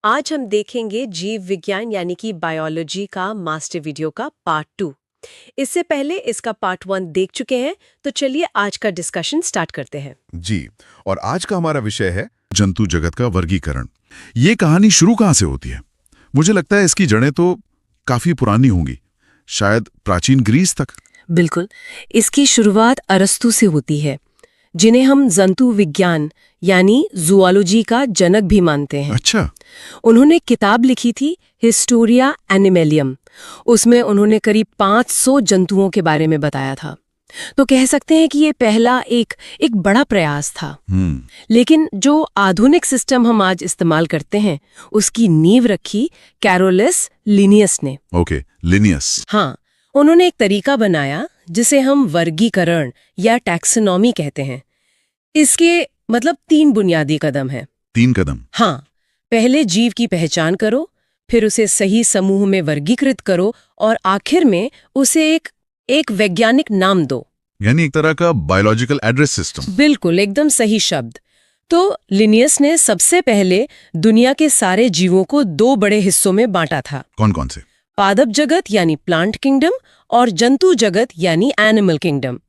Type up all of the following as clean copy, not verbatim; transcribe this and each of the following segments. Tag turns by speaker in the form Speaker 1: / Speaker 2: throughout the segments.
Speaker 1: आज हम देखेंगे जीव विज्ञान यानी कि बायोलॉजी का मास्टर वीडियो का पार्ट 2। इससे पहले इसका पार्ट 1 देख चुके हैं, तो चलिए आज का डिस्कशन स्टार्ट करते हैं।
Speaker 2: जी, और आज का हमारा विषय है जंतु जगत का वर्गीकरण। ये कहानी शुरू कहाँ से होती है? मुझे लगता है इसकी जड़ें तो काफी पुरानी होंगी, शायद प्राचीन ग्रीस तक।
Speaker 1: बिल्कुल, इसकी शुरुआत अरस्तु से होती है, जिन्हें हम जंतु विज्ञान यानी जूलॉजी का जनक भी मानते हैं।
Speaker 2: अच्छा।
Speaker 1: उन्होंने किताब लिखी थी हिस्टोरिया एनिमलियम। उसमें उन्होंने करीब 500 जंतुओं के बारे में बताया था। तो कह सकते हैं कि ये पहला एक बड़ा प्रयास था। लेकिन जो आधुनिक सिस्टम हम आज इस्तेमाल करते हैं, उसकी नींव रखी कैरोलस लिनियस ने।
Speaker 2: Okay, Linnaeus.
Speaker 1: हाँ, उन्होंने एक तरीका बनाया जिसे हम वर्गीकरण या टैक्सोनॉमी कहते हैं। इसके मतलब 3 बुनियादी कदम हैं।
Speaker 2: 3 कदम?
Speaker 1: हाँ, पहले जीव की पहचान करो, फिर उसे सही समूह में वर्गीकृत करो और आखिर में उसे एक वैज्ञानिक नाम दो।
Speaker 2: यानी एक तरह का बायोलॉजिकल एड्रेस सिस्टम।
Speaker 1: बिल्कुल, एकदम सही शब्द। तो लिनियस ने सबसे पहले दुनिया के सारे जीवों को 2 बड़े हिस्सों में बांटा था।
Speaker 2: कौन कौन से?
Speaker 1: पादप जगत यानी प्लांट किंगडम और जंतु जगत यानी एनिमल किंगडम।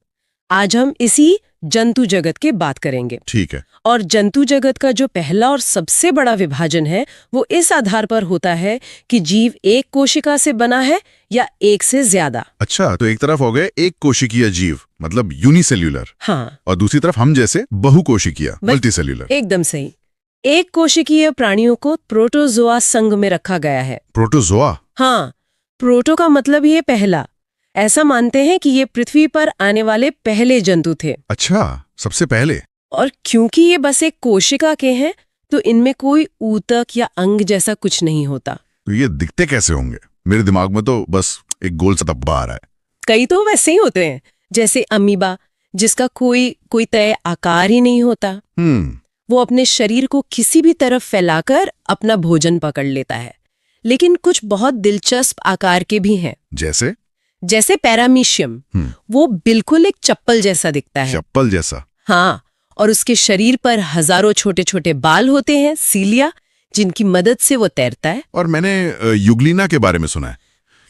Speaker 1: आज हम इसी जंतु जगत की बात करेंगे।
Speaker 2: ठीक है।
Speaker 1: और जंतु जगत का जो पहला और सबसे बड़ा विभाजन है, वो इस आधार पर होता है कि जीव एक कोशिका से बना है या एक से ज्यादा।
Speaker 2: अच्छा, तो एक तरफ हो गए एक कोशिकीय जीव, मतलब यूनिसेल्यूलर।
Speaker 1: हाँ,
Speaker 2: और दूसरी तरफ हम जैसे बहुकोशिकीय, मल्टीसेल्यूलर।
Speaker 1: एकदम सही। एक कोशिकीय प्राणियों को प्रोटोजोआ संघ में रखा गया है।
Speaker 2: प्रोटोजोआ?
Speaker 1: हाँ, प्रोटो का मतलब ये पहला। ऐसा मानते हैं कि ये पृथ्वी पर आने वाले पहले जंतु थे।
Speaker 2: अच्छा, सबसे पहले।
Speaker 1: और क्योंकि ये बस एक कोशिका के हैं, तो इनमें कोई ऊतक या अंग जैसा कुछ नहीं होता।
Speaker 2: तो ये दिखते कैसे होंगे? मेरे दिमाग में तो बस एक गोल सा धब्बा आ रहा है।
Speaker 1: कई तो वैसे ही होते हैं, जैसे अमीबा, जिसका कोई तय आकार ही नहीं होता। वो अपने शरीर को किसी भी तरफ फैलाकर अपना भोजन पकड़ लेता है। लेकिन कुछ बहुत दिलचस्प आकार के भी हैं। जैसे पैरामीशियम। वो बिल्कुल एक चप्पल जैसा दिखता है।
Speaker 2: चप्पल जैसा?
Speaker 1: हाँ, और उसके शरीर पर हजारों छोटे छोटे बाल होते हैं, सीलिया, जिनकी मदद से वो तैरता है।
Speaker 2: और मैंने युग्लिना के बारे में सुना है,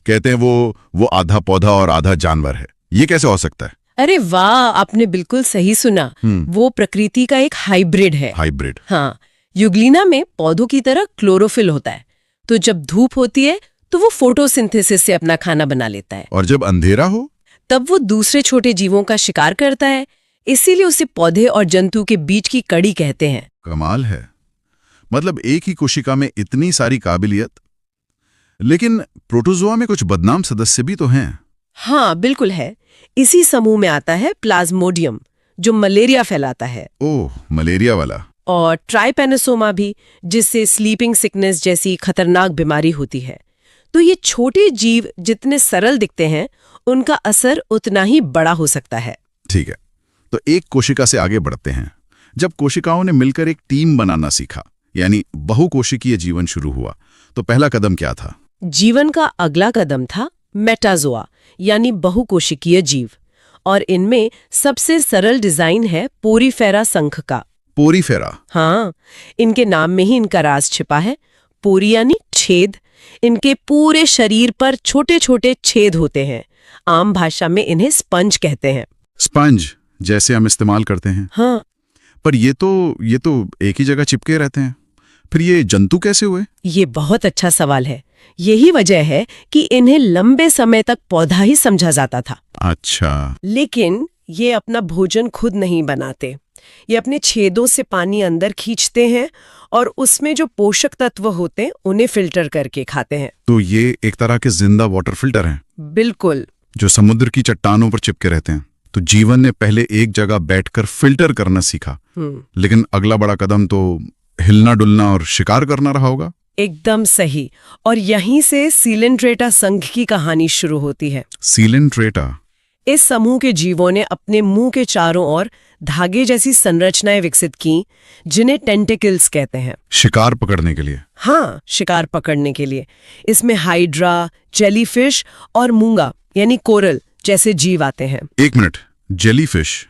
Speaker 2: कहते हैं वो आधा पौधा और आधा जानवर है। ये कैसे हो सकता है?
Speaker 1: अरे वाह, आपने बिल्कुल सही सुना। वो प्रकृति का एक हाइब्रिड है।
Speaker 2: हाइब्रिड?
Speaker 1: हाँ, युग्लिना में पौधों की तरह क्लोरोफिल होता है, तो जब धूप होती है तो वो फोटोसिंथेसिस से अपना खाना बना लेता है।
Speaker 2: और जब अंधेरा हो
Speaker 1: तब वो दूसरे छोटे जीवों का शिकार करता है। इसीलिए उसे पौधे और जंतु के बीच की कड़ी कहते हैं।
Speaker 2: कमाल है, मतलब एक ही कोशिका में इतनी सारी काबिलियत। लेकिन प्रोटोजोआ में कुछ बदनाम सदस्य भी तो हैं।
Speaker 1: हाँ, बिल्कुल है। इसी समूह में आता है प्लाज्मोडियम, जो मलेरिया फैलाता है।
Speaker 2: ओह, मलेरिया वाला।
Speaker 1: और ट्राइपेनोसोमा भी, जिससे स्लीपिंग सिकनेस जैसी खतरनाक बीमारी होती है। तो ये छोटे जीव जितने सरल दिखते हैं, उनका असर उतना ही बड़ा हो सकता है।
Speaker 2: ठीक है, तो एक कोशिका से आगे बढ़ते हैं। जब कोशिकाओं ने मिलकर एक टीम बनाना सीखा, यानी बहुकोशिकीय जीवन शुरू हुआ, तो पहला कदम क्या था?
Speaker 1: जीवन का अगला कदम था मेटाजोआ, यानी बहुकोशिकीय जीव। और इनमें सबसे सरल डिजाइन है पोरीफेरा संघ का।
Speaker 2: पोरीफेरा?
Speaker 1: हाँ, इनके नाम में ही इनका राज छिपा है। पोरी यानी छेद। इनके पूरे शरीर पर छोटे छोटे छेद होते हैं। आम भाषा में इन्हें स्पंज कहते हैं।
Speaker 2: स्पंज जैसे हम इस्तेमाल करते हैं?
Speaker 1: हाँ।
Speaker 2: पर ये तो एक ही जगह चिपके रहते हैं। फिर ये जंतु कैसे हुए?
Speaker 1: ये बहुत अच्छा सवाल है। यही वजह है कि इन्हें लंबे समय तक पौधा ही समझा जाता था।
Speaker 2: अच्छा।
Speaker 1: लेकिन ये अपना भोजन खुद नहीं बनाते। ये अपने छेदों से पानी अंदर खींचते हैं और उसमें जो पोषक तत्व होते हैं उन्हें फिल्टर करके खाते हैं।
Speaker 2: तो ये एक तरह के जिंदा वाटर फिल्टर हैं?
Speaker 1: बिल्कुल।
Speaker 2: जो समुद्र की चट्टानों पर चिपके रहते हैं। तो जीवन ने पहले एक जगह बैठकर फिल्टर करना सीखा, लेकिन अगला बड़ा कदम तो हिलना डुलना और शिकार करना रहा होगा।
Speaker 1: एकदम सही। और यहीं से सीलेंट्रेटा संघ की कहानी शुरू होती है।
Speaker 2: सीलेंट्रेटा?
Speaker 1: इस समूह के जीवों ने अपने मुंह के चारों ओर धागे जैसी संरचनाएं विकसित की, जिन्हें टेंटिकल्स कहते हैं।
Speaker 2: शिकार पकड़ने के लिए?
Speaker 1: हाँ, शिकार पकड़ने के लिए। इसमें हाइड्रा, जेलीफिश और मूंगा यानी कोरल जैसे जीव आते हैं।
Speaker 2: एक मिनट, जेलीफिश?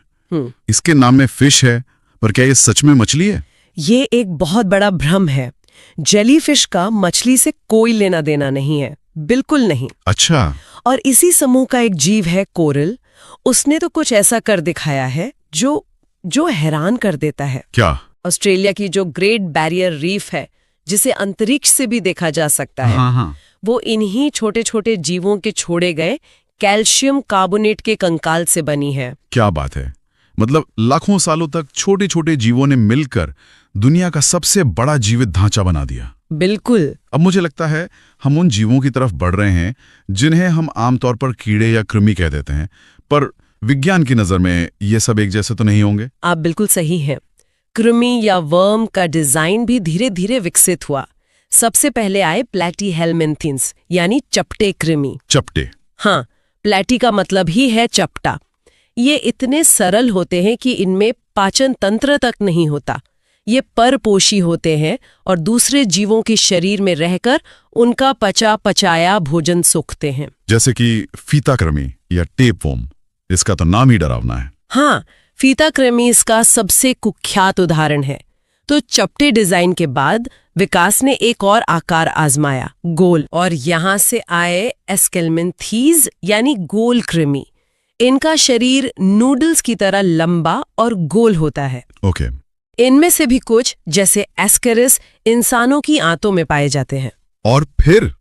Speaker 2: इसके नाम में फिश है, पर क्या ये सच में मछली है?
Speaker 1: ये एक बहुत बड़ा भ्रम है। जेलीफिश का मछली से कोई लेना देना नहीं है, बिल्कुल नहीं।
Speaker 2: अच्छा।
Speaker 1: और इसी समूह का एक जीव है कोरल। उसने तो कुछ ऐसा कर दिखाया है जो हैरान कर देता है।
Speaker 2: क्या?
Speaker 1: ऑस्ट्रेलिया की जो ग्रेट बैरियर रीफ है, जिसे अंतरिक्ष से भी देखा जा सकता है,
Speaker 2: हाँ।
Speaker 1: वो इन्हीं छोटे छोटे जीवों के छोड़े गए कैल्शियम कार्बोनेट के कंकाल से बनी है।
Speaker 2: क्या बात है! मतलब लाखों सालों तक छोटे छोटे जीवों ने मिलकर दुनिया का सबसे बड़ा जीवित ढांचा बना दिया।
Speaker 1: बिल्कुल।
Speaker 2: अब मुझे लगता है हम उन जीवों की तरफ बढ़ रहे हैं जिन्हें हम आमतौर पर कीड़े या कृमि कह देते हैं, पर विज्ञान की नजर में ये सब एक जैसे तो नहीं होंगे।
Speaker 1: आप बिल्कुल सही हैं। कृमि या वर्म का डिजाइन भी धीरे धीरे विकसित हुआ। सबसे पहले आए प्लैटीहेलमिन्थीन्स, यानी चपटे कृमि।
Speaker 2: चपटे?
Speaker 1: हाँ, प्लैटी का मतलब ही है चपटा। ये इतने सरल होते हैं कि इनमें पाचन तंत्र तक नहीं होता। ये परपोषी होते हैं और दूसरे जीवों के शरीर में रहकर उनका पचाया भोजन सोखते हैं।
Speaker 2: जैसे कि फीताकृमि या टेपवर्म, इसका तो नाम ही डरावना है।
Speaker 1: हाँ, फीताकृमि इसका सबसे कुख्यात उदाहरण है। तो चपटे डिजाइन के बाद विकास ने एक और आकार आजमाया, गोल, और यहां से आए एस्केल्मिन्थीज यानी गोल कृमि। इनका शरीर नूडल्स की तरह लंबा और गोल होता है।
Speaker 2: ओके।
Speaker 1: इनमें से भी कुछ, जैसे एस्केरिस, इंसानों की आंतों में पाए जाते हैं।
Speaker 2: और फिर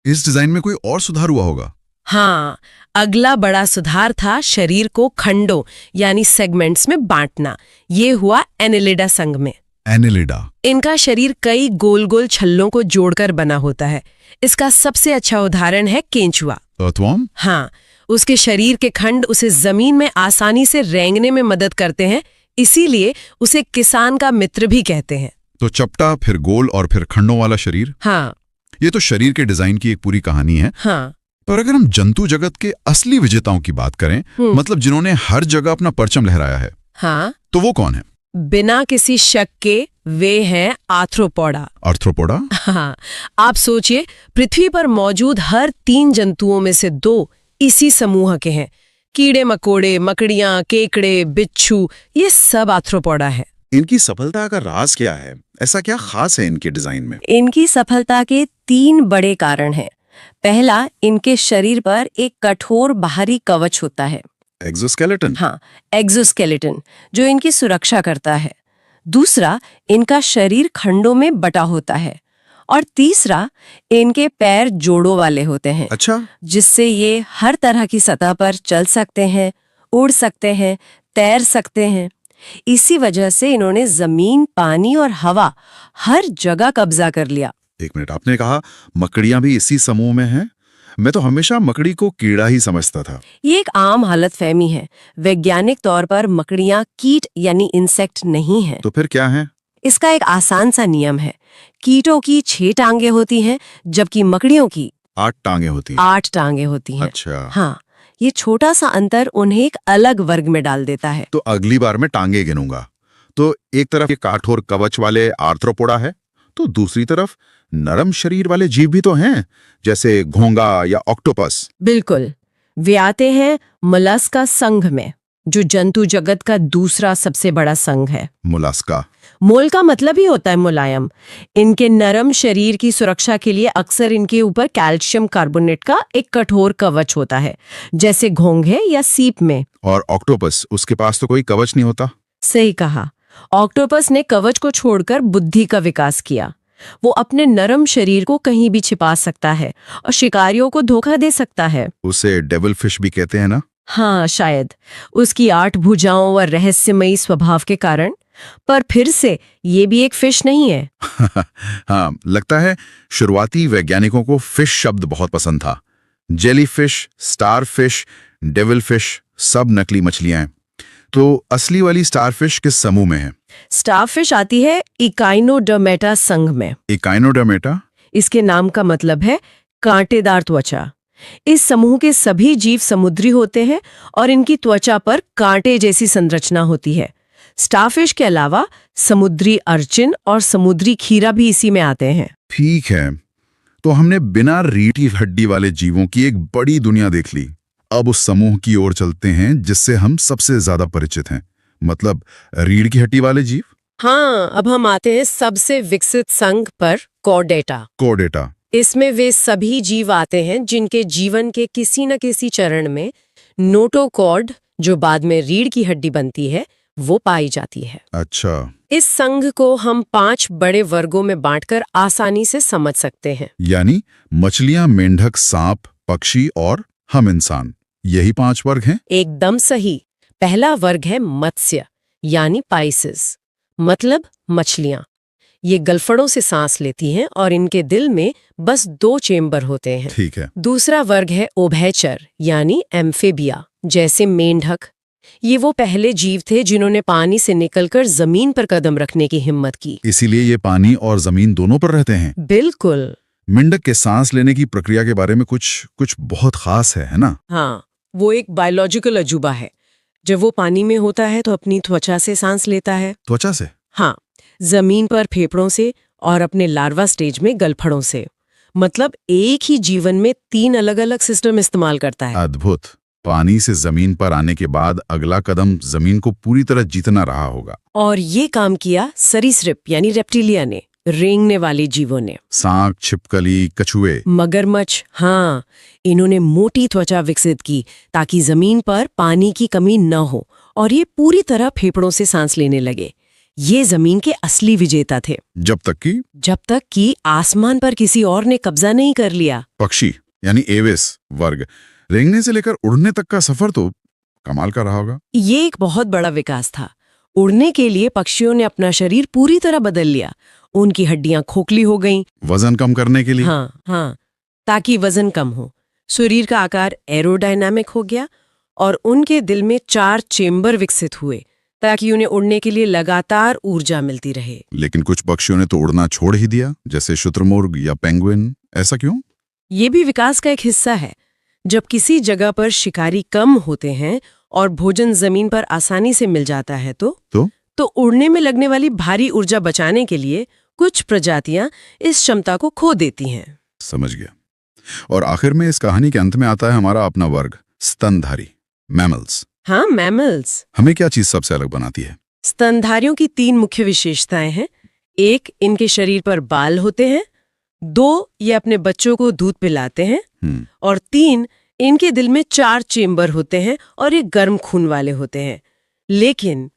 Speaker 2: इस डिजाइन में कोई और सुधार हुआ होगा?
Speaker 1: हाँ, अगला बड़ा सुधार था शरीर को खंडों यानी सेगमेंट्स में बांटना। ये हुआ एनेलिडा संघ में।
Speaker 2: एनेलिडा?
Speaker 1: इनका शरीर कई गोल गोल छल्लों को जोड़कर बना होता है। इसका सबसे अच्छा उदाहरण है केंचुआ।
Speaker 2: अर्थवर्म?
Speaker 1: हाँ, उसके शरीर के खंड उसे जमीन में आसानी से रेंगने में मदद करते हैं, इसीलिए उसे किसान का मित्र भी कहते हैं।
Speaker 2: तो चपटा, फिर गोल और फिर खंडों वाला शरीर।
Speaker 1: हाँ,
Speaker 2: ये तो शरीर के डिजाइन की एक पूरी कहानी है।
Speaker 1: हाँ।
Speaker 2: पर अगर हम जंतु जगत के असली विजेताओं की बात करें, मतलब जिन्होंने हर जगह अपना परचम लहराया है,
Speaker 1: हाँ,
Speaker 2: तो वो कौन है?
Speaker 1: बिना किसी शक के वे हैं आर्थ्रोपोडा।
Speaker 2: आर्थ्रोपोडा?
Speaker 1: हाँ, आप सोचिए, पृथ्वी पर मौजूद हर 3 जंतुओं में से 2 इसी समूह के हैं। कीड़े मकोड़े, मकड़ियां, केकड़े, बिच्छू, ये सब आर्थ्रोपोडा है।
Speaker 2: इनकी सफलता का राज क्या है? ऐसा क्या खास है इनके डिजाइन में?
Speaker 1: इनकी सफलता के 3 बड़े कारण हैं। पहला, इनके शरीर पर एक कठोर बाहरी कवच होता है।
Speaker 2: एक्सोस्केलेटन?
Speaker 1: हाँ, एक्सोस्केलेटन, जो इनकी सुरक्षा करता है। दूसरा, इनका शरीर खंडों में बटा होता है। और तीसरा, इनके पैर जोड़ों वाले होते हैं।
Speaker 2: अच्छा।
Speaker 1: जिससे ये हर तरह की सतह पर चल सकते हैं, उड़ सकते हैं, तैर सकते हैं। इसी वजह से इन्होंने जमीन, पानी और हवा हर जगह कब्जा कर लिया।
Speaker 2: एक मिनट, आपने कहा मकड़ियां भी इसी समूह में हैं? मैं तो हमेशा मकड़ी को कीड़ा ही समझता था।
Speaker 1: ये एक आम हालतफहमी है। वैज्ञानिक तौर पर मकड़ियां कीट यानी इंसेक्ट नहीं है।
Speaker 2: तो फिर क्या है?
Speaker 1: इसका एक आसान सा नियम है। कीटों की 6 टांगे होती हैं, जबकि मकड़ियों की
Speaker 2: 8 टांगे होती हैं।
Speaker 1: 8 टांगे होती हैं।
Speaker 2: अच्छा।
Speaker 1: हाँ, ये छोटा सा अंतर उन्हें एक अलग वर्ग में डाल देता है।
Speaker 2: तो अगली बार मैं टांगे गिनूंगा। तो एक तरफ ये कठोर कवच वाले आर्थ्रोपोडा है, तो दूसरी तरफ नरम शरीर वाले जीव भी तो हैं, जैसे घोंगा या ऑक्टोपस।
Speaker 1: बिल्कुल, वे आते हैं मोलस्का संघ में, जो जंतु जगत का दूसरा सबसे बड़ा संघ है।
Speaker 2: मोलस्का?
Speaker 1: मोल का मतलब ही होता है मुलायम। इनके नरम शरीर की सुरक्षा के लिए अक्सर इनके ऊपर कैल्शियम कार्बोनेट का एक कठोर कवच होता है, जैसे घोंघे या सीप में।
Speaker 2: और ऑक्टोपस, उसके पास तो कोई कवच नहीं होता।
Speaker 1: सही कहा। ऑक्टोपस ने कवच को छोड़कर बुद्धि का विकास किया। वो अपने नरम शरीर को कहीं भी छिपा सकता है और शिकारियों को धोखा दे सकता है।
Speaker 2: उसे डेविल फिश भी कहते हैं ना?
Speaker 1: हाँ, शायद उसकी 8 भुजाओं और रहस्यमयी स्वभाव के कारण। पर फिर से ये भी एक फिश नहीं है।
Speaker 2: हाँ, लगता है शुरुआती वैज्ञानिकों को फिश शब्द बहुत पसंद था। जेलीफिश, स्टारफिश, डेविल फिश, सब नकली मछलियां हैं। तो असली वाली स्टारफिश किस समूह में है?
Speaker 1: स्टारफिश आती है इकाइनोडर्मेटा संघ में।
Speaker 2: इकाइनोडर्मेटा?
Speaker 1: इसके नाम का मतलब है कांटेदार त्वचा। इस समूह के सभी जीव समुद्री होते हैं और इनकी त्वचा पर कांटे जैसी संरचना होती है। स्टारफिश के अलावा समुद्री अर्चिन और समुद्री खीरा भी इसी में आते हैं।
Speaker 2: ठीक है, तो हमने बिना रीढ़ की हड्डी वाले जीवों की एक बड़ी दुनिया देख ली। अब उस समूह की ओर चलते हैं जिससे हम सबसे ज्यादा परिचित हैं, मतलब रीढ़ की हड्डी वाले जीव।
Speaker 1: हाँ, अब हम आते हैं सबसे विकसित संघ पर, कॉर्डेटा।
Speaker 2: कोर्डेटा।
Speaker 1: इसमें वे सभी जीव आते हैं जिनके जीवन के किसी न किसी चरण में नोटोकॉर्ड, जो बाद में रीढ़ की हड्डी बनती है, वो पाई जाती है।
Speaker 2: अच्छा,
Speaker 1: इस संघ को हम 5 बड़े वर्गों में बांटकर आसानी से समझ सकते हैं।
Speaker 2: यानी मछलियां, मेंढक, सांप, पक्षी और हम इंसान, यही 5 वर्ग हैं।
Speaker 1: एकदम सही। पहला वर्ग है मत्स्य, यानी पाइसेस, मतलब मछलियां। ये गलफड़ों से सांस लेती हैं और इनके दिल में बस 2 चेम्बर होते हैं।
Speaker 2: ठीक है।
Speaker 1: दूसरा वर्ग है उभयचर, यानी एम्फेबिया, जैसे मेंढक। ये वो पहले जीव थे जिन्होंने पानी से निकलकर जमीन पर कदम रखने की हिम्मत की।
Speaker 2: इसीलिए ये पानी और जमीन दोनों पर रहते हैं।
Speaker 1: बिल्कुल।
Speaker 2: मेंढक के सांस लेने की प्रक्रिया के बारे में कुछ बहुत खास है ना?
Speaker 1: हाँ, वो एक बायोलॉजिकल अजूबा है। जब वो पानी में होता है तो अपनी त्वचा से सांस लेता है।
Speaker 2: त्वचा से?
Speaker 1: हाँ, जमीन पर फेफड़ों से और अपने लार्वा स्टेज में गलफड़ों से। मतलब एक ही जीवन में 3 अलग-अलग सिस्टम इस्तेमाल करता है।
Speaker 2: अद्भुत। पानी से जमीन पर आने के बाद अगला कदम जमीन को पूरी तरह जीतना रहा होगा।
Speaker 1: और ये काम किया सरीसृप यानी रेप्टिलिया ने, रेंगने वाले जीवों ने।
Speaker 2: सांप, छिपकली, कछुए,
Speaker 1: मगरमच्छ, हाँ, इन्होंने मोटी त्वचा विकसित की ताकि जमीन पर पानी की कमी न हो और ये पूरी तरह फेफड़ों से सांस लेने लगे। ये जमीन के असली विजेता थे।
Speaker 2: जब तक कि
Speaker 1: आसमान पर किसी और ने कब्जा नहीं कर लिया।
Speaker 2: पक्षी यानी एविस वर्ग, रेंगने से लेकर उड़ने तक का सफर तो कमाल का रहा होगा।
Speaker 1: ये एक बहुत बड़ा विकास था। उड़ने के लिए पक्षियों ने अपना शरीर पूरी तरह बदल लिया। उनकी हड्डियां खोखली हो गईं।
Speaker 2: वजन कम करने के लिए?
Speaker 1: हाँ, ताकि वजन कम हो। शरीर का आकार एरोडायनामिक हो गया और उनके दिल में 4 चेम्बर विकसित हुए ताकि उन्हें उड़ने के लिए लगातार ऊर्जा मिलती रहे।
Speaker 2: लेकिन कुछ पक्षियों ने तो उड़ना छोड़ ही दिया, जैसे शुतुरमुर्ग या पेंगुइन। ऐसा क्यों?
Speaker 1: ये भी विकास का एक हिस्सा है। जब किसी जगह पर शिकारी कम होते हैं और भोजन जमीन पर आसानी से मिल जाता है तो उड़ने में लगने वाली भारी ऊर्जा बचाने के लिए कुछ प्रजातियां इस क्षमता को खो देती हैं।
Speaker 2: समझ गया। और आखिर में इस कहानी के अंत में आता है हमारा अपना वर्ग, स्तनधारी, मैमल्स।
Speaker 1: हाँ, मैमल्स।
Speaker 2: हमें क्या चीज सबसे अलग बनाती है?
Speaker 1: स्तनधारियों की 3 मुख्य विशेषताएं हैं। 1, इनके शरीर पर बाल होते हैं। 2, ये अपने बच्चों को दूध पिलाते हैं। और 3, इनके दिल में 4 चेम्बर होते हैं और ये गर्म खून वाले होते हैं। लेकिन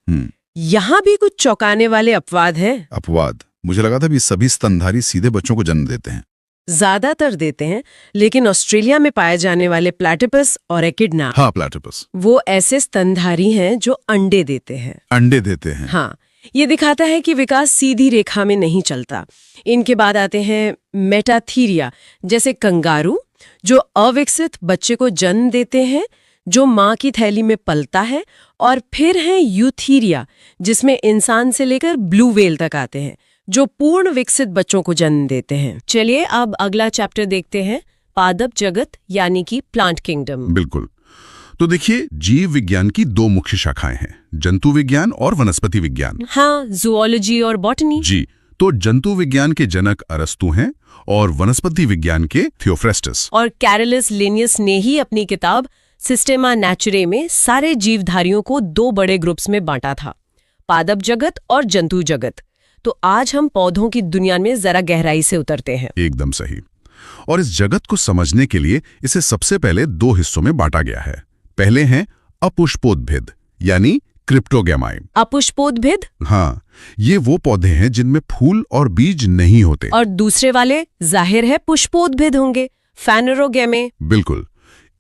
Speaker 1: यहाँ भी कुछ चौंकाने वाले अपवाद हैं।
Speaker 2: अपवाद? मुझे लगा था कि सभी स्तनधारी सीधे बच्चों को जन्म देते हैं।
Speaker 1: ज्यादातर देते हैं, लेकिन ऑस्ट्रेलिया में पाए जाने वाले प्लैटिपस और एकिडना,
Speaker 2: हाँ, प्लैटिपस,
Speaker 1: वो ऐसे स्तनधारी हैं जो अंडे देते हैं।
Speaker 2: अंडे देते हैं?
Speaker 1: हाँ, ये दिखाता है कि विकास सीधी रेखा में नहीं चलता। इनके बाद आते हैं मेटाथीरिया, जैसे कंगारू, जो अविकसित बच्चे को जन्म देते हैं, जो माँ की थैली में पलता है। और फिर हैं यूथीरिया, जिसमें इंसान से लेकर ब्लू व्हेल तक आते हैं, जो पूर्ण विकसित बच्चों को जन्म देते हैं। चलिए अब अगला चैप्टर देखते हैं, पादप जगत यानी कि प्लांट किंगडम।
Speaker 2: बिल्कुल। तो देखिए, जीव विज्ञान की 2 मुख्य शाखाएं हैं, जंतु विज्ञान और वनस्पति विज्ञान।
Speaker 1: हाँ, जूलॉजी और बॉटनी।
Speaker 2: जी, तो जंतु विज्ञान के जनक अरस्तु हैं और वनस्पति विज्ञान के थियोफ्रेस्टस।
Speaker 1: और कैरोलस लिनियस ने ही अपनी किताब सिस्टेमा नेचुरे में सारे जीवधारियों को 2 बड़े ग्रुप्स में बांटा था, पादप जगत और जंतु जगत। तो आज हम पौधों की दुनिया में जरा गहराई से उतरते हैं।
Speaker 2: एकदम सही। और इस जगत को समझने के लिए इसे सबसे पहले 2 हिस्सों में बांटा गया है। पहले हैं अपुष्पोद्भिद यानी क्रिप्टोगैमाई।
Speaker 1: अपुष्पोद्भिद?
Speaker 2: हाँ, ये वो पौधे हैं जिनमें फूल और बीज नहीं होते।
Speaker 1: और दूसरे वाले जाहिर है पुष्पोद्भिद होंगे, फेनेरोगैमे।
Speaker 2: बिल्कुल।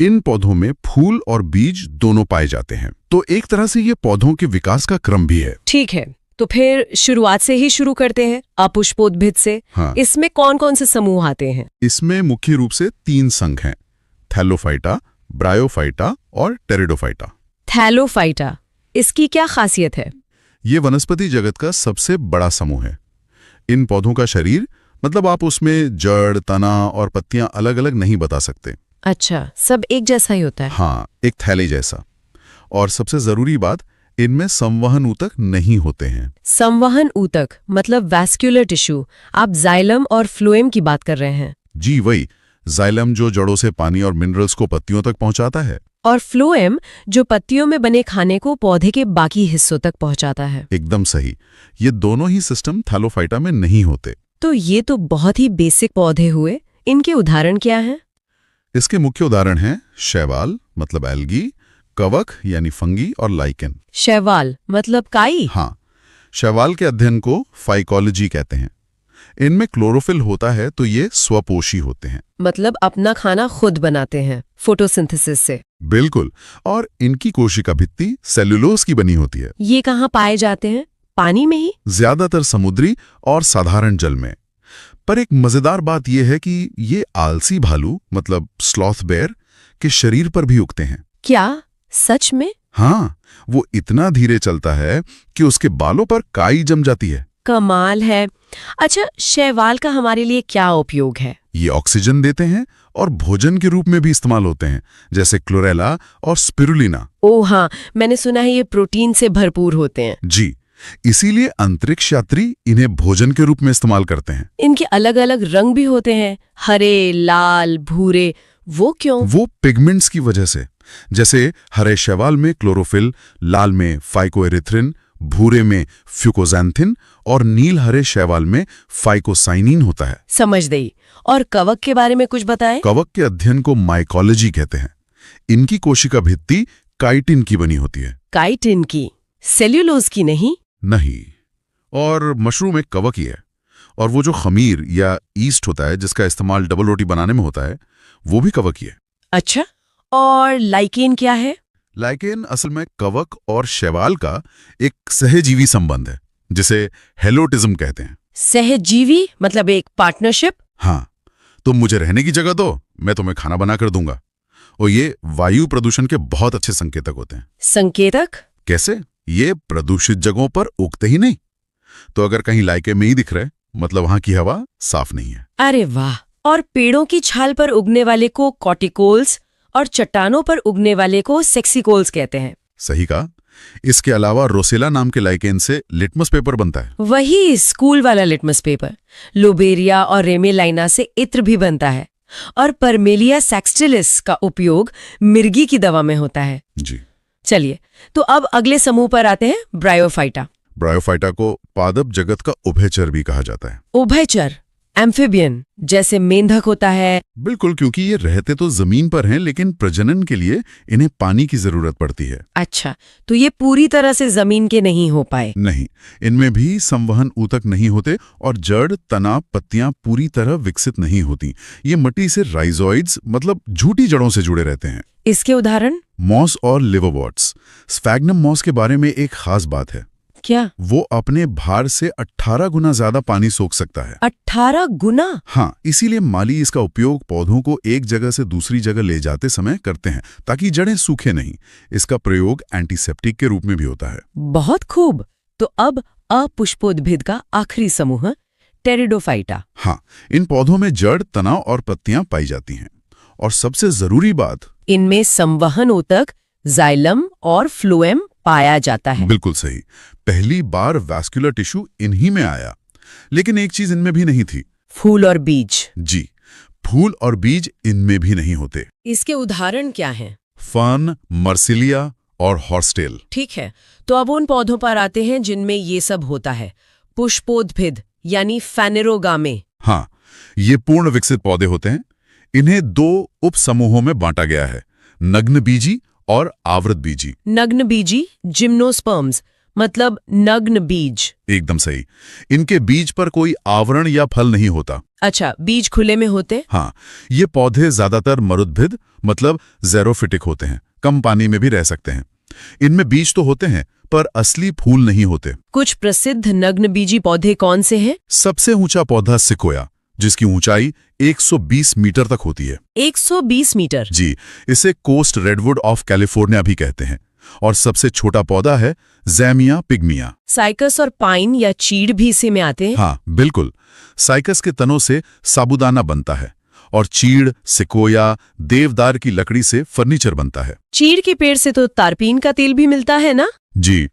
Speaker 2: इन पौधों में फूल और बीज दोनों पाए जाते हैं, तो एक तरह से ये पौधों के विकास का क्रम भी है।
Speaker 1: ठीक है, तो फिर शुरुआत से ही शुरू करते हैं, अपुष्पोद्भिद से।
Speaker 2: हाँ।
Speaker 1: इसमें कौन कौन से समूह आते हैं?
Speaker 2: इसमें मुख्य रूप से 3 संघ हैं, थैलोफाइटा, ब्रायोफाइटा और टेरिडोफाइटा।
Speaker 1: थैलोफाइटा, इसकी क्या खासियत है?
Speaker 2: ये वनस्पति जगत का सबसे बड़ा समूह है। इन पौधों का शरीर, मतलब आप उसमें जड़, तना और पत्तियां अलग अलग नहीं बता सकते।
Speaker 1: अच्छा, सब एक जैसा ही होता है?
Speaker 2: हाँ, एक थैले जैसा। और सबसे जरूरी बात, इनमें संवहन ऊतक नहीं होते हैं।
Speaker 1: संवहन ऊतक मतलब वैस्कुलर टिश्यू। आप जाइलम और फ्लोएम की बात कर रहे हैं?
Speaker 2: जी वही, जाइलम जो जड़ों से पानी और मिनरल्स को पत्तियों तक पहुंचाता है।
Speaker 1: और फ्लोएम जो पत्तियों में बने खाने को पौधे के बाकी हिस्सों तक पहुंचाता है।
Speaker 2: एकदम सही। ये दोनों ही सिस्टम थैलोफाइटा में नहीं होते।
Speaker 1: तो ये तो बहुत ही बेसिक पौधे हुए। इनके उदाहरण क्या हैं?
Speaker 2: इसके मुख्य उदाहरण हैं शैवाल मतलब एल्गी, कवक यानी फंगी और लाइकेन।
Speaker 1: शैवाल मतलब काई?
Speaker 2: हाँ, शैवाल के अध्ययन को फाइकोलॉजी कहते हैं। इनमें क्लोरोफिल होता है तो ये स्वपोषी होते हैं।
Speaker 1: मतलब अपना खाना खुद बनाते हैं फोटोसिंथेसिस से।
Speaker 2: बिल्कुल। और इनकी कोशिका भित्ति सेल्यूलोज की बनी होती है।
Speaker 1: ये कहाँ पाए जाते हैं? पानी में ही?
Speaker 2: ज्यादातर समुद्री और साधारण जल में। पर एक मजेदार बात यह है कि ये आलसी भालू मतलब स्लॉथ बेयर के शरीर पर भी उगते हैं।
Speaker 1: क्या सच में?
Speaker 2: हाँ, वो इतना धीरे चलता है कि उसके बालों पर काई जम जाती है।
Speaker 1: कमाल है। अच्छा, शैवाल का हमारे लिए क्या उपयोग है?
Speaker 2: ये ऑक्सीजन देते हैं और भोजन के रूप में भी इस्तेमाल होते हैं, जैसे क्लोरेला और स्पिरुलिना।
Speaker 1: ओह हाँ, मैंने सुना है ये प्रोटीन से भरपूर होते हैं।
Speaker 2: जी, इसीलिए अंतरिक्ष यात्री इन्हें भोजन के रूप में इस्तेमाल करते हैं।
Speaker 1: इनके अलग अलग रंग भी होते हैं, हरे, लाल, भूरे। वो क्यों?
Speaker 2: वो पिगमेंट्स की वजह से। जैसे हरे शैवाल में क्लोरोफिल, लाल में फाइकोएरिथ्रिन, भूरे में फ्यूकोजैंथिन और नील हरे शैवाल में फाइकोसाइनिन होता है।
Speaker 1: समझ गई। और कवक के बारे में कुछ बताएं?
Speaker 2: कवक के अध्ययन को माइकोलॉजी कहते हैं। इनकी कोशिका भित्ति काइटिन की बनी होती है।
Speaker 1: काइटिन की, सेल्यूलोज की नहीं?
Speaker 2: नहीं। और मशरूम एक कवक ही है। और वो जो खमीर या ईस्ट होता है जिसका इस्तेमाल डबल रोटी बनाने में होता है, वो भी कवक ही है।
Speaker 1: अच्छा, और लाइकेन क्या है?
Speaker 2: लाइकेन असल में कवक और शैवाल का एक सहजीवी संबंध है, जिसे हेलोटिज्म कहते हैं।
Speaker 1: सहजीवी मतलब एक पार्टनरशिप?
Speaker 2: हाँ, तुम मुझे रहने की जगह दो, मैं तुम्हें खाना बना कर दूंगा। और ये वायु प्रदूषण के बहुत अच्छे संकेतक होते हैं।
Speaker 1: संकेतक?
Speaker 2: कैसे? ये प्रदूषित जगहों पर उगते ही नहीं। तो अगर कहीं लाइके में ही दिख रहे, मतलब वहां की हवा साफ नहीं है।
Speaker 1: अरे वाह। और पेड़ों की छाल पर उगने वाले को कॉर्टिकोल्स और चट्टानों पर उगने वाले को सेक्सिकोल्स कहते हैं।
Speaker 2: सही कहा। इसके अलावा रोसेला नाम के लाइकेन से लिटमस पेपर बनता है।
Speaker 1: वही स्कूल वाला लिटमस पेपर। लोबेरिया और रेमेलाइना से इत्र भी बनता है। और परमेलिया सैक्सटिलिस का उपयोग मिर्गी की दवा में होता है।
Speaker 2: जी।
Speaker 1: चलिए, तो अब अगले समूह पर आते हैं, ब्रायोफाइटा।
Speaker 2: ब्रायोफाइटा को पादप जगत का उभयचर भी कहा जाता है।
Speaker 1: उभयचर, एम्फिबियन, जैसे मेंढक होता है।
Speaker 2: बिल्कुल, क्योंकि ये रहते तो जमीन पर हैं, लेकिन प्रजनन के लिए इन्हें पानी की जरूरत पड़ती है।
Speaker 1: अच्छा, तो ये पूरी तरह से जमीन के नहीं हो पाए?
Speaker 2: नहीं, इनमें भी संवहन ऊतक नहीं होते और जड़, तना, पत्तियां पूरी तरह विकसित नहीं होती। ये मिट्टी से राइजोइड्स मतलब झूठी जड़ों से जुड़े रहते हैं।
Speaker 1: इसके उदाहरण?
Speaker 2: मॉस और लिवरवॉर्ट्स। स्फैग्नम मॉस के बारे में एक खास बात है।
Speaker 1: क्या?
Speaker 2: वो अपने भार से 18 गुना ज्यादा पानी सोख सकता है।
Speaker 1: 18 गुना?
Speaker 2: हाँ, इसीलिए माली इसका उपयोग पौधों को एक जगह से दूसरी जगह ले जाते समय करते हैं, ताकि जड़ें सूखे नहीं। इसका प्रयोग एंटीसेप्टिक के रूप में भी होता है।
Speaker 1: बहुत खूब। तो अब अपुष्पोद्भिद का आखिरी समूह, टेरिडोफाइटा।
Speaker 2: हाँ, इन पौधों में जड़, तना और पत्तियां पाई जाती हैं। और सबसे जरूरी बात,
Speaker 1: इनमें संवहन ऊतक, जाइलम और फ्लोएम पाया जाता है।
Speaker 2: बिल्कुल सही। पहली बार वैस्कुलर टिश्यू इन्हीं में आया। लेकिन एक चीज इनमें भी नहीं थी।
Speaker 1: फूल और बीज।
Speaker 2: जी, फूल और बीज इनमें भी नहीं होते।
Speaker 1: इसके उदाहरण क्या हैं?
Speaker 2: फर्न, मर्सिलिया और हॉर्सटेल।
Speaker 1: ठीक है, तो अब उन पौधों पर आते हैं जिनमें ये सब होता है। पुष्पोद्भिद यानी फेनेरोगामे।
Speaker 2: हाँ, ये पूर्ण विकसित पौधे होते हैं। इन्हें 2 उप समूहों में बांटा गया है, नग्न बीजी और आवृत बीजी।
Speaker 1: नग्न बीजी, जिम्नोस्पर्म्स, मतलब नग्न बीज।
Speaker 2: एकदम सही। इनके बीज पर कोई आवरण या फल नहीं होता।
Speaker 1: अच्छा, बीज खुले में होते?
Speaker 2: हाँ, ये पौधे ज्यादातर मरुद्भिद मतलब ज़ेरोफिटिक होते हैं, कम पानी में भी रह सकते हैं। इनमें बीज तो होते हैं, पर असली फूल नहीं होते।
Speaker 1: कुछ प्रसिद्ध नग्न बीजी पौधे कौन से हैं?
Speaker 2: सबसे ऊंचा पौधा सिकोया, जिसकी ऊंचाई 120 मीटर तक होती है।
Speaker 1: 120 मीटर?
Speaker 2: जी, इसे कोस्ट रेडवुड ऑफ कैलिफोर्निया भी कहते हैं। और सबसे छोटा पौधा है ज़ैमिया पिग्मिया।
Speaker 1: साइकस और पाइन या चीड़ भी इसी में आते हैं?
Speaker 2: हाँ, बिल्कुल। साइकस के तनों से साबूदाना बनता है और चीड़, सिकोया, देवदार की लकड़ी से फर्नीचर बनता है।
Speaker 1: चीड़ के पेड़ से तो तारपीन का तेल भी मिलता है ना?
Speaker 2: जी,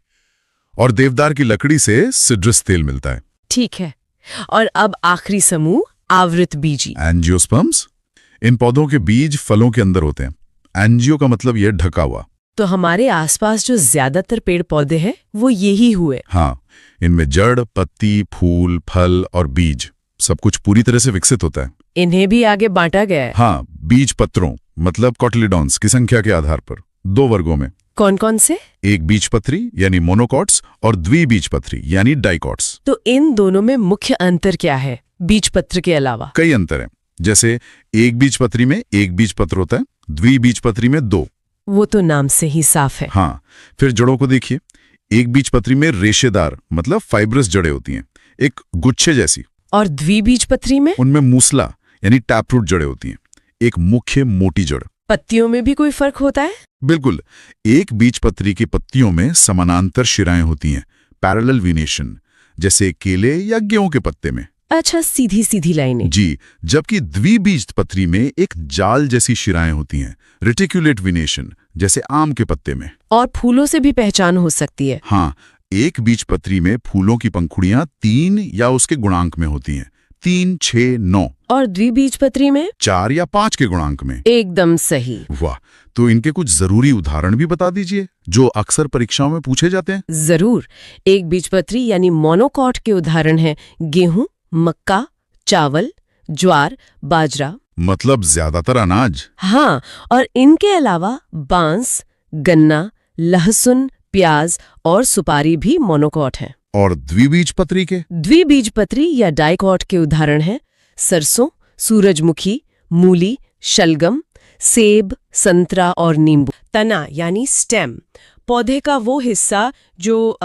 Speaker 2: और देवदार की लकड़ी से सिट्रस तेल मिलता है।
Speaker 1: ठीक है। और अब आखिरी समूह, आवृत बीजी।
Speaker 2: एंजियोस्पर्म्स। इन पौधों के बीज फलों के अंदर होते हैं। एंजियो का मतलब ये ढका हुआ।
Speaker 1: तो हमारे आसपास जो ज्यादातर पेड़ पौधे हैं वो यही हुए।
Speaker 2: हाँ, इनमें जड़, पत्ती, फूल, फल और बीज सब कुछ पूरी तरह से विकसित होता है।
Speaker 1: इन्हें भी आगे बांटा गया है।
Speaker 2: हाँ, बीज पत्रों मतलब कॉटिलिडॉन्स की संख्या के आधार पर 2 वर्गों में।
Speaker 1: कौन कौन से?
Speaker 2: एक बीजपत्री यानी मोनोकॉट्स और द्विबीजपत्री यानी डाइकॉट्स।
Speaker 1: तो इन दोनों में मुख्य अंतर क्या है बीजपत्र के अलावा?
Speaker 2: कई अंतर हैं, जैसे एक बीजपत्री में एक बीजपत्र होता है, द्विबीजपत्री में 2।
Speaker 1: वो तो नाम से ही साफ है।
Speaker 2: हाँ, फिर जड़ों को देखिए। एक बीजपत्री में रेशेदार मतलब फाइब्रस जड़ें होती हैं, एक गुच्छे जैसी।
Speaker 1: और द्विबीजपत्री में?
Speaker 2: उनमें मूसला यानी टैपरूट जड़ें होती हैं, एक मुख्य मोटी जड़।
Speaker 1: पत्तियों में भी कोई फर्क होता है?
Speaker 2: बिल्कुल, एक बीजपत्री की पत्तियों में समानांतर शिराएं होती हैं, पैरेलल वीनेशन, जैसे केले या गेहूं के पत्ते में।
Speaker 1: अच्छा, सीधी सीधी लाइनें।
Speaker 2: जी, जबकि द्विबीजपत्री में एक जाल जैसी शिराएं होती हैं, रेटिकुलेट वीनेशन, जैसे आम के पत्ते में।
Speaker 1: और फूलों से भी पहचान हो सकती है।
Speaker 2: हाँ, एक बीजपत्री में फूलों की पंखुड़ियां 3 या उसके गुणांक में होती हैं, 3, 6, 9।
Speaker 1: और द्विबीजपत्री में?
Speaker 2: 4 या 5 के गुणांक में।
Speaker 1: एकदम सही।
Speaker 2: वाह, तो इनके कुछ जरूरी उदाहरण भी बता दीजिए जो अक्सर परीक्षाओं में पूछे जाते हैं।
Speaker 1: जरूर। एक बीजपत्री यानी मोनोकॉट के उदाहरण हैं गेहूं, मक्का, चावल, ज्वार, बाजरा।
Speaker 2: मतलब ज्यादातर अनाज।
Speaker 1: हाँ, और इनके अलावा बांस, गन्ना, लहसुन, प्याज और सुपारी भी मोनोकॉट हैं।
Speaker 2: और द्विबीजपत्री के?
Speaker 1: द्विबीजपत्री या डाइकॉट के उदाहरण हैं सरसों, सूरजमुखी, मूली, शलगम, सेब, संतरा और नींबू। तना यानी स्टेम, पौधे का वो हिस्सा जो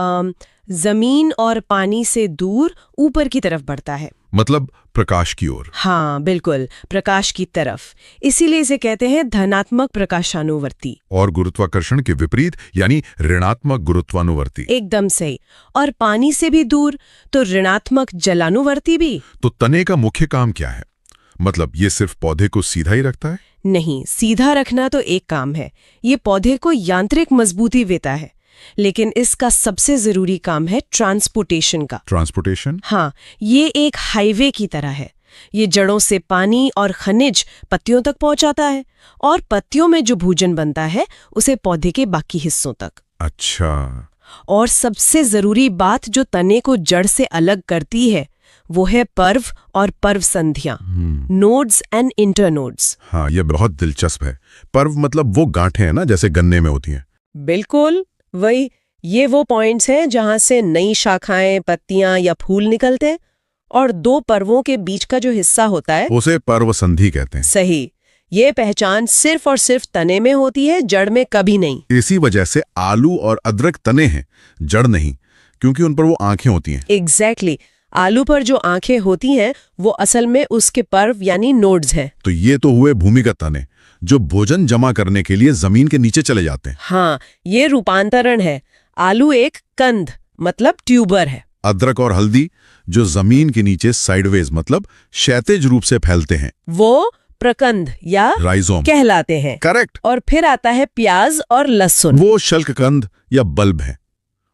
Speaker 1: जमीन और पानी से दूर ऊपर की तरफ बढ़ता है।
Speaker 2: मतलब प्रकाश की ओर।
Speaker 1: हाँ बिल्कुल, प्रकाश की तरफ। इसीलिए इसे कहते हैं धनात्मक प्रकाशानुवर्ती।
Speaker 2: और गुरुत्वाकर्षण के विपरीत यानी ऋणात्मक गुरुत्वानुवर्ती।
Speaker 1: एकदम सही। और पानी से भी दूर तो ऋणात्मक जलानुवर्ती भी।
Speaker 2: तो तने का मुख्य काम क्या है? मतलब ये सिर्फ पौधे को सीधा ही रखता है?
Speaker 1: नहीं, सीधा रखना तो एक काम है, ये पौधे को यांत्रिक मजबूती देता है, लेकिन इसका सबसे जरूरी काम है ट्रांसपोर्टेशन का।
Speaker 2: ट्रांसपोर्टेशन?
Speaker 1: हाँ, ये एक हाईवे की तरह है। ये जड़ों से पानी और खनिज पत्तियों तक पहुंचाता है और पत्तियों में जो भोजन बनता है उसे पौधे के बाकी हिस्सों तक।
Speaker 2: अच्छा।
Speaker 1: और सबसे जरूरी बात जो तने को जड़ से अलग करती है वो है पर्व और पर्व संधियां, नोड्स एंड इंटरनोड्स।
Speaker 2: हाँ, ये बहुत दिलचस्प है। पर्व मतलब वो गांठें हैं ना, जैसे गन्ने में होती हैं।
Speaker 1: बिल्कुल वही। ये वो पॉइंट्स हैं जहां से नई शाखाएं, पत्तियां या फूल निकलते हैं, और 2 पर्वों के बीच का जो हिस्सा होता है
Speaker 2: उसे पर्व संधि कहते हैं।
Speaker 1: सही। ये पहचान सिर्फ और सिर्फ तने में होती है, जड़ में कभी नहीं।
Speaker 2: इसी वजह से आलू और अदरक तने हैं, जड़ नहीं, क्योंकि उन पर वो आंखें होती हैं।
Speaker 1: एग्जैक्टली। आलू पर जो आंखें होती हैं वो असल में उसके पर्व यानी नोड्स हैं।
Speaker 2: तो ये तो हुए भूमिगत तने जो भोजन जमा करने के लिए जमीन के नीचे चले जाते हैं।
Speaker 1: हाँ, ये रूपांतरण है। आलू एक कंद मतलब ट्यूबर है।
Speaker 2: अदरक और हल्दी जो जमीन के नीचे साइडवेज मतलब क्षैतिज रूप से फैलते हैं,
Speaker 1: वो प्रकंद या
Speaker 2: राइजोम
Speaker 1: कहलाते हैं।
Speaker 2: करेक्ट।
Speaker 1: और फिर आता है प्याज और लहसुन,
Speaker 2: वो शल्ककंद या बल्ब हैं।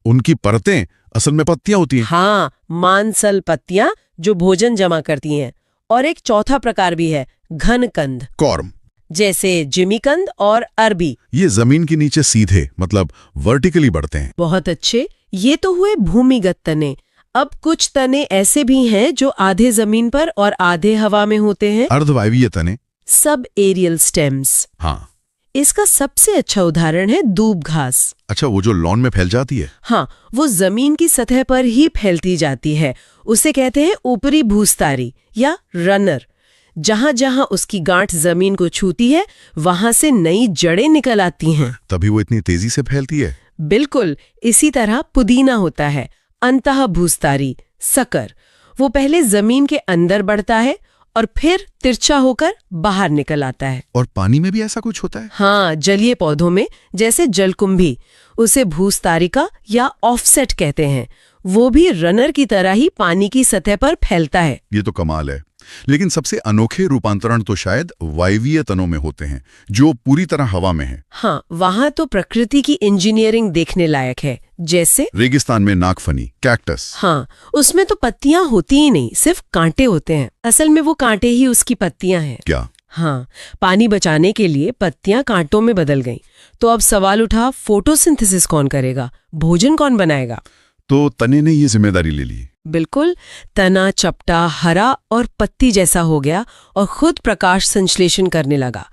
Speaker 2: उनकी परतें असल में पत्तियां होती हैं।
Speaker 1: हाँ, मांसल पत्तियां जो भोजन जमा करती हैं। और एक चौथा प्रकार भी है, घन कंद,
Speaker 2: कॉर्म,
Speaker 1: जैसे जिमीकंद और अरबी।
Speaker 2: ये जमीन के नीचे सीधे मतलब वर्टिकली बढ़ते हैं।
Speaker 1: बहुत अच्छे। ये तो हुए भूमिगत तने। अब कुछ तने ऐसे भी हैं जो आधे जमीन पर और आधे हवा में होते हैं,
Speaker 2: अर्धवायवीय तने,
Speaker 1: सब एरियल स्टेम्स।
Speaker 2: हाँ।
Speaker 1: इसका सबसे अच्छा उदाहरण है दूब घास।
Speaker 2: अच्छा, वो जो लॉन में फैल जाती है?
Speaker 1: हाँ, वो जमीन की सतह पर ही फैलती जाती है। उसे कहते हैं ऊपरी भूस्तारी या रनर। जहां जहां उसकी गांठ जमीन को छूती है वहां से नई जड़ें निकल आती हैं।
Speaker 2: तभी वो इतनी तेजी से फैलती है।
Speaker 1: बिल्कुल। इसी तरह पुदीना होता है, अंतः भूस्तारी, सकर। वो पहले जमीन के अंदर बढ़ता है और फिर तिरछा होकर बाहर निकल आता है।
Speaker 2: और पानी में भी ऐसा कुछ होता है?
Speaker 1: हाँ, जलीय पौधों में, जैसे जलकुंभी, उसे भूस्तारिका या ऑफसेट कहते हैं। वो भी रनर की तरह ही पानी की सतह पर फैलता है।
Speaker 2: ये तो कमाल है। लेकिन सबसे अनोखे रूपांतरण तो शायद वायवीय तनों में होते हैं, जो पूरी तरह हवा में है।
Speaker 1: हाँ, वहां तो प्रकृति की इंजीनियरिंग देखने लायक है। जैसे
Speaker 2: रेगिस्तान में नागफनी, कैक्टस।
Speaker 1: हाँ, उसमें तो पत्तियां होती ही नहीं, सिर्फ कांटे होते हैं। असल में वो कांटे ही उसकी पत्तियां हैं।
Speaker 2: क्या?
Speaker 1: हाँ, पानी बचाने के लिए पत्तियां कांटों में बदल गईं। तो अब सवाल उठा, फोटोसिंथेसिस कौन करेगा, भोजन कौन बनाएगा?
Speaker 2: तो तने ने ये जिम्मेदारी ले ली।
Speaker 1: बिल्कुल, तना चपटा, हरा और पत्ती जैसा हो गया और खुद प्रकाश संश्लेषण करने लगा।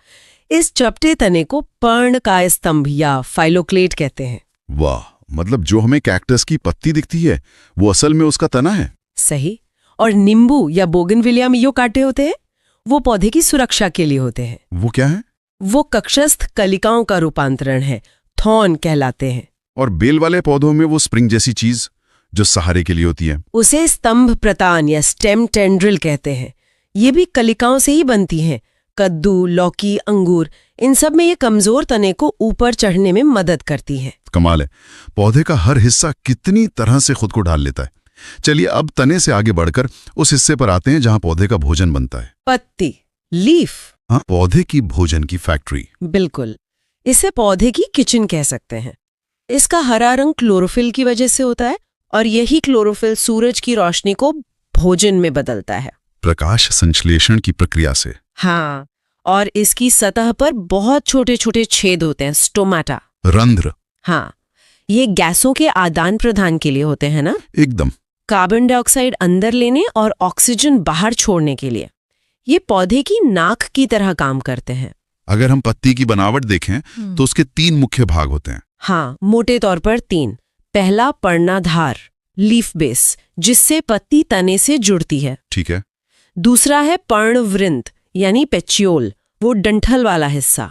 Speaker 1: इस चपटे तने को पर्णकाय स्तंभ या फाइलोक्लेट कहते हैं।
Speaker 2: वाह, मतलब जो हमें कैक्टस की पत्ती दिखती है वो असल में उसका तना है।
Speaker 1: सही। और नींबू या बोगनविलिया में जो कांटे होते हैं वो पौधे की सुरक्षा के लिए होते हैं।
Speaker 2: वो क्या है?
Speaker 1: वो कक्षस्थ कलिकाओं का रूपांतरण है, थॉर्न कहलाते हैं।
Speaker 2: और बेल वाले पौधों में वो स्प्रिंग जैसी चीज जो सहारे के लिए होती है,
Speaker 1: उसे स्तंभ प्रतान या स्टेम टेंड्रिल कहते हैं। ये भी कलिकाओं से ही बनती हैं। कद्दू, लौकी, अंगूर, इन सब में ये कमजोर तने को ऊपर चढ़ने में मदद करती हैं।
Speaker 2: कमाल है, पौधे का हर हिस्सा कितनी तरह से खुद को ढाल लेता है। चलिए अब तने से आगे बढ़कर उस हिस्से पर आते हैं जहां पौधे का भोजन बनता है।
Speaker 1: पत्ती, लीफ।
Speaker 2: हाँ, पौधे की भोजन की फैक्ट्री।
Speaker 1: बिल्कुल, इसे पौधे की किचन कह सकते हैं। इसका हरा रंग क्लोरोफिल की वजह से होता है और यही क्लोरोफिल सूरज की रोशनी को भोजन में बदलता है,
Speaker 2: प्रकाश संश्लेषण की प्रक्रिया से।
Speaker 1: हाँ, और इसकी सतह पर बहुत छोटे छोटे छेद होते हैं, स्टोमाटा,
Speaker 2: रंध्र।
Speaker 1: हाँ, ये गैसों के आदान प्रदान के लिए होते हैं ना,
Speaker 2: एकदम।
Speaker 1: कार्बन डाइऑक्साइड अंदर लेने और ऑक्सीजन बाहर छोड़ने के लिए। ये पौधे की नाक की तरह काम करते हैं।
Speaker 2: अगर हम पत्ती की बनावट देखें तो उसके 3 मुख्य भाग होते हैं।
Speaker 1: हाँ, मोटे तौर पर 3। पहला पर्णाधार, लीफ बेस, जिससे पत्ती तने से जुड़ती है।
Speaker 2: ठीक है।
Speaker 1: दूसरा है पर्णवृंत यानी पेच्योल, वो डंठल वाला हिस्सा।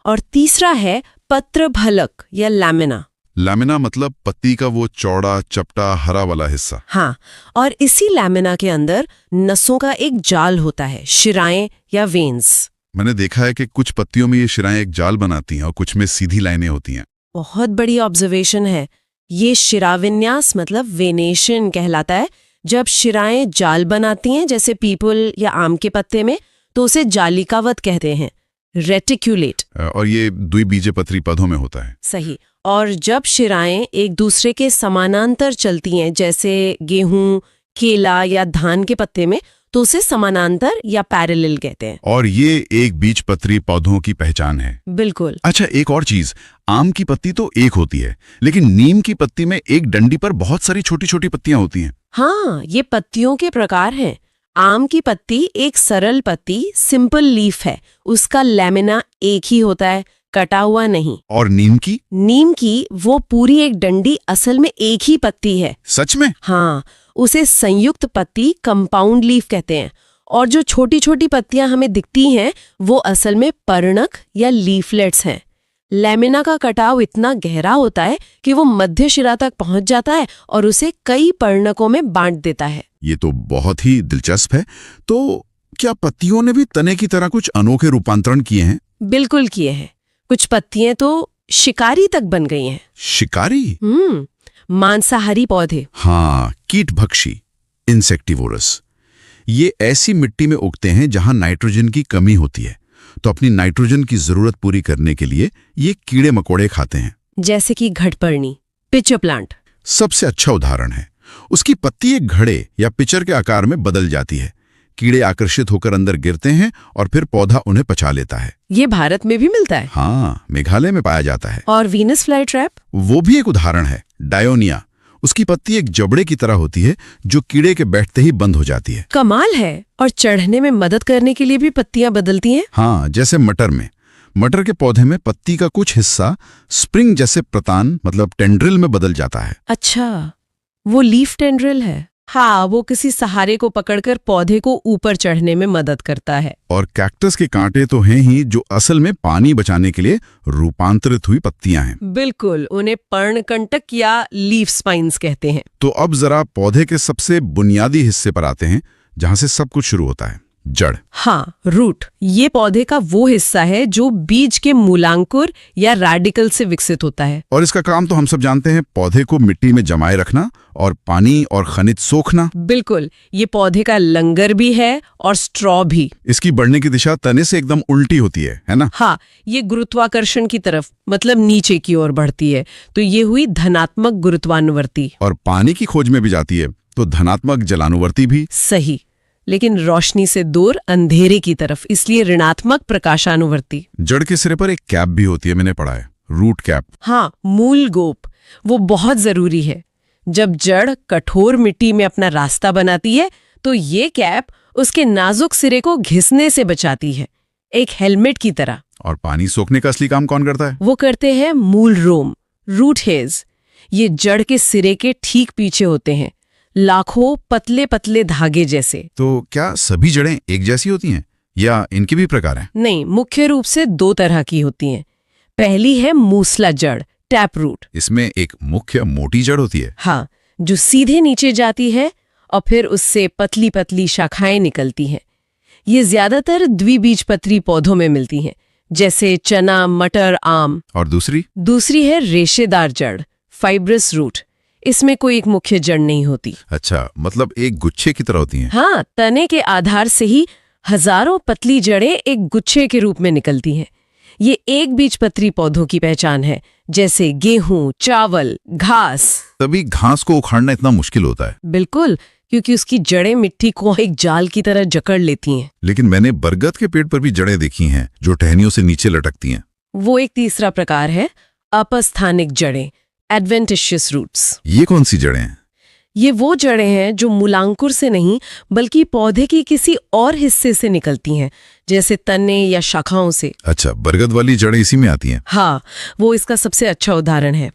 Speaker 1: और तीसरा है पत्रफलक या लैमिना।
Speaker 2: लैमिना मतलब पत्ती का वो चौड़ा चपटा हरा वाला हिस्सा।
Speaker 1: हाँ, और इसी लैमिना के अंदर नसों का एक जाल होता है, शिराएं या वेन्स।
Speaker 2: मैंने देखा है कि कुछ पत्तियों में ये शिराएं एक जाल बनाती हैं और कुछ में सीधी लाइनें होती हैं।
Speaker 1: बहुत बड़ी ऑब्जर्वेशन है। ये शिराविन्यास मतलब वेनेशन कहलाता है। जब शिराएं जाल बनाती हैं जैसे पीपल या आम के पत्ते में, तो उसे जालिकावत कहते हैं, रेटिक्यूलेट।
Speaker 2: और ये द्विबीजपत्री पौधों में होता है।
Speaker 1: सही। और जब शिराएं एक दूसरे के समानांतर चलती हैं जैसे गेहूं, केला या धान के पत्ते में, तो उसे समानांतर या पैरेलल कहते हैं।
Speaker 2: और ये एक बीजपत्री पौधों की पहचान है।
Speaker 1: बिल्कुल।
Speaker 2: अच्छा, एक और चीज, आम की पत्ती तो एक होती है, लेकिन नीम की पत्ती में एक डंडी पर बहुत सारी छोटी छोटी पत्तियां होती हैं।
Speaker 1: हाँ, ये पत्तियों के प्रकार हैं। आम की पत्ती एक सरल पत्ती, सिंपल लीफ है, उसका लैमिना एक ही होता है, कटा हुआ नहीं।
Speaker 2: और नीम की?
Speaker 1: नीम की वो पूरी एक डंडी, असल में एक ही पत्ती है।
Speaker 2: सच में?
Speaker 1: हाँ, उसे संयुक्त पत्ती, कंपाउंड लीफ कहते हैं। और जो छोटी छोटी पत्तियां हमें दिखती हैं वो असल में पर्णक या लीफलेट्स हैं। लैमिना का कटाव इतना गहरा होता है कि वो मध्य शिरा तक पहुंच जाता है और उसे कई पर्णकों में बांट देता है।
Speaker 2: ये तो बहुत ही दिलचस्प है। तो क्या पत्तियों ने भी तने की तरह कुछ अनोखे रूपांतरण किए हैं?
Speaker 1: बिल्कुल किए हैं। कुछ पत्तियां तो शिकारी तक बन गई हैं।
Speaker 2: शिकारी?
Speaker 1: मांसाहारी पौधे।
Speaker 2: हाँ, कीटभक्षी, इंसेक्टिवोरस। ये ऐसी मिट्टी में उगते हैं जहां नाइट्रोजन की कमी होती है, तो अपनी नाइट्रोजन की जरूरत पूरी करने के लिए ये कीड़े मकोड़े खाते हैं।
Speaker 1: जैसे कि घटपर्णी, पिचर प्लांट
Speaker 2: सबसे अच्छा उदाहरण है। उसकी पत्ती एक घड़े या पिचर के आकार में बदल जाती है। कीड़े आकर्षित होकर अंदर गिरते हैं और फिर पौधा उन्हें पचा लेता है।
Speaker 1: ये भारत में भी मिलता है।
Speaker 2: हाँ, मेघालय में पाया जाता है।
Speaker 1: और वीनस फ्लाई ट्रैप?
Speaker 2: वो भी एक उदाहरण है। डायोनिया, उसकी पत्ती एक जबड़े की तरह होती है जो कीड़े के बैठते ही बंद हो जाती है।
Speaker 1: कमाल है। और चढ़ने में मदद करने के लिए भी पत्तियां बदलती हैं।
Speaker 2: हाँ, जैसे मटर में। मटर के पौधे में पत्ती का कुछ हिस्सा स्प्रिंग जैसे प्रतान मतलब टेंड्रिल में बदल जाता है।
Speaker 1: अच्छा, वो लीफ टेंड्रिल है। हाँ, वो किसी सहारे को पकड़कर पौधे को ऊपर चढ़ने में मदद करता है।
Speaker 2: और कैक्टस के कांटे तो हैं ही जो असल में पानी बचाने के लिए रूपांतरित हुई पत्तियां हैं।
Speaker 1: बिल्कुल, उन्हें पर्णकंटक या लीफ स्पाइन्स कहते हैं।
Speaker 2: तो अब जरा पौधे के सबसे बुनियादी हिस्से पर आते हैं जहां से सब कुछ शुरू होता है, जड़।
Speaker 1: हाँ, रूट। ये पौधे का वो हिस्सा है जो बीज के मूलांकुर या रेडिकल से विकसित होता है।
Speaker 2: और इसका काम तो हम सब जानते हैं, पौधे को मिट्टी में जमाए रखना और पानी और खनिज सोखना।
Speaker 1: बिल्कुल, ये पौधे का लंगर भी है और स्ट्रॉ भी।
Speaker 2: इसकी बढ़ने की दिशा तने से एकदम उल्टी होती है ना?
Speaker 1: हाँ, ये गुरुत्वाकर्षण की तरफ मतलब नीचे की ओर बढ़ती है, तो ये हुई धनात्मक गुरुत्वानुवर्ती।
Speaker 2: और पानी की खोज में भी जाती है तो धनात्मक जलानुवर्ती भी।
Speaker 1: सही। लेकिन रोशनी से दूर अंधेरे की तरफ, इसलिए ऋणात्मक प्रकाशानुवर्ती।
Speaker 2: जड़ के सिरे पर एक कैप भी होती है, मैंने पढ़ा है, रूट कैप।
Speaker 1: हाँ, मूल गोप, वो बहुत जरूरी है। जब जड़ कठोर मिट्टी में अपना रास्ता बनाती है तो ये कैप उसके नाजुक सिरे को घिसने से बचाती है, एक हेलमेट की तरह।
Speaker 2: और पानी सोखने का असली काम कौन करता है?
Speaker 1: वो करते हैं मूल रोम, रूट हेयर्स। ये जड़ के सिरे के ठीक पीछे होते हैं, लाखों पतले पतले धागे जैसे।
Speaker 2: तो क्या सभी जड़ें एक जैसी होती हैं या इनके भी प्रकार हैं?
Speaker 1: नहीं, मुख्य रूप से 2 तरह की होती हैं। पहली है मूसला जड़, टैप रूट।
Speaker 2: इसमें एक मुख्य मोटी जड़ होती है।
Speaker 1: हाँ, जो सीधे नीचे जाती है और फिर उससे पतली पतली शाखाएं निकलती हैं। ये ज्यादातर द्विबीजपत्री पौधों में मिलती हैं, जैसे चना, मटर, आम।
Speaker 2: और दूसरी
Speaker 1: है रेशेदार जड़, फाइब्रस रूट। इसमें कोई एक मुख्य जड़ नहीं होती।
Speaker 2: अच्छा, मतलब एक गुच्छे की तरह होती हैं।
Speaker 1: हाँ, तने के आधार से ही हजारों पतली जड़ें एक गुच्छे के रूप में निकलती हैं। ये एक बीजपत्री पौधों की पहचान है, जैसे गेहूं, चावल, घास।
Speaker 2: तभी घास को उखाड़ना इतना मुश्किल होता है।
Speaker 1: बिल्कुल, क्योंकि उसकी जड़ें मिट्टी को एक जाल की तरह जकड़ लेती हैं।
Speaker 2: लेकिन मैंने बरगद के पेड़ पर भी जड़ें देखी हैं जो टहनियों से नीचे लटकती हैं।
Speaker 1: वो एक तीसरा प्रकार है, अपस्थानिक जड़ें, एडवेंटिशियस रूट्स।
Speaker 2: ये कौन सी जड़ें हैं?
Speaker 1: ये वो जड़ें हैं जो मूलांकुर से नहीं बल्कि पौधे की किसी और हिस्से से निकलती हैं, जैसे तने या शाखाओं से।
Speaker 2: अच्छा, बरगद वाली जड़ें इसी में आती हैं।
Speaker 1: हाँ, वो इसका सबसे अच्छा उदाहरण है।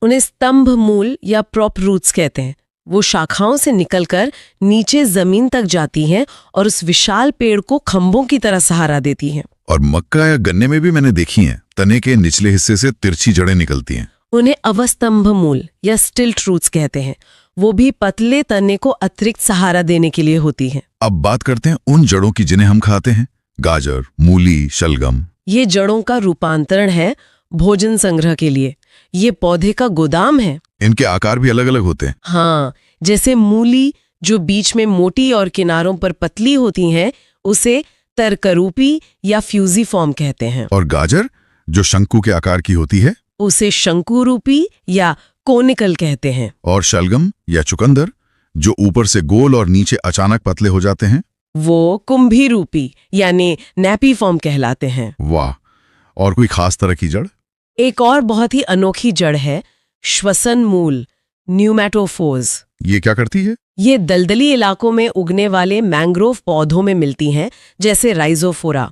Speaker 1: उन्हें स्तंभ मूल या प्रॉप रूट्स कहते हैं। वो शाखाओं से निकलकर नीचे जमीन तक जाती हैं और उस विशाल पेड़ को खंभों की तरह सहारा देती हैं।
Speaker 2: और मक्का या गन्ने में भी मैंने देखी हैं, तने के निचले हिस्से से तिरछी जड़ें निकलती हैं।
Speaker 1: उन्हें अवस्तंभ मूल या स्टिल्ट रूट्स कहते हैं। वो भी पतले तने को अतिरिक्त सहारा देने के लिए होती हैं।
Speaker 2: अब बात करते हैं उन जड़ों की जिन्हें हम खाते हैं, गाजर, मूली, शलगम।
Speaker 1: ये जड़ों का रूपांतरण है भोजन संग्रह के लिए। ये पौधे का गोदाम है।
Speaker 2: इनके आकार भी अलग अलग होते हैं।
Speaker 1: हाँ, जैसे मूली जो बीच में मोटी और किनारों पर पतली होती हैं, उसे तरकरूपी या फ्यूजिफॉर्म कहते हैं।
Speaker 2: और गाजर जो शंकु के आकार की होती है,
Speaker 1: उसे शंकुरूपी या कोनिकल कहते हैं।
Speaker 2: और शलगम या चुकंदर जो ऊपर से गोल और नीचे अचानक पतले हो जाते हैं,
Speaker 1: वो कुंभी रूपी यानी नैपी फॉर्म कहलाते हैं।
Speaker 2: वाह! और कोई खास तरह की जड़?
Speaker 1: एक और बहुत ही अनोखी जड़ है श्वसन मूल, न्यूमैटोफोर्स।
Speaker 2: ये क्या करती है?
Speaker 1: ये दलदली इलाकों में उगने वाले मैंग्रोव पौधों में मिलती हैं, जैसे राइजोफोरा।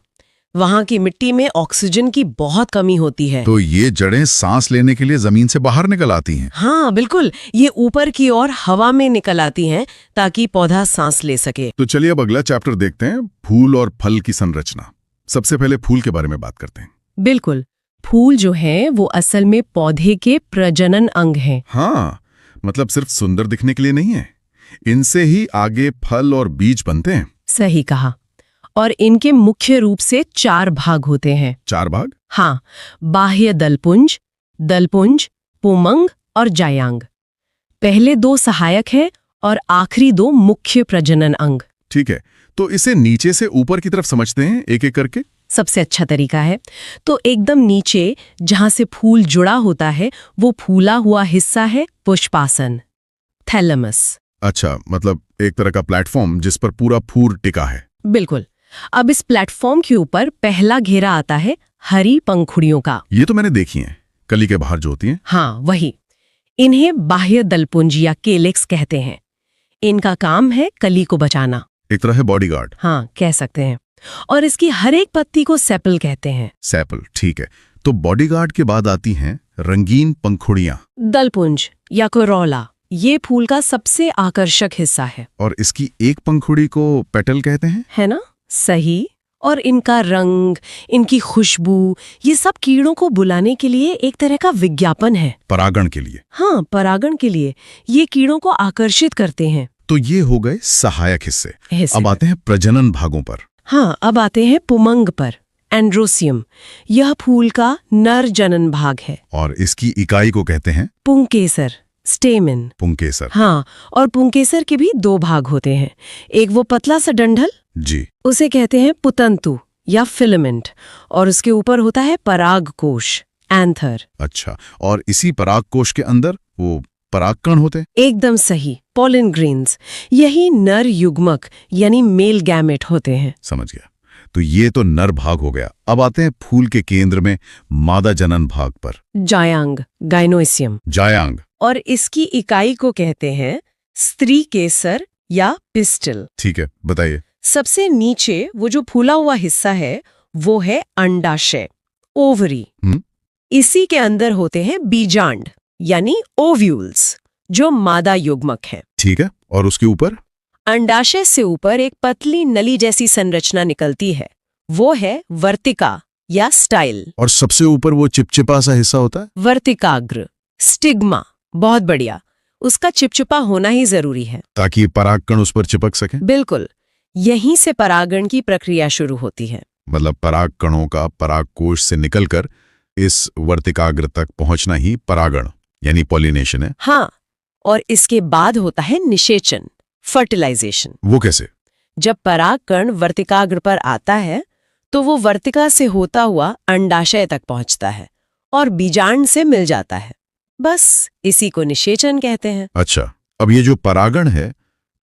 Speaker 1: वहां की मिट्टी में ऑक्सीजन की बहुत कमी होती है।
Speaker 2: तो ये जड़ें सांस लेने के लिए जमीन से बाहर निकल आती हैं।
Speaker 1: हाँ बिल्कुल, ये ऊपर की ओर हवा में निकल आती हैं ताकि पौधा सांस ले सके।
Speaker 2: तो चलिए अब अगला चैप्टर देखते हैं, फूल और फल की संरचना। सबसे पहले फूल के बारे में बात करते हैं।
Speaker 1: बिल्कुल, फूल जो है वो असल में पौधे के प्रजनन अंग हैं।
Speaker 2: हाँ, मतलब सिर्फ सुंदर दिखने के लिए नहीं है, इनसे ही आगे फल और बीज बनते हैं।
Speaker 1: सही कहा। और इनके मुख्य रूप से 4 भाग होते हैं।
Speaker 2: 4 भाग?
Speaker 1: हाँ, बाह्य दलपुंज, पुमंग और जायांग। पहले 2 सहायक हैं और आखिरी 2 मुख्य प्रजनन अंग।
Speaker 2: ठीक है, तो इसे नीचे से ऊपर की तरफ समझते हैं एक एक करके।
Speaker 1: सबसे अच्छा तरीका है। तो एकदम नीचे जहां से फूल जुड़ा होता है वो फूला हुआ हिस्सा है पुष्पासन, थैलेमस।
Speaker 2: अच्छा, मतलब एक तरह का प्लेटफॉर्म जिस पर पूरा फूल टिका है।
Speaker 1: बिल्कुल। अब इस प्लेटफॉर्म के ऊपर पहला घेरा आता है हरी पंखुड़ियों का।
Speaker 2: ये तो मैंने देखी हैं, कली के बाहर जो होती हैं।
Speaker 1: हाँ, वही। इन्हें बाह्य दलपुंज या केलेक्स कहते हैं। इनका काम है कली को बचाना।
Speaker 2: एक तरह है बॉडीगार्ड।
Speaker 1: हाँ, कह सकते हैं। और इसकी हर एक पत्ती को सेपल कहते हैं।
Speaker 2: सेपल, ठीक है। तो बॉडीगार्ड के बाद आती हैं रंगीन पंखुड़ियां,
Speaker 1: दलपुंज या कोरोला। ये फूल का सबसे आकर्षक हिस्सा है।
Speaker 2: और इसकी एक पंखुड़ी को पेटल कहते हैं,
Speaker 1: है ना? सही। और इनका रंग, इनकी खुशबू, ये सब कीड़ों को बुलाने के लिए एक तरह का विज्ञापन है।
Speaker 2: परागण के लिए।
Speaker 1: हाँ, परागण के लिए ये कीड़ों को आकर्षित करते हैं।
Speaker 2: तो ये हो गए सहायक हिस्से।
Speaker 1: हिस्से
Speaker 2: अब आते हैं प्रजनन भागों पर।
Speaker 1: हाँ, अब आते हैं पुमंग पर, एंड्रोसियम। यह फूल का नर जनन भाग है।
Speaker 2: और इसकी इकाई को कहते हैं
Speaker 1: पुंकेसर, स्टेमेन।
Speaker 2: पुंकेसर।
Speaker 1: हाँ, और पुंकेसर के भी 2 भाग होते हैं। एक वो पतला सा डंठल,
Speaker 2: जी,
Speaker 1: उसे कहते हैं पुतंतु या फिलामेंट, और उसके ऊपर होता है पराग कोश, एंथर।
Speaker 2: अच्छा, और इसी पराग कोश के अंदर वो परागकण होते?
Speaker 1: एकदम सही, पोलन ग्रेन्स। यही नर युग्मक यानी मेल गैमेट होते हैं।
Speaker 2: समझ गया। तो ये तो नर भाग हो गया। अब आते हैं फूल के केंद्र में मादा जनन भाग पर।
Speaker 1: जायांग, गाइनोइसियम।
Speaker 2: जायांग।
Speaker 1: और इसकी इकाई को कहते हैं स्त्री केसर या पिस्टल।
Speaker 2: ठीक है, बताइए।
Speaker 1: सबसे नीचे वो जो फूला हुआ हिस्सा है वो है अंडाशय, ओवरी। इसी के अंदर होते हैं बीजांड यानी ओव्यूल्स, जो मादा युग्मक है।
Speaker 2: ठीक है, और उसके ऊपर?
Speaker 1: अंडाशय से ऊपर एक पतली नली जैसी संरचना निकलती है, वो है वर्तिका या स्टाइल।
Speaker 2: और सबसे ऊपर वो चिपचिपा सा हिस्सा होता है?
Speaker 1: वर्तिकाग्र, स्टिग्मा। बहुत बढ़िया, उसका चिपचिपा होना ही जरूरी है
Speaker 2: ताकि परागकण उस पर चिपक सके।
Speaker 1: बिल्कुल, यहीं से परागण की प्रक्रिया शुरू होती है।
Speaker 2: मतलब परागकणों का परागकोश से निकलकर इस वर्तिकाग्र तक पहुंचना ही परागण यानी पॉलिनेशन है।
Speaker 1: हाँ, और इसके बाद होता है निषेचन, फर्टिलाइजेशन।
Speaker 2: वो कैसे?
Speaker 1: जब परागकण वर्तिकाग्र पर आता है तो वो वर्तिका से होता हुआ अंडाशय तक पहुंचता है और बीजांड से मिल जाता है। बस इसी को निषेचन कहते हैं।
Speaker 2: अच्छा, अब ये जो परागण है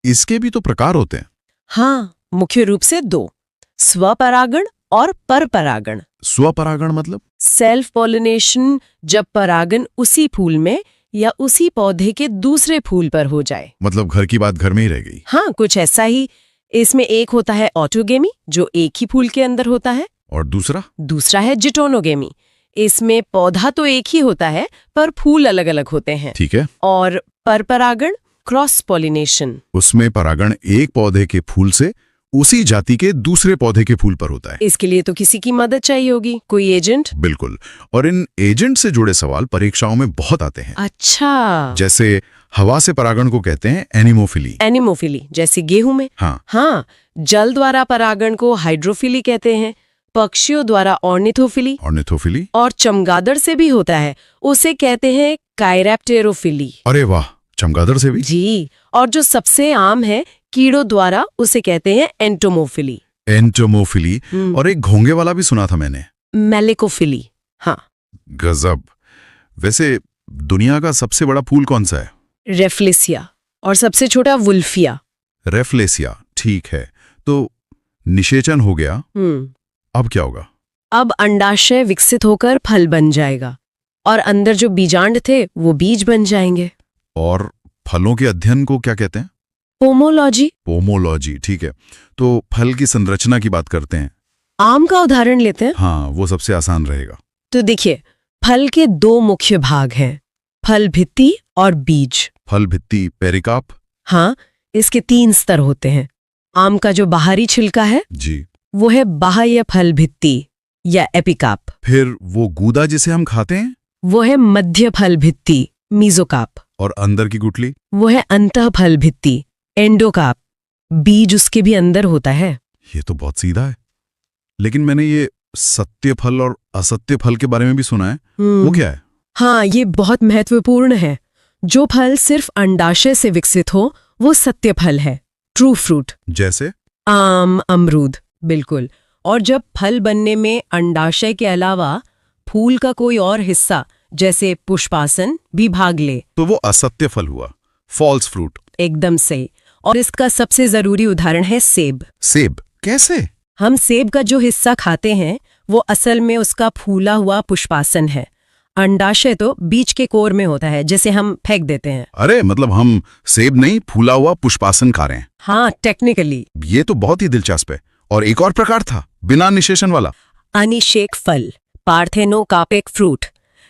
Speaker 2: इसके भी तो प्रकार होते हैं?
Speaker 1: हाँ, मुख्य रूप से दो, स्वपरागण और परपरागण।
Speaker 2: स्वपरागण मतलब?
Speaker 1: सेल्फ पॉलिनेशन, जब परागण उसी फूल में या उसी पौधे के दूसरे फूल पर हो जाए।
Speaker 2: मतलब घर की बात घर में ही रह गई।
Speaker 1: हाँ, कुछ ऐसा ही। इसमें एक होता है ऑटोगेमी, जो एक ही फूल के अंदर होता है,
Speaker 2: और दूसरा
Speaker 1: है जिटोनोगेमी। इसमें पौधा तो एक ही होता है पर फूल अलग अलग होते हैं।
Speaker 2: ठीक है।
Speaker 1: और परपरागण, क्रॉस पॉलिनेशन।
Speaker 2: उसमें परागण एक पौधे के फूल से उसी जाति के दूसरे पौधे के फूल पर होता है।
Speaker 1: इसके लिए तो किसी की मदद चाहिए होगी, कोई एजेंट।
Speaker 2: बिल्कुल, और इन एजेंट से जुड़े सवाल परीक्षाओं में बहुत आते हैं।
Speaker 1: अच्छा,
Speaker 2: जैसे हवा से परागण को कहते हैं एनिमोफिली।
Speaker 1: एनिमोफिली, जैसे गेहूं में। हाँ, जल द्वारा परागण को हाइड्रोफिली कहते हैं, पक्षियों द्वारा ऑर्निथोफिली, और चमगादड़ से भी होता है, उसे कहते हैं कायरैप्टेरोफिली।
Speaker 2: अरे वाह, चमगादड़ से भी?
Speaker 1: जी, और जो सबसे आम है कीड़ों द्वारा, उसे कहते हैं एंटोमोफिली।
Speaker 2: और एक घोंगे वाला भी सुना था मैंने,
Speaker 1: मेलेकोफिली। हाँ,
Speaker 2: गजब। वैसे दुनिया का सबसे बड़ा फूल कौन सा है?
Speaker 1: रेफ्लेसिया, और सबसे छोटा वुल्फिया।
Speaker 2: रेफ्लेसिया, ठीक है। तो निषेचन हो गया, अब क्या होगा?
Speaker 1: अब अंडाशय विकसित होकर फल बन जाएगा और अंदर जो बीजांड थे वो बीज बन जाएंगे।
Speaker 2: और फलों के अध्ययन को क्या कहते हैं?
Speaker 1: पोमोलॉजी,
Speaker 2: ठीक है। तो फल की संरचना की बात करते हैं।
Speaker 1: आम का उदाहरण लेते हैं।
Speaker 2: हाँ, वो सबसे आसान रहेगा।
Speaker 1: तो देखिए, फल के दो मुख्य भाग हैं, फल भित्ति और बीज।
Speaker 2: फल भित्ति, पेरिकाप।
Speaker 1: हाँ, इसके 3 स्तर होते हैं। आम का जो बाहरी छिलका है
Speaker 2: जी,
Speaker 1: वो है बाह्य फल भित्ति या एपिकाप।
Speaker 2: फिर वो गूदा जिसे हम खाते हैं,
Speaker 1: वो है मध्य फल भित्ति, मीजोकाप।
Speaker 2: और अंदर की गुठली,
Speaker 1: वो है अंतः फल भित्ति, एंडोकाप। बीज उसके भी अंदर होता है।
Speaker 2: ये तो बहुत सीधा है। लेकिन मैंने ये सत्य फल और असत्य फल के बारे में भी सुना है, वो क्या है?
Speaker 1: हाँ, ये बहुत महत्वपूर्ण है। जो फल सिर्फ अंडाशय से विकसित हो वो सत्य फल है, ट्रू फ्रूट।
Speaker 2: जैसे
Speaker 1: आम, अमरूद। बिल्कुल। और जब फल बनने में अंडाशय के अलावा फूल का कोई और हिस्सा जैसे पुष्पासन भी भाग ले
Speaker 2: तो वो असत्य फल हुआ, फॉल्स फ्रूट।
Speaker 1: एकदम सही। और इसका सबसे जरूरी उदाहरण है सेब।
Speaker 2: सेब कैसे?
Speaker 1: हम सेब का जो हिस्सा खाते हैं वो असल में उसका फूला हुआ पुष्पासन है। अंडाशय तो बीज के कोर में होता है, जिसे हम फेंक देते हैं।
Speaker 2: अरे, मतलब हम सेब नहीं, फूला हुआ पुष्पासन खा रहे हैं।
Speaker 1: हाँ, टेक्निकली।
Speaker 2: ये तो बहुत ही दिलचस्प है। और एक और प्रकार था बिना निषेचन वाला,
Speaker 1: अनिषेक फल, पार्थेनोकार्पिक फ्रूट।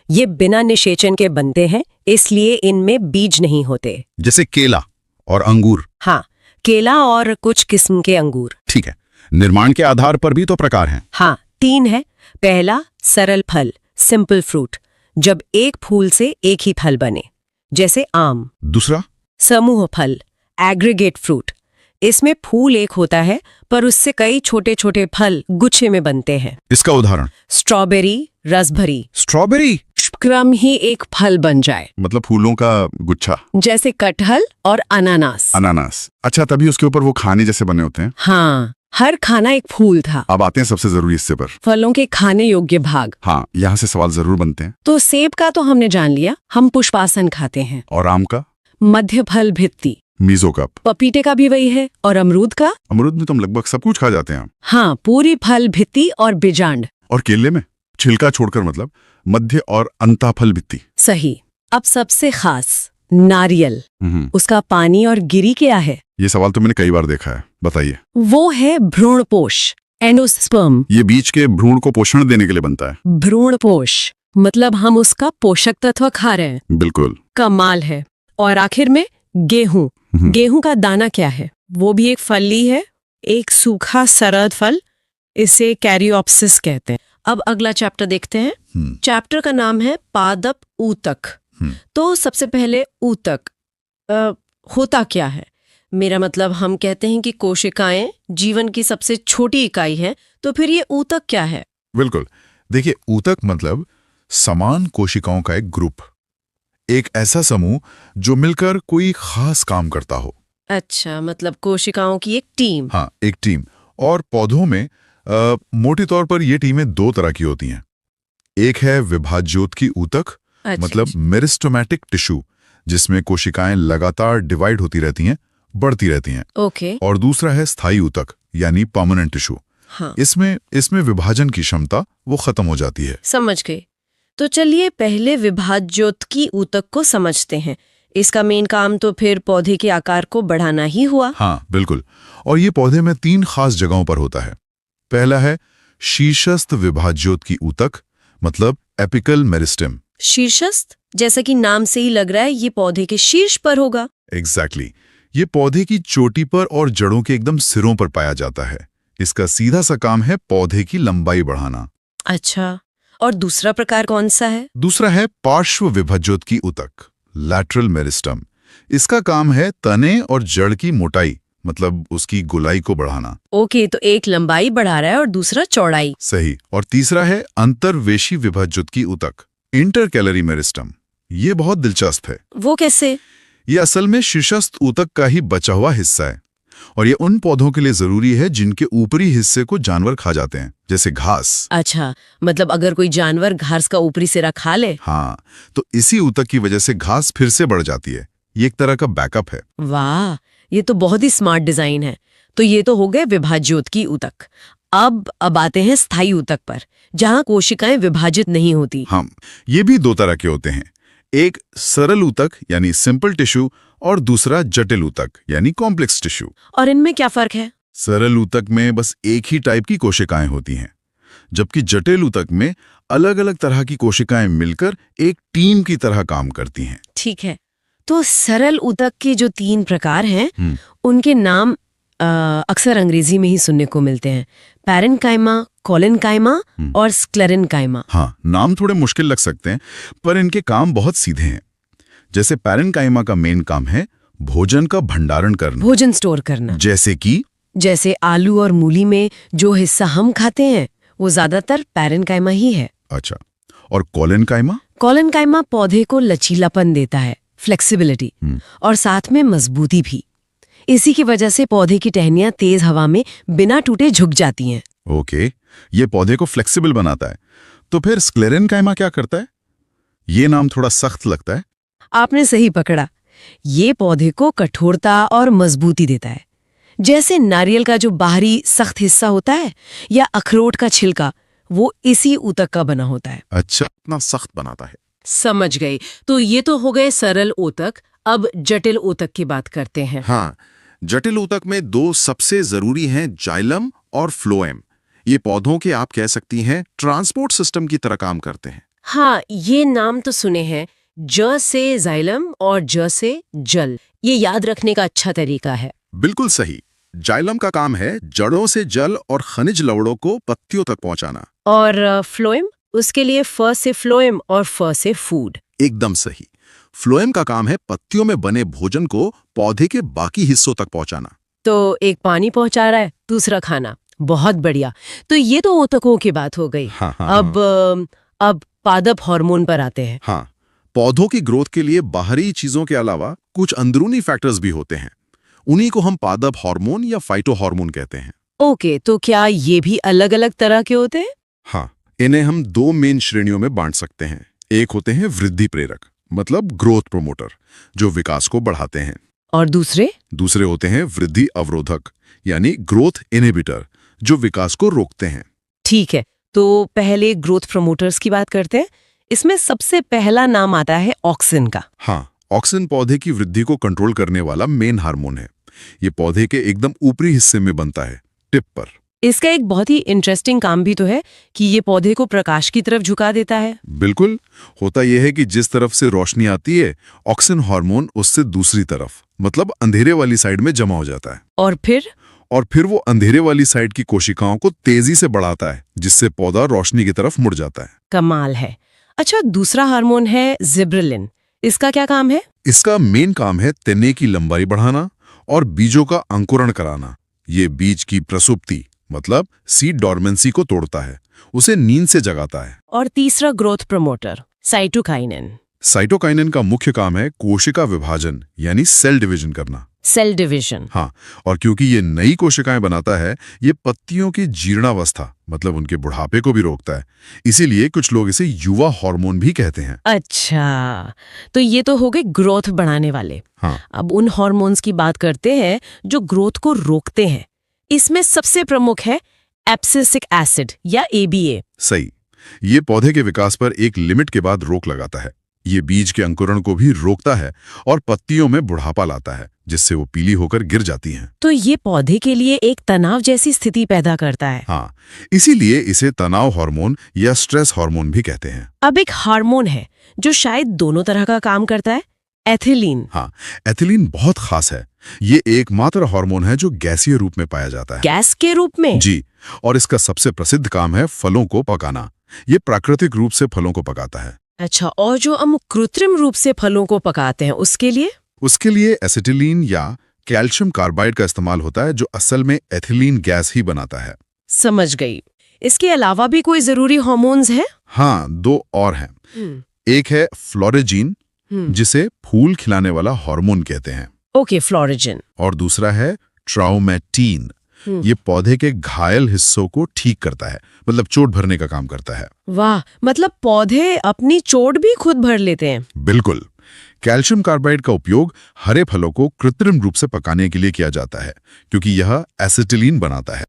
Speaker 1: ये बिना निषेचन के बनते हैं, इसलिए इनमें बीज नहीं होते।
Speaker 2: जैसे केला और अंगूर।
Speaker 1: हाँ, केला और कुछ किस्म के अंगूर।
Speaker 2: ठीक है। निर्माण के आधार पर भी तो प्रकार हैं।
Speaker 1: हाँ, 3 है। पहला, सरल फल, सिंपल फ्रूट, जब एक फूल से एक ही फल बने, जैसे आम।
Speaker 2: दूसरा,
Speaker 1: समूह फल, एग्रीगेट फ्रूट। इसमें फूल एक होता है पर उससे कई छोटे छोटे फल गुच्छे में बनते हैं।
Speaker 2: इसका उदाहरण?
Speaker 1: स्ट्रॉबेरी, रसभरी।
Speaker 2: स्ट्रॉबेरी
Speaker 1: क्रम ही एक फल बन जाए,
Speaker 2: मतलब फूलों का गुच्छा,
Speaker 1: जैसे कटहल और अनानास।
Speaker 2: अच्छा, तभी उसके ऊपर वो खाने जैसे बने होते हैं।
Speaker 1: हाँ, हर खाना एक फूल था।
Speaker 2: अब आते हैं सबसे जरूरी हिस्से पर।
Speaker 1: फलों के खाने योग्य भाग।
Speaker 2: हाँ, यहाँ से सवाल जरूर बनते हैं।
Speaker 1: तो सेब का तो हमने जान लिया, हम पुष्पासन खाते हैं।
Speaker 2: और आम का?
Speaker 1: मध्य फल भित्ति।
Speaker 2: मीजोकप।
Speaker 1: पपीते का भी वही है। और अमरूद का?
Speaker 2: अमरूद में तो हम लगभग सब कुछ खा जाते हैं।
Speaker 1: हाँ, पूरी फल भित्ति और बिजांड।
Speaker 2: और केले में? छिलका छोड़कर, मतलब मध्य और अंताफल भित्ति।
Speaker 1: सही। अब सबसे खास नारियल, उसका पानी और गिरी क्या है?
Speaker 2: ये सवाल तो मैंने कई बार देखा है, बताइए।
Speaker 1: वो है भ्रूणपोष, एंडोस्पर्म।
Speaker 2: ये बीज के भ्रूण को पोषण देने के लिए बनता है।
Speaker 1: भ्रूणपोष मतलब हम उसका पोषक तत्व खा रहे हैं।
Speaker 2: बिल्कुल।
Speaker 1: कमाल है। और आखिर में गेहूं। गेहूं का दाना क्या है? वो भी एक फली है, एक सूखा सरद फल। इसे कैरियोप्सिस कहते हैं। अब अगला चैप्टर देखते हैं। चैप्टर का नाम है पादप ऊतक। तो सबसे पहले ऊतक होता क्या है? मेरा मतलब, हम कहते हैं कि कोशिकाएं जीवन की सबसे छोटी इकाई है, तो फिर ये ऊतक क्या है?
Speaker 2: बिल्कुल। देखिए, ऊतक मतलब समान कोशिकाओं का एक ग्रुप, एक ऐसा समूह जो मिलकर कोई खास काम करता हो।
Speaker 1: अच्छा, मतलब कोशिकाओं की एक टीम।
Speaker 2: हाँ, एक टीम। और पौधों में मोटे तौर पर ये टीमें दो तरह की होती हैं। एक है विभाज्योत्की ऊतक, मतलब मेरिस्टोमैटिक टिश्यू, जिसमें कोशिकाएं लगातार डिवाइड होती रहती हैं, बढ़ती रहती हैं।
Speaker 1: ओके।
Speaker 2: और दूसरा है स्थायी ऊतक, यानी परमानेंट टिश्यू।
Speaker 1: हाँ।
Speaker 2: इसमें विभाजन की क्षमता वो खत्म हो जाती है।
Speaker 1: समझ गए। तो चलिए पहले विभाज्योत्की ऊतक को समझते हैं। इसका मेन काम तो फिर पौधे के आकार को बढ़ाना ही हुआ।
Speaker 2: हाँ, बिल्कुल। और ये पौधे में 3 खास जगहों पर होता है। पहला है शीर्षस्थ विभाज्योत्की ऊतक, मतलब एपिकल मेरिस्टेम।
Speaker 1: शीर्षस्थ, जैसा कि नाम से ही लग रहा है, ये पौधे के शीर्ष पर होगा।
Speaker 2: एग्जैक्टली। ये पौधे की चोटी पर और जड़ों के एकदम सिरों पर पाया जाता है। इसका सीधा सा काम है पौधे की लंबाई बढ़ाना।
Speaker 1: अच्छा, और दूसरा प्रकार कौन सा है?
Speaker 2: दूसरा है पार्श्व विभाज्योत्की ऊतक, लैटरल मेरिस्टम। इसका काम है तने और जड़ की मोटाई, मतलब उसकी गोलाई को बढ़ाना।
Speaker 1: ओके, तो एक लंबाई बढ़ा रहा है और दूसरा चौड़ाई।
Speaker 2: सही। और तीसरा है अंतर्वेशी विभाज्योत्की ऊतक, इंटरकैलरी मेरिस्टम। ये बहुत दिलचस्प है।
Speaker 1: वो कैसे?
Speaker 2: ये असल में शीर्षस्थ ऊतक का ही बचा हुआ हिस्सा है, और ये उन पौधों के लिए जरूरी है जिनके ऊपरी हिस्से को जानवर खा जाते हैं, जैसे घास।
Speaker 1: अच्छा, मतलब अगर कोई जानवर घास का ऊपरी सिरा खा ले?
Speaker 2: हाँ, तो इसी ऊतक की वजह से घास फिर से बढ़ जाती है। ये एक तरह का बैकअप है।
Speaker 1: वाह, ये तो बहुत ही स्मार्ट डिजाइन है। तो ये तो हो गए विभाज्योत्की ऊतक। अब आते हैं स्थायी ऊतक पर, जहां कोशिकाएं विभाजित नहीं होती।
Speaker 2: हाँ, ये भी 2 तरह के होते हैं। एक सरल ऊतक यानी सिंपल टिश्यू, और दूसरा जटिल ऊतक यानी कॉम्प्लेक्स टिश्यू।
Speaker 1: और इनमें क्या फर्क है?
Speaker 2: सरल ऊतक में बस एक ही टाइप की कोशिकाएं होती हैं, जबकि जटिल ऊतक में अलग अलग तरह की कोशिकाएं मिलकर एक टीम की तरह काम करती हैं।
Speaker 1: ठीक है। तो सरल ऊतक के जो 3 प्रकार हैं, उनके नाम अक्सर अंग्रेजी में ही सुनने को मिलते हैं। पैरेन्काइमा, कोलेन्काइमा और स्क्लेरेन्काइमा।
Speaker 2: हाँ, नाम थोड़े मुश्किल लग सकते हैं, पर इनके काम बहुत सीधे हैं। जैसे पैरेन्काइमा का मेन काम है भोजन का भंडारण करना,
Speaker 1: भोजन स्टोर करना। जैसे आलू और मूली में जो हिस्सा हम खाते हैं, वो ज्यादातर पैरेन्काइमा ही है।
Speaker 2: अच्छा, और कोलेन्काइमा?
Speaker 1: कोलेन्काइमा पौधे को लचीलापन देता है, फ्लेक्सिबिलिटी, और साथ में मजबूती भी। इसी की वजह से पौधे की टहनियां तेज हवा में बिना टूटे झुक जाती हैं।
Speaker 2: ओके, ये पौधे को फ्लेक्सिबल बनाता है। तो फिर स्क्लेरेन्काइमा क्या करता है? ये नाम थोड़ा सख्त लगता है।
Speaker 1: आपने सही पकड़ा। ये पौधे को कठोरता और मजबूती देता है। जैसे नारियल का जो बाहरी सख्त हिस्सा होता है, या अखरोट का छिलका, वो इसी ऊतक का बना होता है।
Speaker 2: अच्छा, इतना सख्त बनाता है।
Speaker 1: समझ गई। तो ये तो हो गए सरल ऊतक। अब जटिल ऊतक की बात करते हैं।
Speaker 3: हाँ, जटिल ऊतक में 2 सबसे जरूरी हैं, जाइलम और फ्लोएम। ये पौधों के, आप कह सकती हैं, ट्रांसपोर्ट सिस्टम की तरह काम करते हैं।
Speaker 1: हाँ, ये नाम तो सुने हैं। ज से जाइलम और ज से जल। ये याद रखने का अच्छा तरीका है।
Speaker 3: बिल्कुल सही। जाइलम का काम है जड़ों से जल और खनिज लवणों को पत्तियों तक पहुंचाना।
Speaker 1: और फ्लोएम, उसके लिए फ से फ्लोएम और फ से फूड।
Speaker 3: एकदम सही। फ्लोएम का काम है पत्तियों में बने भोजन को पौधे के बाकी हिस्सों तक पहुंचाना।
Speaker 1: तो एक पानी पहुंचा रहा है, दूसरा खाना। बहुत बढ़िया। तो ये तो ऊतकों की बात हो गई।
Speaker 3: हाँ, हाँ,
Speaker 1: अब पादप हार्मोन पर आते हैं।
Speaker 3: हाँ, पौधों की ग्रोथ के लिए बाहरी चीजों के अलावा कुछ अंदरूनी फैक्टर्स भी होते हैं। उन्हीं को हम पादप हार्मोन या फाइटो हार्मोन कहते हैं।
Speaker 1: ओके, तो क्या ये भी अलग अलग तरह के होते हैं?
Speaker 3: हाँ, इन्हें हम दो मेन श्रेणियों में बांट सकते हैं। एक होते हैं वृद्धि प्रेरक, मतलब ग्रोथ प्रोमोटर, जो विकास को बढ़ाते हैं।
Speaker 1: और दूसरे
Speaker 3: होते हैं वृद्धि अवरोधक, यानी ग्रोथ इनहिबिटर, जो विकास को रोकते हैं।
Speaker 1: ठीक है, तो पहले ग्रोथ प्रमोटर्स की बात करते हैं। इसमें सबसे पहला नाम आता है ऑक्सिन का।
Speaker 3: हाँ, ऑक्सिन पौधे की वृद्धि को कंट्रोल करने वाला मेन हार्मोन है। ये पौधे के एकदम ऊपरी हिस्से में बनता है, टिप पर।
Speaker 1: इसका एक बहुत ही इंटरेस्टिंग काम भी तो है कि ये पौधे को प्रकाश की तरफ झुका देता है।
Speaker 3: बिल्कुल, होता यह है कि जिस तरफ से रोशनी आती है, ऑक्सिन हार्मोन उससे दूसरी तरफ, मतलब अंधेरे वाली साइड में जमा हो जाता है। और फिर वो अंधेरे वाली साइड की कोशिकाओं को तेजी से बढ़ाता है, जिससे पौधा रोशनी की तरफ मुड़ जाता है।
Speaker 1: कमाल है। अच्छा, दूसरा हार्मोन है जिब्रेलिन। इसका क्या काम है?
Speaker 3: इसका मेन काम है तने की लंबाई बढ़ाना और बीजों का अंकुरण कराना। ये बीज की प्रसुप्ति, मतलब सीड डॉर्मेंसी को तोड़ता है, उसे नींद से जगाता है।
Speaker 1: और तीसरा ग्रोथ प्रमोटर साइटोकाइनिन।
Speaker 3: साइटोकाइनिन का मुख्य काम है कोशिका विभाजन, यानी सेल डिवीजन करना।
Speaker 1: Cell division.
Speaker 3: हाँ, और क्योंकि ये नई कोशिकाएं बनाता है, ये पत्तियों की जीर्णावस्था, मतलब उनके बुढ़ापे को भी रोकता है। इसीलिए कुछ लोग इसे युवा हार्मोन भी कहते हैं।
Speaker 1: अच्छा, तो ये तो हो गए ग्रोथ बढ़ाने वाले।
Speaker 3: हाँ,
Speaker 1: अब उन हार्मोन्स की बात करते हैं जो ग्रोथ को रोकते हैं। इसमें सबसे प्रमुख है एब्सिसिक एसिड या ABA।
Speaker 3: सही। ये पौधे के विकास पर एक लिमिट के बाद रोक लगाता है। ये बीज के अंकुरण को भी रोकता है और पत्तियों में बुढ़ापा लाता है, जिससे वो पीली होकर गिर जाती हैं।
Speaker 1: तो ये पौधे के लिए एक तनाव जैसी स्थिति पैदा करता है।
Speaker 3: हाँ, इसीलिए इसे तनाव हार्मोन या स्ट्रेस हार्मोन भी कहते हैं।
Speaker 1: अब एक हार्मोन है जो शायद दोनों तरह का काम करता है, एथिलीन।
Speaker 3: हाँ, एथिलीन बहुत खास है। ये एकमात्र हार्मोन है जो गैसीय रूप में पाया जाता है।
Speaker 1: गैस के रूप में?
Speaker 3: जी, और इसका सबसे प्रसिद्ध काम है फलों को पकाना। ये प्राकृतिक रूप से फलों को पकाता है।
Speaker 1: अच्छा, और जो हम कृत्रिम रूप से फलों को पकाते हैं
Speaker 3: उसके लिए एसिटिलीन या कैल्शियम कार्बाइड का इस्तेमाल होता है, जो असल में एथिलीन गैस ही बनाता है।
Speaker 1: समझ गई। इसके अलावा भी कोई जरूरी हार्मोन्स हैं?
Speaker 3: हाँ, दो और हैं। एक है फ्लोरेजीन, जिसे फूल खिलाने वाला हार्मोन कहते हैं।
Speaker 1: ओके, फ्लोरेजिन।
Speaker 3: और दूसरा है ट्राउमेटीन। ये पौधे के घायल हिस्सों को ठीक करता है, मतलब चोट भरने का काम करता है।
Speaker 1: वाह, मतलब पौधे अपनी चोट भी खुद भर लेते हैं।
Speaker 3: बिल्कुल। कैल्शियम कार्बाइड का उपयोग हरे फलों को कृत्रिम रूप से पकाने के लिए किया जाता है, क्योंकि यह एसिटिलीन बनाता है।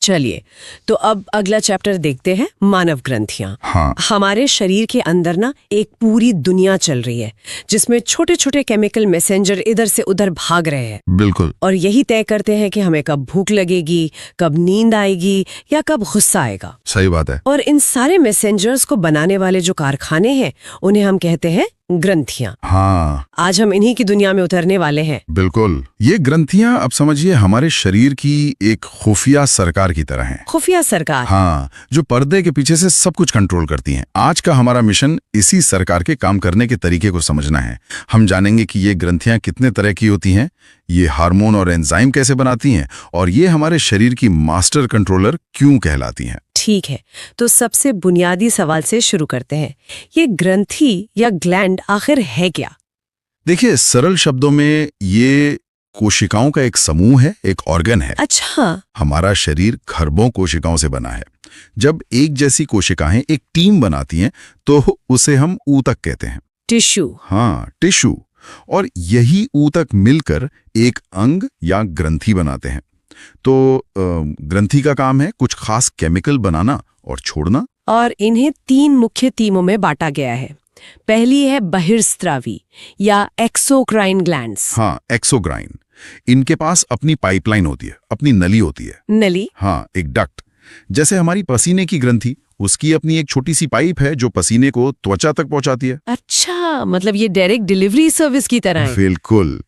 Speaker 1: चलिए, तो अब अगला चैप्टर देखते हैं, मानव ग्रंथियां।
Speaker 3: हाँ,
Speaker 1: हमारे शरीर के अंदर ना एक पूरी दुनिया चल रही है, जिसमें छोटे छोटे केमिकल मैसेंजर इधर से उधर भाग रहे हैं।
Speaker 3: बिल्कुल।
Speaker 1: और यही तय करते हैं कि हमें कब भूख लगेगी, कब नींद आएगी या कब गुस्सा आएगा।
Speaker 3: सही बात है।
Speaker 1: और इन सारे मैसेंजर्स को बनाने वाले जो कारखाने हैं, उन्हें हम कहते हैं ग्रंथियां।
Speaker 3: हाँ,
Speaker 1: आज हम इन्हीं की दुनिया में उतरने वाले हैं।
Speaker 3: बिल्कुल। ये ग्रंथियां अब समझिए हमारे शरीर की एक खुफिया सरकार की तरह हैं।
Speaker 1: खुफिया सरकार?
Speaker 3: हाँ, जो पर्दे के पीछे से सब कुछ कंट्रोल करती हैं। आज का हमारा मिशन इसी सरकार के काम करने के तरीके को समझना है। हम जानेंगे कि ये ग्रंथियां कितने तरह की होती हैं, ये हार्मोन और एंजाइम कैसे बनाती हैं, और ये हमारे शरीर की मास्टर कंट्रोलर क्यों कहलाती हैं।
Speaker 1: ठीक है, तो सबसे बुनियादी सवाल से शुरू करते हैं। ये ग्रंथि या ग्लैंड आखिर है क्या?
Speaker 3: देखिए, सरल शब्दों में ये कोशिकाओं का एक समूह है, एक ऑर्गन है।
Speaker 1: अच्छा।
Speaker 3: हमारा शरीर खरबों कोशिकाओं से बना है। जब एक जैसी कोशिकाएं एक टीम बनाती हैं, तो उसे हम ऊतक कहते हैं।
Speaker 1: टिश्यू?
Speaker 3: हाँ, टिश्यू। और यही ऊतक मिलकर एक अंग या ग्रंथि बनाते हैं। तो ग्रंथि का काम है कुछ खास केमिकल बनाना और छोड़ना।
Speaker 1: और इन्हें 3 मुख्य टीमों में बांटा गया है। पहली है बहिर्स्त्रावी या एक्सोक्राइन ग्लैंड्स।
Speaker 3: हाँ, एक्सोक्राइन। इनके पास अपनी पाइपलाइन होती है, अपनी नली होती है।
Speaker 1: नली?
Speaker 3: हाँ, एक डक्ट। जैसे हमारी पसीने की ग्रंथि, उसकी अपनी एक छोटी सी पाइप है जो पसीने को त्वचा तक पहुंचाती है।
Speaker 1: अच्छा, मतलब ये डायरेक्ट डिलीवरी सर्विस की तरह है।
Speaker 3: बिल्कुल।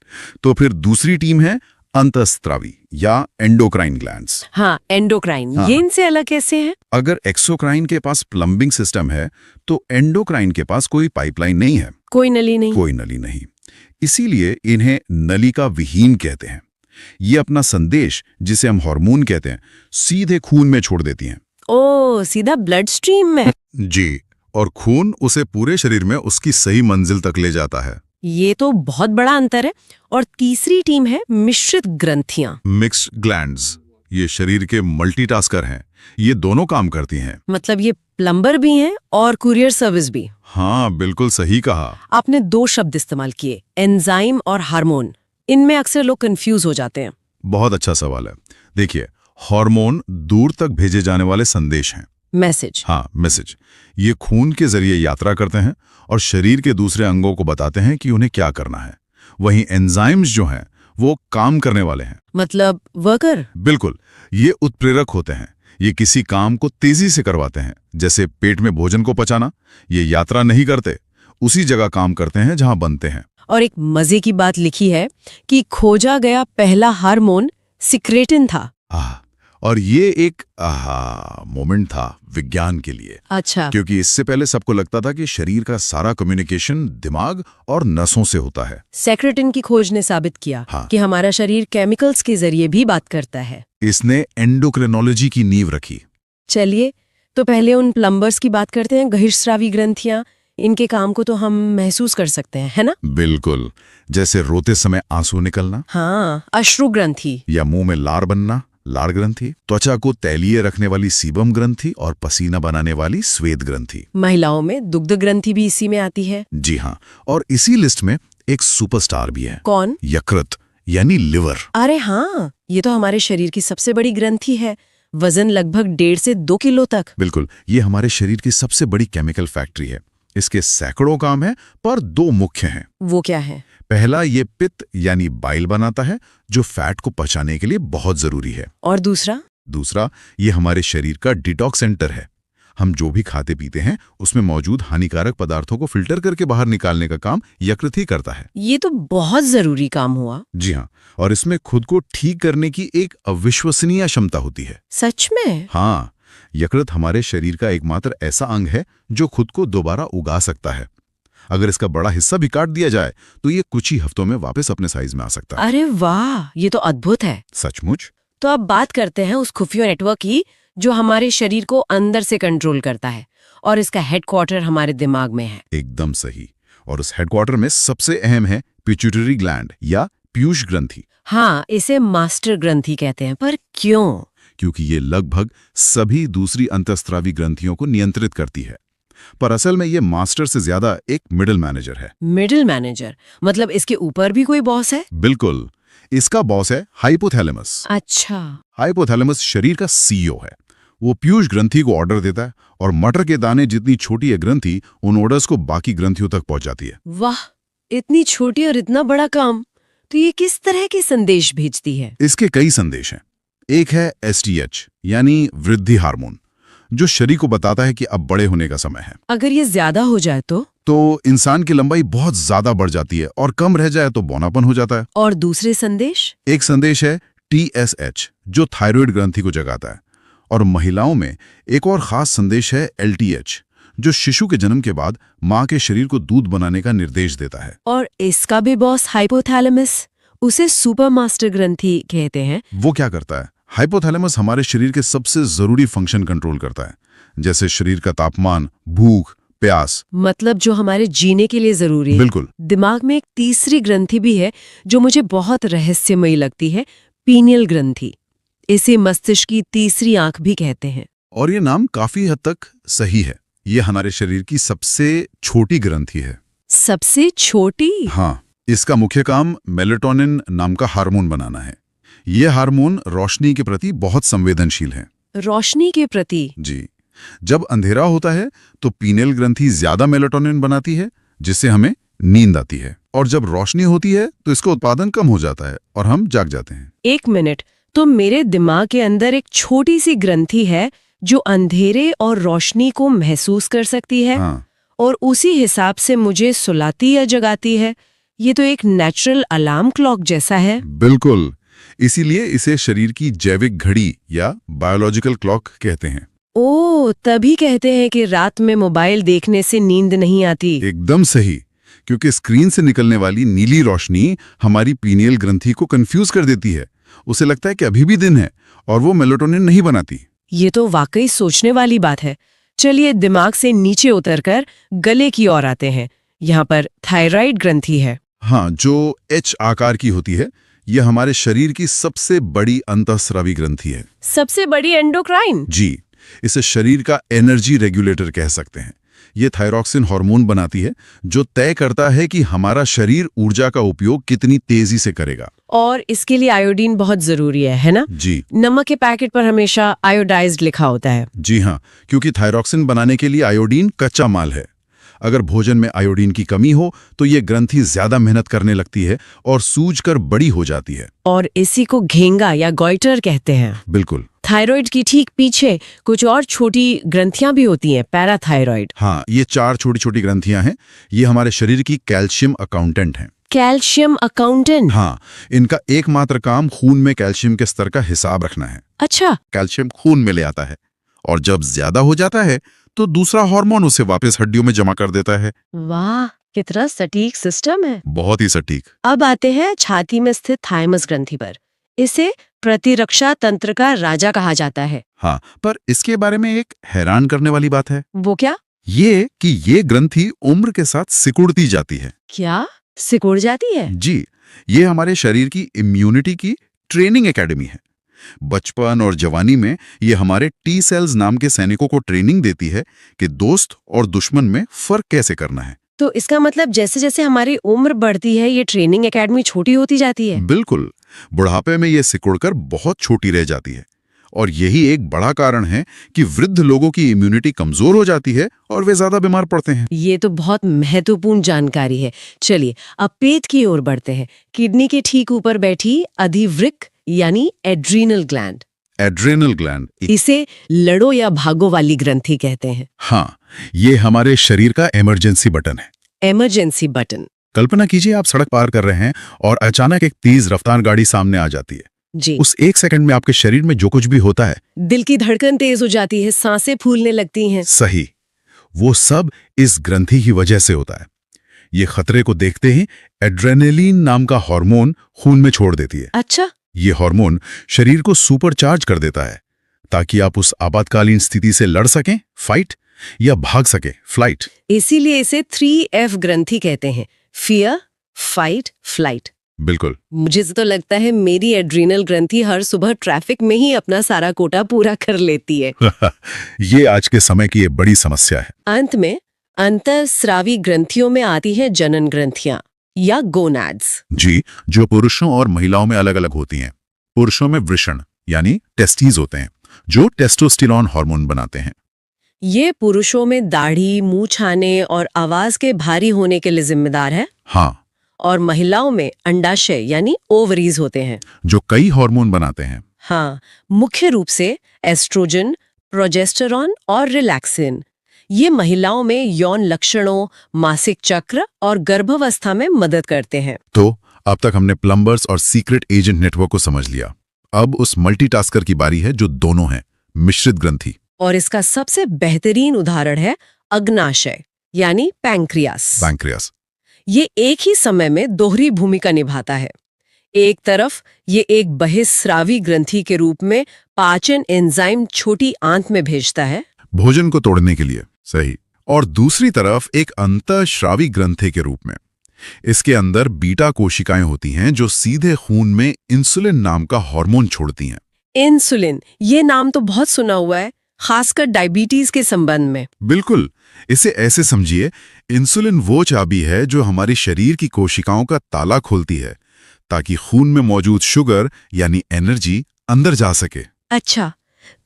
Speaker 3: तो फिर दूसरी टीम है अंतःस्त्रावी या एंडोक्राइन ग्लैंड्स।
Speaker 1: हाँ, एंडोक्राइन।
Speaker 3: हाँ।
Speaker 1: ये इनसे अलग कैसे है?
Speaker 3: अगर एक्सोक्राइन के पास प्लम्बिंग सिस्टम है, तो एंडोक्राइन के पास कोई पाइपलाइन नहीं है।
Speaker 1: कोई नली नहीं?
Speaker 3: कोई नली नहीं। इसीलिए इन्हें नलिका विहीन कहते हैं। ये अपना संदेश, जिसे हम हार्मोन कहते हैं, सीधे खून में छोड़ देती हैं।
Speaker 1: ओ, सीधा ब्लड स्ट्रीम में?
Speaker 3: जी, और खून उसे पूरे शरीर में उसकी सही मंजिल तक ले जाता है।
Speaker 1: ये तो बहुत बड़ा अंतर है। और तीसरी टीम है मिश्रित ग्रंथियां।
Speaker 3: मिक्स्ड ग्लैंड्स, ये शरीर के मल्टीटास्कर हैं। ये दोनों काम करती हैं।
Speaker 1: मतलब ये प्लम्बर भी हैं और कुरियर सर्विस भी।
Speaker 3: हाँ, बिल्कुल सही कहा।
Speaker 1: आपने 2 शब्द इस्तेमाल किए, एंजाइम और हार्मोन। इनमें अक्सर लोग कंफ्यूज हो जाते हैं।
Speaker 3: बहुत अच्छा सवाल है। देखिए, हार्मोन दूर तक भेजे जाने वाले संदेश हैं।
Speaker 1: मैसेज।
Speaker 3: हाँ, मैसेज। ये खून के जरिए यात्रा करते हैं और शरीर के दूसरे अंगों को बताते हैं कि उन्हें क्या करना है। वहीं एंजाइम्स जो हैं वो काम करने वाले हैं।
Speaker 1: मतलब वर्कर।
Speaker 3: बिल्कुल, ये उत्प्रेरक होते हैं। ये किसी काम को तेजी से करवाते हैं, जैसे पेट में भोजन को पचाना। ये यात्रा नहीं करते, उसी जगह काम करते हैं जहां बनते हैं।
Speaker 1: और एक मजे की बात लिखी है कि खोजा गया पहला हार्मोन सिक्रेटिन था।
Speaker 3: और ये एक मोमेंट था विज्ञान के लिए।
Speaker 1: अच्छा।
Speaker 3: क्योंकि इससे पहले सबको लगता था कि शरीर का सारा कम्युनिकेशन दिमाग और नसों से होता है।
Speaker 1: सेक्रेटिन की खोज ने साबित किया कि हमारा शरीर केमिकल्स के जरिए भी बात करता है।
Speaker 3: इसने एंडोक्रिनोलॉजी की नींव रखी।
Speaker 1: चलिए, तो पहले उन प्लम्बर्स की बात करते हैं। बहिर्स्रावी ग्रंथियां, इनके काम को तो हम महसूस कर सकते हैं, है ना?
Speaker 3: बिल्कुल, जैसे रोते समय आंसू निकलना।
Speaker 1: हाँ, अश्रु ग्रंथि।
Speaker 3: या मुंह में लार बनना, लार ग्रंथि। त्वचा को तैलीय रखने वाली सीबम ग्रंथि और पसीना बनाने वाली स्वेद ग्रंथि।
Speaker 1: महिलाओं में दुग्ध ग्रंथि भी इसी में आती है।
Speaker 3: जी हाँ, और इसी लिस्ट में एक सुपरस्टार भी है।
Speaker 1: कौन?
Speaker 3: यकृत, यानी लिवर।
Speaker 1: अरे हाँ, ये तो हमारे शरीर की सबसे बड़ी ग्रंथि है। वजन लगभग 1.5 से 2 किलो तक।
Speaker 3: बिल्कुल, ये हमारे शरीर की सबसे बड़ी केमिकल फैक्ट्री है। इसके सैकड़ों काम हैं, पर 2 मुख्य हैं।
Speaker 1: वो क्या है?
Speaker 3: पहला, ये पित्त यानी बाइल बनाता है, जो फैट को पचाने के लिए बहुत जरूरी है।
Speaker 1: और दूसरा?
Speaker 3: दूसरा, ये हमारे शरीर का डिटॉक्स सेंटर है। हम जो भी खाते पीते हैं उसमें मौजूद हानिकारक पदार्थों को फिल्टर करके बाहर निकालने का काम यकृत ही करता है।
Speaker 1: ये तो बहुत जरूरी काम हुआ।
Speaker 3: जी हाँ, और इसमें खुद को ठीक करने की एक अविश्वसनीय क्षमता होती है।
Speaker 1: सच में?
Speaker 3: हाँ, यकृत हमारे शरीर का एकमात्र ऐसा अंग है जो खुद को दोबारा उगा सकता है। अगर इसका बड़ा हिस्सा भी काट दिया जाए तो ये कुछ ही हफ्तों में वापस अपने साइज में आ सकता है।
Speaker 1: अरे वाह, ये तो अद्भुत है।
Speaker 3: सचमुच।
Speaker 1: तो अब बात करते हैं उस खुफिया नेटवर्क की जो हमारे शरीर को अंदर से कंट्रोल करता है, और इसका हेडक्वार्टर हमारे दिमाग में है।
Speaker 3: एकदम सही। और उस हेडक्वार्टर में सबसे अहम है पिट्यूटरी ग्लैंड या पीयूष ग्रंथि।
Speaker 1: हाँ, इसे मास्टर ग्रंथि कहते हैं। पर क्यों?
Speaker 3: क्योंकि ये लगभग सभी दूसरी अंतःस्रावी ग्रंथियों को नियंत्रित करती है। पर असल में ये मास्टर से ज्यादा एक मिडिल मैनेजर है।
Speaker 1: मिडिल मैनेजर मतलब इसके ऊपर भी कोई बॉस है?
Speaker 3: बिल्कुल, इसका बॉस है हाइपोथैलेमस।
Speaker 1: अच्छा।
Speaker 3: हाइपोथैलेमस शरीर का सीईओ है। वो पीयूष ग्रंथि को ऑर्डर देता है और मटर के दाने जितनी छोटी है ग्रंथि उन ऑर्डर्स को बाकी ग्रंथियों तक पहुंचाती है।
Speaker 1: वाह, इतनी छोटी और इतना बड़ा काम। तो ये किस तरह के संदेश भेजती है?
Speaker 3: इसके कई संदेश हैं। एक है एसटीएच यानी वृद्धि हार्मोन, जो शरीर को बताता है कि अब बड़े होने का समय है।
Speaker 1: अगर ये ज्यादा हो जाए
Speaker 3: तो इंसान की लंबाई बहुत ज्यादा बढ़ जाती है, और कम रह जाए तो बौनापन हो जाता है।
Speaker 1: और दूसरे संदेश?
Speaker 3: एक संदेश है टीएसएच, जो थायराइड ग्रंथि को जगाता है। और महिलाओं में एक और खास संदेश है एलटीएच, जो शिशु के जन्म के बाद मां के शरीर को दूध बनाने का निर्देश देता है।
Speaker 1: और इसका भी बॉस हाइपोथैलेमस, उसे सुपर मास्टर ग्रंथि कहते हैं।
Speaker 3: वो क्या करता है? हाइपोथैलेमस हमारे शरीर के सबसे जरूरी फंक्शन कंट्रोल करता है, जैसे शरीर का तापमान, भूख, प्यास।
Speaker 1: मतलब जो हमारे जीने के लिए जरूरी है।
Speaker 3: बिल्कुल।
Speaker 1: दिमाग में एक तीसरी ग्रंथि भी है जो मुझे बहुत रहस्यमयी लगती है, पीनियल ग्रंथि। इसे मस्तिष्क की तीसरी आंख भी कहते हैं।
Speaker 3: और ये नाम काफी हद तक सही है। ये हमारे शरीर की सबसे छोटी ग्रंथि है।
Speaker 1: सबसे छोटी?
Speaker 3: हाँ, इसका मुख्य काम मेलेटोनिन नाम का हार्मोन बनाना है। ये हार्मोन रोशनी के प्रति बहुत संवेदनशील है।
Speaker 1: रोशनी के प्रति?
Speaker 3: जी। जब अंधेरा होता है तो पीनियल ग्रंथि ज्यादा मेलेटोनिन बनाती है, जिससे हमें नींद आती है। और जब रोशनी होती है तो इसका उत्पादन कम हो जाता है और हम जाग जाते हैं।
Speaker 1: एक मिनट, तो मेरे दिमाग के अंदर एक छोटी सी ग्रंथि है जो अंधेरे और रोशनी को महसूस कर सकती है।
Speaker 3: हाँ।
Speaker 1: और उसी हिसाब से मुझे सुलाती या जगाती है। ये तो एक नेचुरल अलार्म क्लॉक जैसा है।
Speaker 3: बिल्कुल, इसीलिए इसे शरीर की जैविक घड़ी या बायोलॉजिकल क्लॉक कहते हैं।
Speaker 1: ओह, तभी कहते हैं कि रात में मोबाइल देखने से नींद नहीं आती।
Speaker 3: एकदम सही, क्योंकि स्क्रीन से निकलने वाली नीली रोशनी हमारी पीनियल ग्रंथि को कंफ्यूज कर देती है। उसे लगता है कि अभी भी दिन है और वो मेलेटोनिन नहीं बनाती।
Speaker 1: ये तो वाकई सोचने वाली बात है। चलिए दिमाग से नीचे उतरकर गले की ओर आते हैं, यहाँ पर थायराइड ग्रंथि है।
Speaker 3: हाँ, जो H आकार की होती है, यह हमारे शरीर की सबसे बड़ी अंतःस्रावी ग्रंथि है।
Speaker 1: सबसे बड़ी एंडोक्राइन।
Speaker 3: जी, इसे शरीर का एनर्जी रेगुलेटर कह सकते हैं। ये थायरॉक्सिन हार्मोन बनाती है जो तय करता है कि हमारा शरीर ऊर्जा का उपयोग कितनी तेजी से करेगा।
Speaker 1: और इसके लिए आयोडीन बहुत जरूरी है ना?
Speaker 3: जी।
Speaker 1: नमक के पैकेट पर हमेशा आयोडाइज्ड लिखा होता है।
Speaker 3: जी हाँ, क्योंकि थायरॉक्सिन बनाने के लिए आयोडीन कच्चा माल है। अगर भोजन में आयोडीन की कमी हो तो ये ग्रंथि ज्यादा मेहनत करने लगती है और सूजकर बड़ी हो जाती है।
Speaker 1: और इसी को घेंगा या गॉइटर कहते हैं।
Speaker 3: बिल्कुल।
Speaker 1: थायराइड की ठीक पीछे कुछ और छोटी ग्रंथियां भी होती हैं, पैराथायराइड।
Speaker 3: हाँ, ये 4 छोटी छोटी ग्रंथियां हैं। ये हमारे शरीर की कैल्शियम अकाउंटेंट हैं।
Speaker 1: Calcium accountant?
Speaker 3: हाँ, इनका एकमात्र काम खून में कैल्शियम के स्तर का हिसाब रखना है।
Speaker 1: अच्छा।
Speaker 3: कैल्शियम खून में ले आता है और जब ज्यादा हो जाता है तो दूसरा हार्मोन उसे वापस हड्डियों में जमा कर देता है।
Speaker 1: वाह, कितना सटीक सिस्टम है।
Speaker 3: बहुत ही सटीक।
Speaker 1: अब आते हैं छाती में स्थित थाइमस ग्रंथि पर। इसे प्रतिरक्षा तंत्र का राजा कहा जाता है।
Speaker 3: हाँ, पर इसके बारे में एक हैरान करने वाली बात है।
Speaker 1: वो क्या?
Speaker 3: ये कि ये ग्रंथि उम्र के साथ सिकुड़ती जाती है।
Speaker 1: क्या सिकुड़ जाती है?
Speaker 3: जी, ये हमारे शरीर की इम्यूनिटी की ट्रेनिंग एकेडमी है। बचपन और जवानी में ये हमारे टी सेल्स नाम के सैनिकों को ट्रेनिंग देती है कि दोस्त और दुश्मन में फर्क कैसे करना है।
Speaker 1: तो इसका मतलब जैसे जैसे हमारी उम्र बढ़ती है ये ट्रेनिंग एकेडमी छोटी होती जाती है।
Speaker 3: बिल्कुल। बुढ़ापे में ये सिकुड़कर बहुत छोटी रह जाती है और यही एक बड़ा कारण है कि वृद्ध लोगों की इम्यूनिटी कमजोर हो जाती है और वे ज्यादा बीमार पड़ते हैं।
Speaker 1: ये तो बहुत महत्वपूर्ण जानकारी है। चलिए अब पेट की ओर बढ़ते हैं। किडनी के ठीक ऊपर बैठी अधिवृक्क यानी एड्रीनल ग्लैंड।
Speaker 3: एड्रेनल ग्लैंड,
Speaker 1: इसे लड़ो या भागो वाली ग्रंथि कहते हैं।
Speaker 3: हाँ, ये हमारे शरीर का इमरजेंसी बटन है।
Speaker 1: Emergency button.
Speaker 3: कल्पना कीजिए आप सड़क पार कर रहे हैं और अचानक एक तेज रफ्तार गाड़ी सामने आ जाती है।
Speaker 1: जी।
Speaker 3: उस 1 सेकंड में आपके शरीर में जो कुछ भी होता है,
Speaker 1: दिल की धड़कन तेज हो जाती है, सांसें फूलने लगती हैं।
Speaker 3: सही, वो सब इस ग्रंथि की वजह से होता है। ये खतरे को देखते ही एड्रेनलिन नाम का हार्मोन खून में छोड़ देती है।
Speaker 1: अच्छा।
Speaker 3: ये हार्मोन शरीर को सुपरचार्ज कर देता है ताकि आप उस आपातकालीन स्थिति से लड़ सकें, फाइट, या भाग सके, फ्लाइट।
Speaker 1: इसीलिए इसे 3F ग्रंथि कहते हैं, फियर, फाइट, फ्लाइट।
Speaker 3: बिल्कुल।
Speaker 1: मुझे तो लगता है मेरी एड्रीनल ग्रंथि हर सुबह ट्रैफिक में ही अपना सारा कोटा पूरा कर लेती है।
Speaker 3: ये आज के समय की ये बड़ी समस्या है।
Speaker 1: अंत में अंतःस्रावी ग्रंथियों में आती है जनन ग्रंथियां या गोनाड्स।
Speaker 3: जी, जो पुरुषों और महिलाओं में अलग अलग होती हैं। पुरुषों में वृषण यानी टेस्टीज होते हैं जो टेस्टोस्टेरोन हार्मोन बनाते हैं।
Speaker 1: ये पुरुषों में दाढ़ी, मूंछ आने और आवाज के भारी होने के लिए जिम्मेदार है।
Speaker 3: हाँ।
Speaker 1: और महिलाओं में अंडाशय यानी ओवरीज होते हैं
Speaker 3: जो कई हार्मोन बनाते हैं।
Speaker 1: हाँ, मुख्य रूप से एस्ट्रोजन, प्रोजेस्टेरॉन और रिलैक्सिन। ये महिलाओं में यौन लक्षणों, मासिक चक्र और गर्भावस्था में मदद करते हैं।
Speaker 3: तो अब तक हमने प्लम्बर्स और सीक्रेट एजेंट नेटवर्क को समझ लिया। अब उस मल्टीटास्कर की बारी है जो दोनों है, मिश्रित ग्रंथि।
Speaker 1: और इसका सबसे बेहतरीन उदाहरण है अग्नाशय यानी पैंक्रियास।
Speaker 3: पैंक्रियास।
Speaker 1: ये एक ही समय में दोहरी भूमिका निभाता है। एक तरफ ये एक बहिस्रावी ग्रंथि के रूप में पाचन एंजाइम छोटी आंत में भेजता है
Speaker 3: भोजन को तोड़ने के लिए, सही, और दूसरी तरफ एक अंतःस्रावी ग्रंथि के रूप में। इसके अंदर बीटा कोशिकाएं होती हैं जो सीधे खून में इंसुलिन नाम का हार्मोन छोड़ती हैं।
Speaker 1: इंसुलिन, ये नाम तो बहुत सुना हुआ है, खासकर डायबिटीज के संबंध में।
Speaker 3: बिल्कुल। इसे ऐसे समझिए, इंसुलिन वो चाबी है जो हमारी शरीर की कोशिकाओं का ताला खोलती है ताकि खून में मौजूद शुगर यानी एनर्जी अंदर जा सके।
Speaker 1: अच्छा,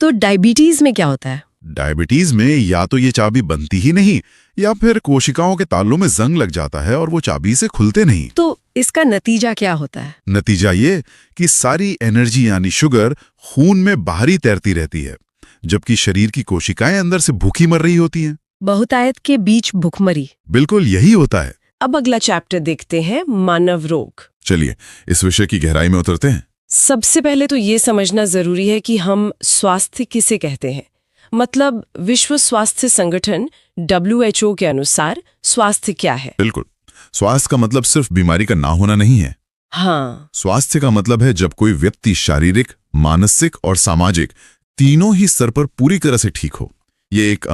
Speaker 1: तो डायबिटीज में क्या होता है?
Speaker 3: डायबिटीज में या तो ये चाबी बनती ही नहीं या फिर कोशिकाओं के तालों में जंग लग जाता है और वो चाबी से खुलते नहीं।
Speaker 1: तो इसका नतीजा क्या होता है?
Speaker 3: नतीजा ये कि सारी एनर्जी यानी शुगर खून में बाहरी तैरती रहती है जबकि शरीर की कोशिकाएं अंदर से भूखी मर रही होती हैं।
Speaker 1: बहुतायत के बीच भुखमरी।
Speaker 3: बिल्कुल यही होता है।
Speaker 1: अब अगला चैप्टर देखते हैं, मानव रोग।
Speaker 3: चलिए इस विषय की गहराई में उतरते हैं।
Speaker 1: सबसे पहले तो ये समझना जरूरी है कि हम स्वास्थ्य किसे कहते हैं। मतलब विश्व स्वास्थ्य संगठन WHO के अनुसार स्वास्थ्य क्या है?
Speaker 3: बिल्कुल, स्वास्थ्य का मतलब सिर्फ बीमारी का ना होना नहीं है।
Speaker 1: हाँ,
Speaker 3: स्वास्थ्य का मतलब है जब कोई व्यक्ति शारीरिक, मानसिक और सामाजिक तीनों ही स्तर पर पूरी तरह से ठीक हो। ये एक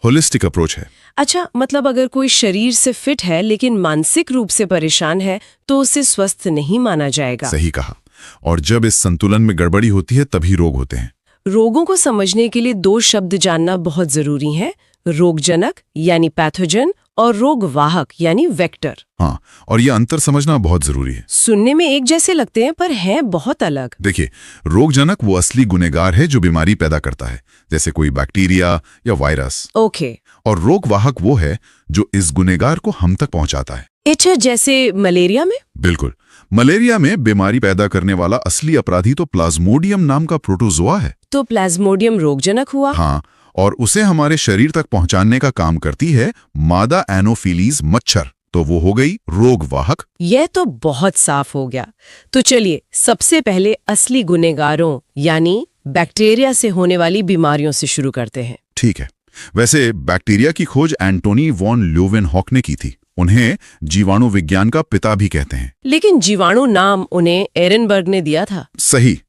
Speaker 3: होलिस्टिक अप्रोच है।
Speaker 1: अच्छा, मतलब अगर कोई शरीर से फिट है लेकिन मानसिक रूप से परेशान है तो उसे स्वस्थ नहीं माना जाएगा।
Speaker 3: सही कहा। और जब इस संतुलन में गड़बड़ी होती है तभी रोग होते हैं।
Speaker 1: रोगों को समझने के लिए दो शब्द जानना बहुत जरूरी है, रोगजनक यानी पैथोजन और रोगवाहक यानी वेक्टर।
Speaker 3: हाँ, और ये अंतर समझना बहुत जरूरी है।
Speaker 1: सुनने में एक जैसे लगते हैं पर हैं बहुत अलग।
Speaker 3: देखिए, रोगजनक वो असली गुनहगार है जो बीमारी पैदा करता है, जैसे कोई बैक्टीरिया या वायरस।
Speaker 1: ओके।
Speaker 3: और रोगवाहक वो है जो इस गुनहगार को हम तक पहुंचाता है।
Speaker 1: अच्छा, जैसे मलेरिया में?
Speaker 3: बिल्कुल। मलेरिया में बीमारी पैदा करने वाला असली अपराधी तो प्लाज्मोडियम नाम का प्रोटोजोआ है।
Speaker 1: तो प्लाज्मोडियम रोगजनक हुआ?
Speaker 3: हाँ, और उसे हमारे शरीर तक पहुंचाने का काम करती है मादा एनोफिलीज मच्छर, तो वो हो गई रोगवाहक।
Speaker 1: यह तो बहुत साफ हो गया। तो चलिए सबसे पहले असली गुनहगारों यानी बैक्टीरिया से होने वाली बीमारियों से शुरू करते हैं।
Speaker 3: ठीक है। वैसे बैक्टीरिया की खोज एंटोनी वॉन ल्यूवेनहॉक ने की थी। उन्हें जीवाणु विज्ञान का पिता भी कहते हैं।
Speaker 1: लेकिन जीवाणु नाम उन्हें एरेनबर्ग ने दिया था।
Speaker 3: सही।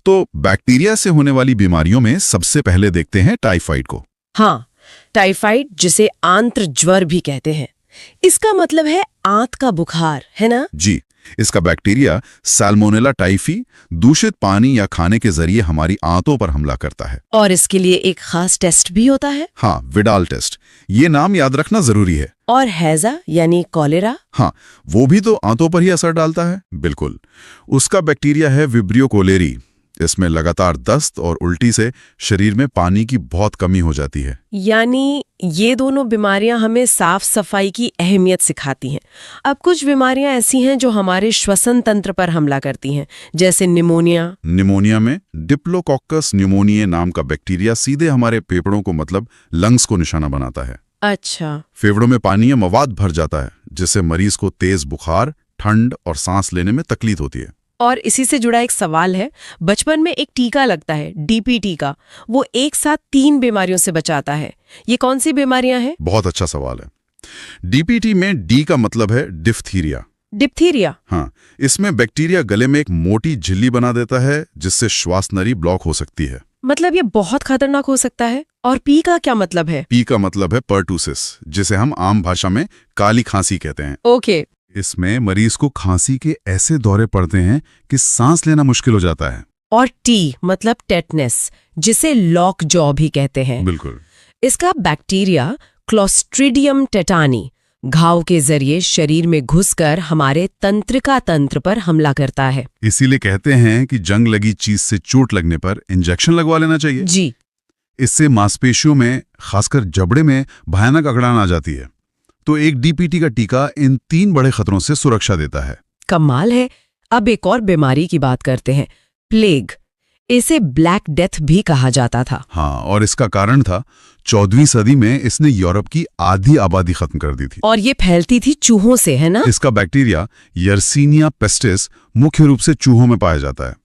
Speaker 3: तो बैक्टीरिया से होने वाली बीमारियों में सबसे पहले देखते हैं टाइफाइड को।
Speaker 1: हाँ, टाइफाइड जिसे आंत्र ज्वर भी कहते हैं। इसका मतलब है आंत का बुखार, है ना?
Speaker 3: जी। इसका बैक्टीरिया सैल्मोनेला टाइफी दूषित पानी या खाने के जरिए हमारी आंतों पर हमला करता है।
Speaker 1: और इसके लिए एक खास टेस्ट भी होता है।
Speaker 3: हाँ, विडाल टेस्ट। ये नाम याद रखना जरूरी है।
Speaker 1: और हैजा यानी कॉलेरा?
Speaker 3: हाँ, वो भी तो आंतों पर ही असर डालता है। बिल्कुल। उसका बैक्टीरिया है विब्रियो कोलेरी। इसमें लगातार दस्त और उल्टी से शरीर में पानी की बहुत कमी हो जाती है।
Speaker 1: यानी ये दोनों बीमारियां हमें साफ सफाई की अहमियत सिखाती हैं। अब कुछ बीमारियां ऐसी हैं जो हमारे श्वसन तंत्र पर हमला करती हैं, जैसे निमोनिया।
Speaker 3: निमोनिया में डिप्लोकोकस न्यूमोनिये नाम का बैक्टीरिया सीधे हमारे फेफड़ों को मतलब लंग्स को निशाना बनाता है।
Speaker 1: अच्छा।
Speaker 3: फेफड़ों में पानी या मवाद भर जाता है, जिससे मरीज को तेज बुखार, ठंड और सांस लेने में तकलीफ होती है।
Speaker 1: और इसी से जुड़ा एक सवाल है, बचपन में एक टीका लगता है डीपीटी का, वो एक साथ 3 बीमारियों से बचाता है। ये कौन सी बीमारियां हैं?
Speaker 3: बहुत अच्छा सवाल है। डीपीटी में डी का मतलब है डिप्थीरिया।
Speaker 1: डिप्थीरिया?
Speaker 3: हाँ, इसमें बैक्टीरिया गले में एक मोटी झिल्ली बना देता है, जिससे श्वास नली ब्लॉक हो सकती है।
Speaker 1: मतलब ये बहुत खतरनाक हो सकता है। और पी का क्या मतलब है?
Speaker 3: पी का मतलब है पर्टूसिस, जिसे हम आम भाषा में काली खांसी कहते हैं।
Speaker 1: ओके।
Speaker 3: इसमें मरीज को खांसी के ऐसे दौरे पड़ते हैं कि सांस लेना मुश्किल हो जाता है।
Speaker 1: और टी मतलब टेटनस, जिसे लॉक जॉ भी कहते हैं।
Speaker 3: बिल्कुल।
Speaker 1: इसका बैक्टीरिया क्लोस्ट्रीडियम टेटानी घाव के जरिए शरीर में घुसकर हमारे तंत्रिका तंत्र पर हमला करता है।
Speaker 3: इसीलिए कहते हैं कि जंग लगी चीज से चोट लगने पर इंजेक्शन लगवा लेना चाहिए।
Speaker 1: जी।
Speaker 3: इससे मांसपेशियों में, खासकर जबड़े में भयानक अकड़ान आ जाती है। तो एक डीपीटी का टीका इन 3 बड़े खतरों से सुरक्षा देता है।
Speaker 1: कमाल है। अब एक और बीमारी की बात करते हैं, प्लेग। इसे ब्लैक डेथ भी कहा जाता था।
Speaker 3: हाँ, और इसका कारण था 14वीं सदी में इसने यूरोप की आधी आबादी खत्म कर दी थी।
Speaker 1: और ये फैलती थी चूहों से, है ना?
Speaker 3: इसका बैक्टीरिया यर्सीनिया पेस्टिस मुख्य रूप से चूहों में पाया जाता है।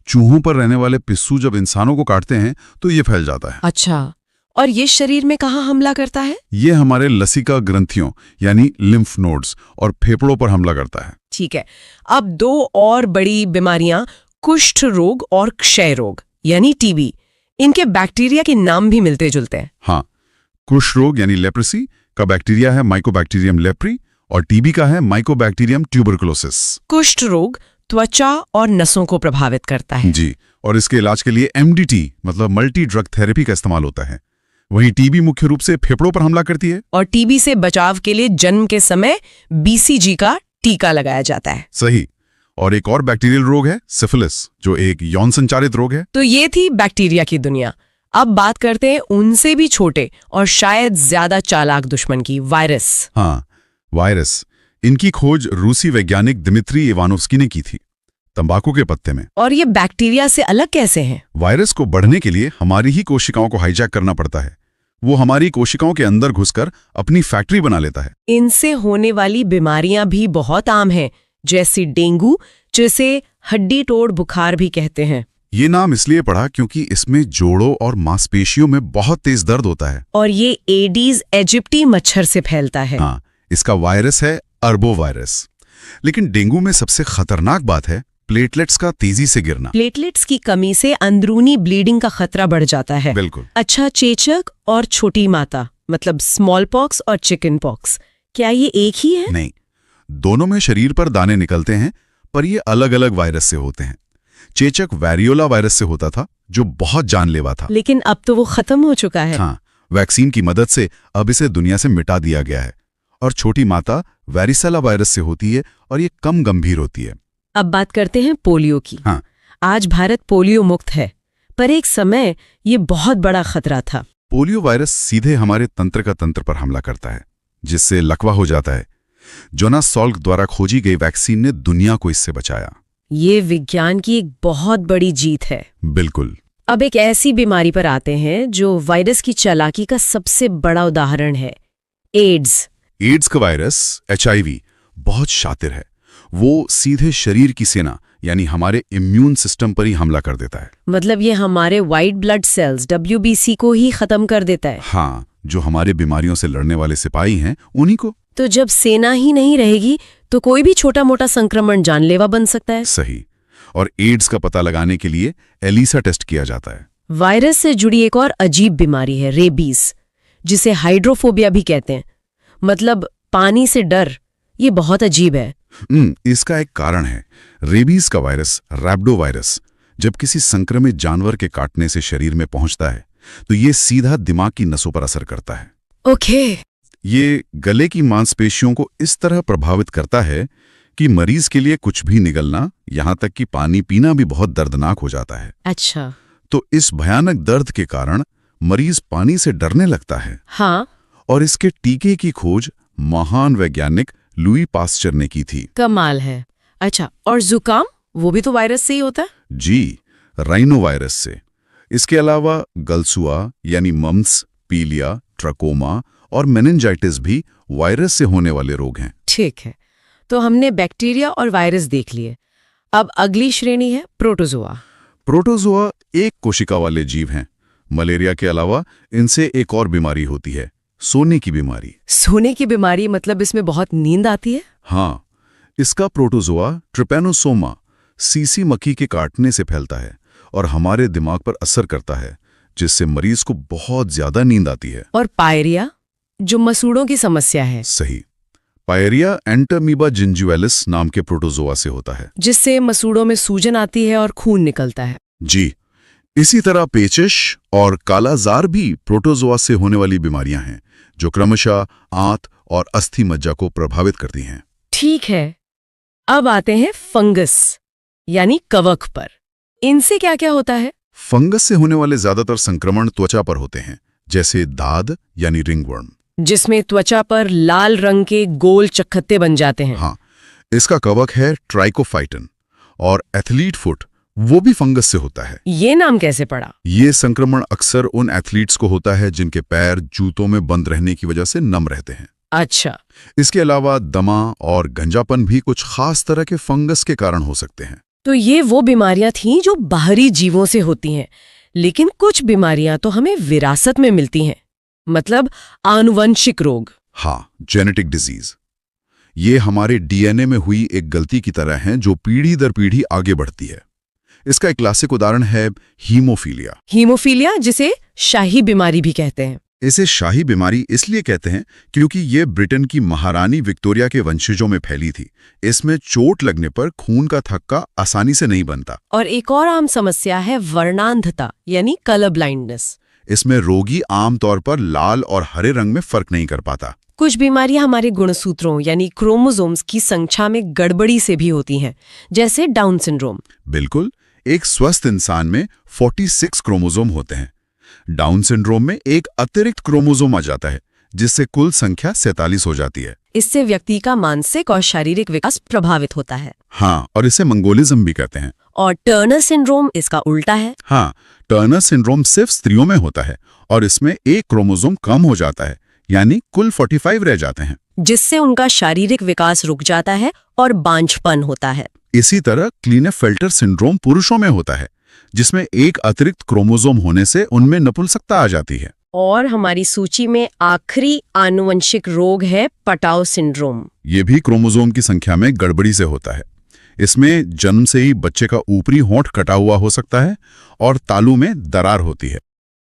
Speaker 3: चूहों पर रहने वाले पिस्सू जब इंसानों को काटते हैं तो ये फैल जाता है।
Speaker 1: अच्छा। और ये शरीर में कहाँ हमला करता है?
Speaker 3: ये हमारे लसिका ग्रंथियों यानी लिम्फ नोड्स और फेफड़ों पर हमला करता है।
Speaker 1: ठीक है। अब 2 और बड़ी बीमारियां, कुष्ठ रोग और क्षय रोग यानी टीबी। इनके बैक्टीरिया के नाम भी मिलते जुलते हैं।
Speaker 3: हाँ, कुष्ठ रोग यानी लेप्रेसी का बैक्टीरिया है माइकोबैक्टीरियम लेप्री और टीबी का है माइकोबैक्टीरियम ट्यूबरकुलोसिस।
Speaker 1: कुष्ठ रोग त्वचा और नसों को प्रभावित करता है।
Speaker 3: जी, और इसके इलाज के लिए एमडीटी मतलब मल्टी ड्रग थेरेपी का इस्तेमाल होता है। वहीं टीबी मुख्य रूप से फेफड़ों पर हमला करती है।
Speaker 1: और टीबी से बचाव के लिए जन्म के समय बीसीजी का टीका लगाया जाता है।
Speaker 3: सही। और एक और बैक्टीरियल रोग है सिफिलिस, जो एक यौन संचारित रोग है।
Speaker 1: तो ये थी बैक्टीरिया की दुनिया। अब बात करते हैं उनसे भी छोटे और शायद ज्यादा चालाक दुश्मन की, वायरस।
Speaker 3: हाँ, वायरस। इनकी खोज रूसी वैज्ञानिक दिमित्री इवानोव्स्की ने की थी, तंबाकू के पत्ते में।
Speaker 1: और ये बैक्टीरिया से अलग कैसे हैं?
Speaker 3: वायरस को बढ़ने के लिए हमारी ही कोशिकाओं को हाईजैक करना पड़ता है। वो हमारी कोशिकाओं के अंदर घुसकर अपनी फैक्ट्री बना लेता है।
Speaker 1: इनसे होने वाली बीमारियां भी बहुत आम हैं, जैसे डेंगू, जिसे हड्डी तोड़ बुखार भी कहते हैं।
Speaker 3: ये नाम इसलिए पड़ा क्योंकि इसमें जोड़ों और मांसपेशियों में बहुत तेज दर्द होता है।
Speaker 1: और ये एडीज इजिप्टी मच्छर से फैलता है।
Speaker 3: हाँ, इसका वायरस है अर्बोवायरस। लेकिन डेंगू में सबसे खतरनाक बात है प्लेटलेट्स का तेजी से गिरना।
Speaker 1: प्लेटलेट्स की कमी से अंदरूनी ब्लीडिंग का खतरा बढ़ जाता है।
Speaker 3: बिल्कुल।
Speaker 1: अच्छा, चेचक और छोटी माता मतलब स्मॉल पॉक्स और चिकन पॉक्स, क्या ये एक ही है?
Speaker 3: नहीं, दोनों में शरीर पर दाने निकलते हैं, पर ये अलग अलग वायरस से होते हैं। चेचक वैरियोला वायरस से होता था, जो बहुत जानलेवा था।
Speaker 1: लेकिन अब तो वो खत्म हो चुका है।
Speaker 3: हाँ, वैक्सीन की मदद से अब इसे दुनिया से मिटा दिया गया है। और छोटी माता वैरिसेला वायरस से होती है और ये कम गंभीर होती है।
Speaker 1: अब बात करते हैं पोलियो की।
Speaker 3: हाँ।
Speaker 1: आज भारत पोलियो मुक्त है, पर एक समय ये बहुत बड़ा खतरा था।
Speaker 3: पोलियो वायरस सीधे हमारे तंत्र पर हमला करता है, जिससे लकवा हो जाता है। जोनास सॉल्क द्वारा खोजी गई वैक्सीन ने दुनिया को इससे बचाया।
Speaker 1: ये विज्ञान की एक बहुत बड़ी जीत है।
Speaker 3: बिल्कुल।
Speaker 1: अब एक ऐसी बीमारी पर आते हैं जो वायरस की चालाकी का सबसे बड़ा उदाहरण है, एड्स।
Speaker 3: एड्स का वायरस HIV बहुत शातिर है। वो सीधे शरीर की सेना यानी हमारे इम्यून सिस्टम पर ही हमला कर देता है।
Speaker 1: मतलब ये हमारे व्हाइट ब्लड सेल्स WBC को ही खत्म कर देता है।
Speaker 3: हाँ, जो हमारे बीमारियों से लड़ने वाले सिपाही हैं उन्हीं को।
Speaker 1: तो जब सेना ही नहीं रहेगी तो कोई भी छोटा मोटा संक्रमण जानलेवा बन सकता है।
Speaker 3: सही। और एड्स का पता लगाने के लिए एलिसा टेस्ट किया जाता है।
Speaker 1: वायरस से जुड़ी एक और अजीब बीमारी है, रेबीज, जिसे हाइड्रोफोबिया भी कहते हैं, मतलब पानी से डर। ये बहुत अजीब है।
Speaker 3: इसका एक कारण है। रेबीज का वायरस रैब्डो वायरस जब किसी संक्रमित जानवर के काटने से शरीर में पहुंचता है तो ये सीधा दिमाग की नसों पर असर करता है।
Speaker 1: ओके।
Speaker 3: ये गले की मांसपेशियों को इस तरह प्रभावित करता है कि मरीज के लिए कुछ भी निगलना, यहां तक कि पानी पीना भी बहुत दर्दनाक हो जाता है।
Speaker 1: अच्छा।
Speaker 3: तो इस भयानक दर्द के कारण मरीज पानी से डरने लगता है।
Speaker 1: हाँ।
Speaker 3: और इसके टीके की खोज महान वैज्ञानिक लुई पास्चर ने की थी।
Speaker 1: कमाल है। अच्छा, और जुकाम, वो भी तो वायरस से ही होता है?
Speaker 3: जी, राइनो वायरस से। इसके अलावा गलसुआ यानी मम्स, पीलिया, ट्रकोमा और मेनिंजाइटिस भी वायरस से होने वाले रोग हैं।
Speaker 1: ठीक है, तो हमने बैक्टीरिया और वायरस देख लिए। अब अगली श्रेणी है प्रोटोजोआ।
Speaker 3: प्रोटोजोआ एक कोशिका वाले जीव हैं। मलेरिया के अलावा इनसे एक और बीमारी होती है, सोने की बीमारी।
Speaker 1: सोने की बीमारी मतलब इसमें बहुत नींद आती है?
Speaker 3: हाँ, इसका प्रोटोजोआ ट्रिपैनोसोमा सीसी मक्खी के काटने से फैलता है और हमारे दिमाग पर असर करता है, जिससे मरीज को बहुत ज्यादा नींद आती है।
Speaker 1: और पायरिया, जो मसूड़ों की समस्या है।
Speaker 3: सही। पायरिया एंटरमीबा जिंजुएलिस नाम के प्रोटोजोआ से होता है,
Speaker 1: जिससे मसूड़ों में सूजन आती है और खून निकलता है।
Speaker 3: जी। इसी तरह पेचिश और कालाजार भी प्रोटोजोआ से होने वाली बीमारियां हैं, जो क्रमशः आंत और अस्थि मज्जा को प्रभावित करती हैं।
Speaker 1: ठीक है, अब आते हैं फंगस यानी कवक पर। इनसे क्या क्या होता है?
Speaker 3: फंगस से होने वाले ज्यादातर संक्रमण त्वचा पर होते हैं, जैसे दाद यानी रिंगवर्म,
Speaker 1: जिसमें त्वचा पर लाल रंग के गोल चक्खते बन जाते हैं।
Speaker 3: हाँ, इसका कवक है ट्राइकोफाइटन। और एथलीट फुट, वो भी फंगस से होता है।
Speaker 1: ये नाम कैसे पड़ा?
Speaker 3: ये संक्रमण अक्सर उन एथलीट्स को होता है जिनके पैर जूतों में बंद रहने की वजह से नम रहते हैं।
Speaker 1: अच्छा।
Speaker 3: इसके अलावा दमा और गंजापन भी कुछ खास तरह के फंगस के कारण हो सकते हैं।
Speaker 1: तो ये वो बीमारियां थीं जो बाहरी जीवों से होती हैं, लेकिन कुछ बीमारियां तो हमें विरासत में मिलती हैं, मतलब आनुवंशिक रोग।
Speaker 3: हाँ, जेनेटिक डिजीज। ये हमारे DNA में हुई एक गलती की तरह हैं जो पीढ़ी दर पीढ़ी आगे बढ़ती है। इसका एक क्लासिक उदाहरण है हीमोफीलिया।
Speaker 1: हीमोफीलिया, जिसे शाही बीमारी भी कहते हैं।
Speaker 3: इसे शाही बीमारी इसलिए कहते हैं क्योंकि ये ब्रिटेन की महारानी विक्टोरिया के वंशजों में फैली थी। इसमें चोट लगने पर खून का थक्का आसानी से नहीं बनता।
Speaker 1: और एक और आम समस्या है वर्णांधता यानी कलर ब्लाइंडनेस।
Speaker 3: इसमें रोगी आमतौर पर लाल और हरे रंग में फर्क नहीं कर पाता।
Speaker 1: कुछ बीमारियां हमारे गुणसूत्रों यानी क्रोमोसोम्स की संख्या में गड़बड़ी से भी होती हैं, जैसे डाउन सिंड्रोम।
Speaker 3: बिल्कुल, एक स्वस्थ इंसान में 46 क्रोमोसोम होते हैं। डाउन सिंड्रोम में एक अतिरिक्त क्रोमोसोम आ जाता है, जिससे कुल संख्या 47 हो जाती है।
Speaker 1: इससे व्यक्ति का मानसिक और शारीरिक विकास प्रभावित होता है।
Speaker 3: हाँ, और इसे मंगोलिज्म भी कहते हैं।
Speaker 1: और टर्नर सिंड्रोम इसका उल्टा है।
Speaker 3: हाँ, टर्नर सिंड्रोम सिर्फ स्त्रियों में होता है और इसमें एक क्रोमोसोम कम हो जाता है, यानी कुल 45 रह जाते हैं,
Speaker 1: जिससे उनका शारीरिक विकास रुक जाता है और बांझपन होता है।
Speaker 3: इसी तरह क्लीनेफेल्टर सिंड्रोम पुरुषों में होता है, जिसमें एक अतिरिक्त क्रोमोसोम होने से उनमें नपुंसकता आ जाती है।
Speaker 1: और हमारी सूची में आखिरी आनुवंशिक रोग है पटाउ सिंड्रोम।
Speaker 3: ये भी क्रोमोसोम की संख्या में गड़बड़ी से होता है। इसमें जन्म से ही बच्चे का ऊपरी होंठ कटा हुआ हो सकता है और तालू में दरार होती है।